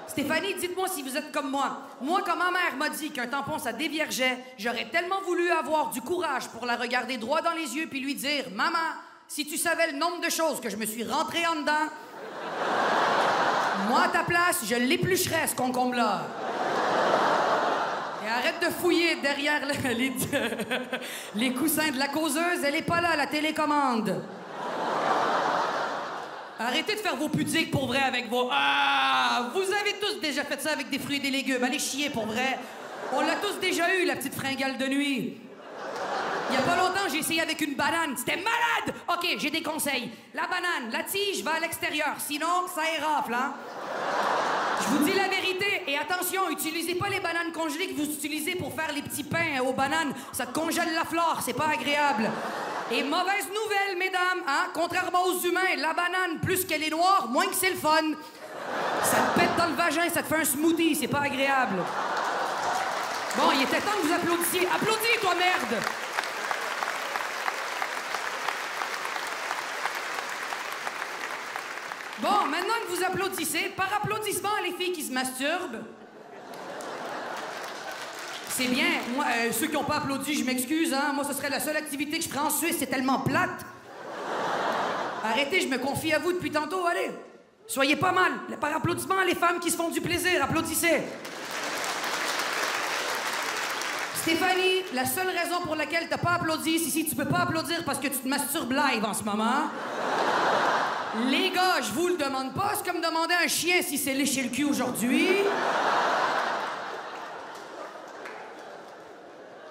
Stéphanie, dites-moi si vous êtes comme moi. Moi, quand ma mère m'a dit qu'un tampon, ça déviergeait, j'aurais tellement voulu avoir du courage pour la regarder droit dans les yeux puis lui dire « Maman, si tu savais le nombre de choses que je me suis rentrée en dedans, moi, à ta place, je l'éplucherais, ce concombre-là. Et arrête de fouiller derrière les coussins de la causeuse, elle est pas là, la télécommande. Arrêtez de faire vos pudiques pour vrai avec vos... Ah! Vous avez tous déjà fait ça avec des fruits et des légumes. Allez chier pour vrai. On l'a tous déjà eu, la petite fringale de nuit. Il y a pas longtemps, j'ai essayé avec une banane. C'était malade! OK, j'ai des conseils. La banane, la tige va à l'extérieur. Sinon, ça érafle, hein? Je vous dis la vérité. Et attention, utilisez pas les bananes congelées que vous utilisez pour faire les petits pains aux bananes. Ça te congèle la flore, c'est pas agréable. Et mauvaise nouvelle, mesdames, hein? Contrairement aux humains, la banane, plus qu'elle est noire, moins que c'est le fun. Ça te pète dans le vagin, ça te fait un smoothie, c'est pas agréable. Bon, il était temps que vous applaudissiez. Applaudis, toi, merde! Bon, maintenant que vous applaudissez, par applaudissement, les filles qui se masturbent. C'est bien. Moi, ceux qui n'ont pas applaudi, je m'excuse, hein. Moi, ce serait la seule activité que je ferais en Suisse. C'est tellement plate. Arrêtez, je me confie à vous depuis tantôt. Allez, soyez pas mal. Par applaudissement, les femmes qui se font du plaisir, applaudissez. Stéphanie, la seule raison pour laquelle t'as pas applaudi, c'est si tu peux pas applaudir parce que tu te masturbes live en ce moment. Les gars, je vous le demande pas. C'est comme demander à un chien s'il s'est léché le cul aujourd'hui.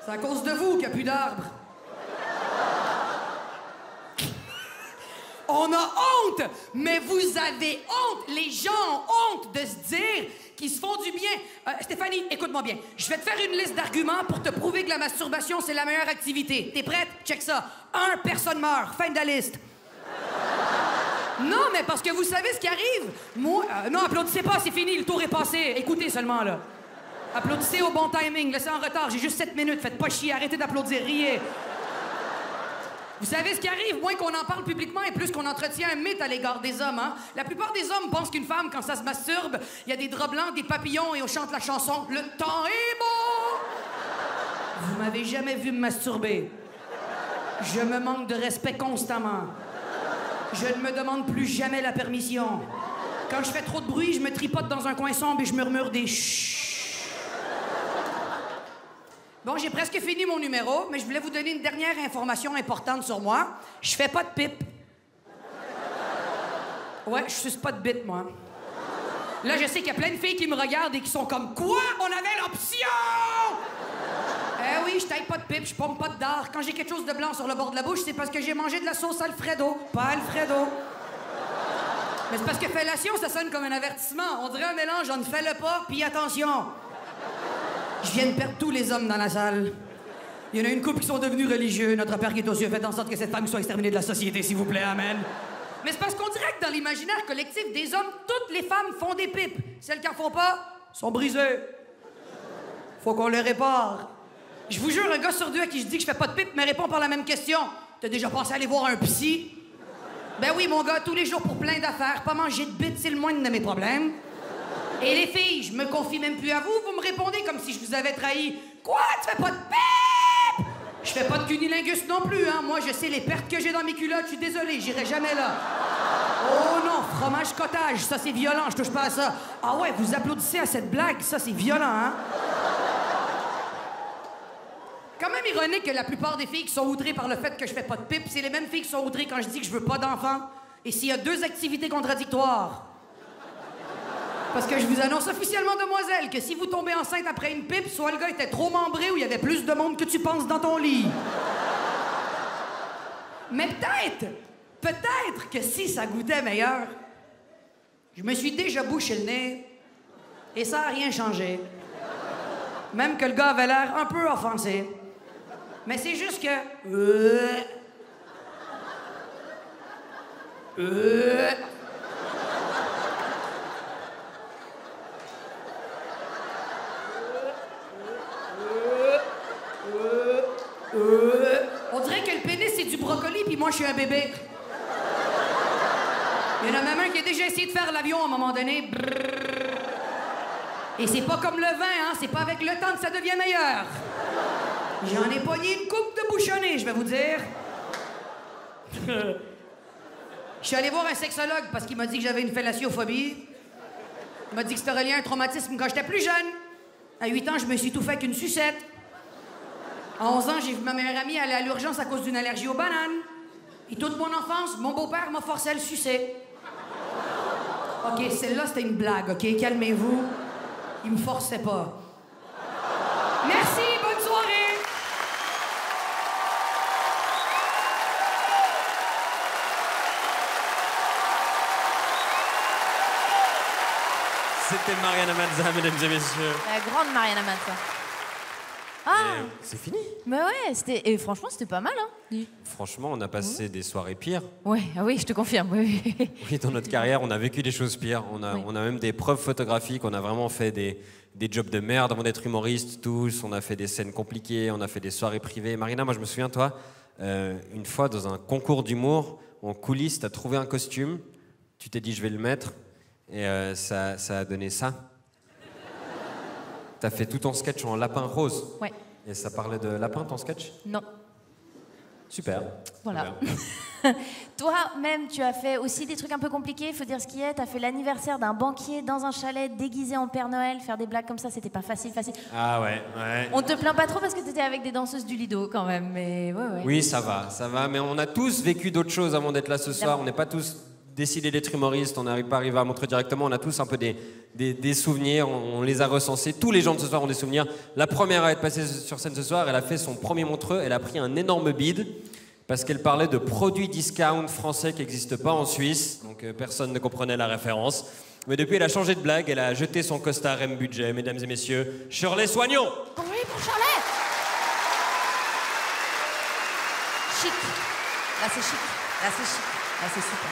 C'est à cause de vous qu'il n'y a plus d'arbres. On a honte! Mais vous avez honte! Les gens ont honte de se dire qu'ils se font du bien. Stéphanie, écoute-moi bien. Je vais te faire une liste d'arguments pour te prouver que la masturbation, c'est la meilleure activité. T'es prête? Check ça. 1, personne meurt. Fin de la liste. Non, mais parce que vous savez ce qui arrive. Moi... non, applaudissez pas, c'est fini. Le tour est passé. Écoutez seulement, là. Applaudissez au bon timing. Laissez en retard. J'ai juste 7 minutes. Faites pas chier. Arrêtez d'applaudir. Riez. Vous savez ce qui arrive? Moins qu'on en parle publiquement et plus qu'on entretient un mythe à l'égard des hommes, hein? La plupart des hommes pensent qu'une femme, quand ça se masturbe, il y a des draps blancs, des papillons et on chante la chanson « Le temps est beau ». Vous m'avez jamais vu me masturber. Je me manque de respect constamment. Je ne me demande plus jamais la permission. Quand je fais trop de bruit, je me tripote dans un coin sombre et je murmure des chut. Bon, j'ai presque fini mon numéro, mais je voulais vous donner une dernière information importante sur moi. Je fais pas de pipe. Ouais, je suce pas de bite, moi. Là, je sais qu'il y a plein de filles qui me regardent et qui sont comme « Quoi? On avait l'option! » Eh oui, je taille pas de pipe, je pompe pas de dard. Quand j'ai quelque chose de blanc sur le bord de la bouche, c'est parce que j'ai mangé de la sauce Alfredo, pas Alfredo. Mais c'est parce que fellation, ça sonne comme un avertissement. On dirait un mélange entre fais-le pas, puis attention. Je viens de perdre tous les hommes dans la salle. Il y en a une couple qui sont devenus religieux. Notre Père qui est aux cieux, faites en sorte que cette femme soit exterminée de la société, s'il vous plaît, amen. Mais c'est parce qu'on dirait que dans l'imaginaire collectif des hommes, toutes les femmes font des pipes. Celles qui en font pas sont brisées. Faut qu'on les répare. Je vous jure, un gars sur deux à qui je dis que je fais pas de pipe me répond par la même question. T'as déjà pensé à aller voir un psy? Ben oui, mon gars, tous les jours pour plein d'affaires. Pas manger de bite, c'est le moindre de mes problèmes. Et les filles, je me confie même plus à vous, vous me répondez comme si je vous avais trahi. Quoi? Tu fais pas de pipe? Je fais pas de cunilingus non plus, hein. Moi, je sais les pertes que j'ai dans mes culottes, je suis désolé, j'irai jamais là. Oh non, fromage cottage, ça c'est violent, je touche pas à ça. Ah ouais, vous applaudissez à cette blague, ça c'est violent, hein. Quand même ironique que la plupart des filles qui sont outrées par le fait que je fais pas de pipe, c'est les mêmes filles qui sont outrées quand je dis que je veux pas d'enfants. Et s'il y a 2 activités contradictoires... Parce que je vous annonce officiellement, demoiselle, que si vous tombez enceinte après une pipe, soit le gars était trop membré ou il y avait plus de monde que tu penses dans ton lit. Mais peut-être que si ça goûtait meilleur, je me suis déjà bouché le nez et ça n'a rien changé. Même que le gars avait l'air un peu offensé. Mais c'est juste que... On dirait que le pénis, c'est du brocoli, puis moi, je suis un bébé. Il y en a même un qui a déjà essayé de faire l'avion à un moment donné. Et c'est pas comme le vin, hein? C'est pas avec le temps que ça devient meilleur. J'en ai pogné une coupe de bouchonnée, je vais vous dire. Je suis allé voir un sexologue parce qu'il m'a dit que j'avais une fellatiophobie. Il m'a dit que c'était relié à un traumatisme quand j'étais plus jeune. À 8 ans, je me suis tout fait avec une sucette. À 11 ans, j'ai vu ma meilleure amie aller à l'urgence à cause d'une allergie aux bananes. Et toute mon enfance, mon beau-père m'a forcé à le sucer. OK, celle-là, c'était une blague, OK? Calmez-vous. Il me forçait pas. Merci, bonne soirée! C'était Mariana Mazza, mesdames et messieurs. La grande Mariana Mazza. Ah! C'est fini. Bah ouais, et franchement, c'était pas mal, hein. Franchement, on a passé des soirées pires. Ouais, ah oui, je te confirme. Oui. Oui, dans notre carrière, on a vécu des choses pires. On a même des preuves photographiques. On a vraiment fait des jobs de merde avant d'être humoriste, tous. On a fait des scènes compliquées. On a fait des soirées privées. Marina, moi, je me souviens, toi, une fois, dans un concours d'humour, en coulisses, t'as trouvé un costume. Tu t'es dit, je vais le mettre. Et ça a donné ça. T'as fait tout ton sketch en lapin rose. Ouais. Et ça parlait de lapin, ton sketch? Non. Super. Voilà. Toi-même, tu as fait aussi des trucs un peu compliqués, il faut dire ce qui est. Tu as fait l'anniversaire d'un banquier dans un chalet déguisé en Père Noël. Faire des blagues comme ça, c'était pas facile. Ah ouais. On te plaint pas trop parce que tu étais avec des danseuses du Lido quand même, mais ouais. Oui, ça va. Mais on a tous vécu d'autres choses avant d'être là ce soir. On n'est pas tous décidés d'être humoristes. On n'arrive pas à arriver à montrer directement. On a tous un peu des souvenirs. On les a recensés. Tous les gens de ce soir ont des souvenirs. La première à être passée sur scène ce soir, elle a fait son premier Montreux. Elle a pris un énorme bide. Parce qu'elle parlait de produits discount français qui n'existent pas en Suisse, donc personne ne comprenait la référence. Mais depuis, elle a changé de blague, elle a jeté son costard M budget, mesdames et messieurs, Shirley Soignon. Oui, pour Shirley. Chic. Là, c'est chic. Là, c'est super.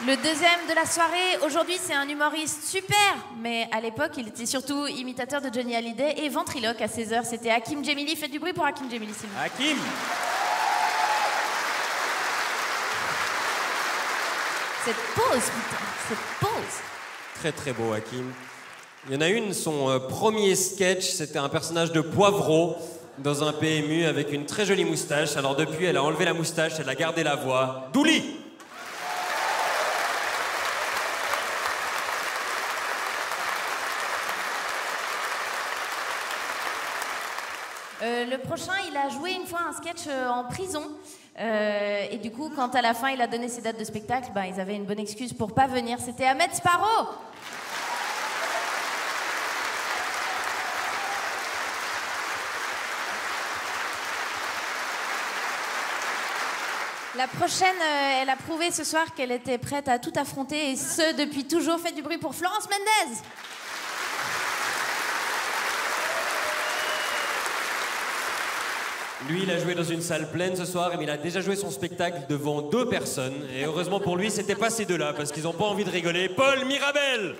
Le deuxième de la soirée, aujourd'hui, c'est un humoriste super, mais à l'époque, il était surtout imitateur de Johnny Hallyday et ventriloque à 16h. C'était Hakim Djemili. Faites du bruit pour Hakim Djemili, s'il vous plaît. Hakim. Cette pause, putain, cette pause. Très très beau, Hakim. Il y en a une, son premier sketch, c'était un personnage de Poivreau dans un PMU avec une très jolie moustache. Alors depuis, elle a enlevé la moustache, elle a gardé la voix. Douli. Le prochain, il a joué une fois un sketch en prison. Et du coup, quand à la fin, il a donné ses dates de spectacle, ils avaient une bonne excuse pour pas venir. C'était Ahmed Sparrow. La prochaine, elle a prouvé ce soir qu'elle était prête à tout affronter, et ce, depuis toujours. Faites du bruit pour Florence Mendez. Lui, il a joué dans une salle pleine ce soir, mais il a déjà joué son spectacle devant 2 personnes. Et heureusement pour lui, c'était pas ces deux-là, parce qu'ils n'ont pas envie de rigoler. Paul Mirabel.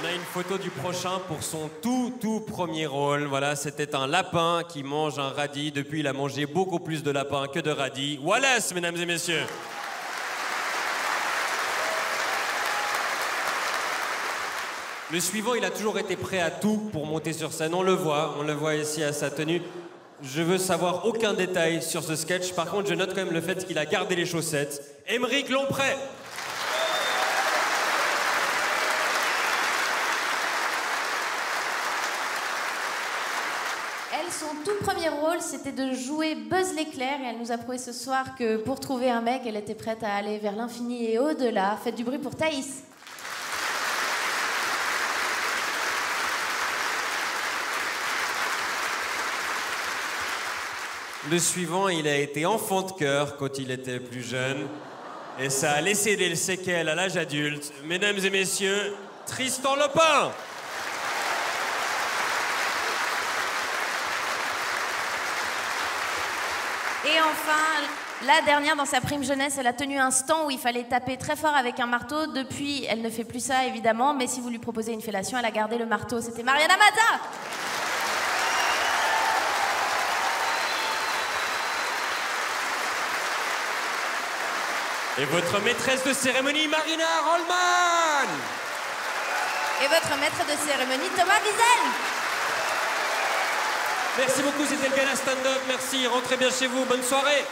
On a une photo du prochain pour son tout premier rôle. Voilà, c'était un lapin qui mange un radis. Depuis, il a mangé beaucoup plus de lapins que de radis. Wallace, mesdames et messieurs. Le suivant, il a toujours été prêt à tout pour monter sur scène. On le voit ici à sa tenue. Je veux savoir aucun détail sur ce sketch. Par contre, je note quand même le fait qu'il a gardé les chaussettes. Émeric Lompré. Son tout premier rôle, c'était de jouer Buzz l'éclair, et elle nous a prouvé ce soir que pour trouver un mec, elle était prête à aller vers l'infini et au-delà. Faites du bruit pour Thaïs. Le suivant, il a été enfant de cœur quand il était plus jeune, et ça a laissé des séquelles à l'âge adulte. Mesdames et messieurs, Tristan Lopin. Et enfin, la dernière, dans sa prime jeunesse, elle a tenu un stand où il fallait taper très fort avec un marteau. Depuis, elle ne fait plus ça, évidemment, mais si vous lui proposez une fellation, elle a gardé le marteau. C'était Mariana Mazza. Et votre maîtresse de cérémonie, Marina Rollman. Et votre maître de cérémonie, Thomas Wiesel. Merci beaucoup, c'était le Gala Stand-Up. Merci, rentrez bien chez vous. Bonne soirée.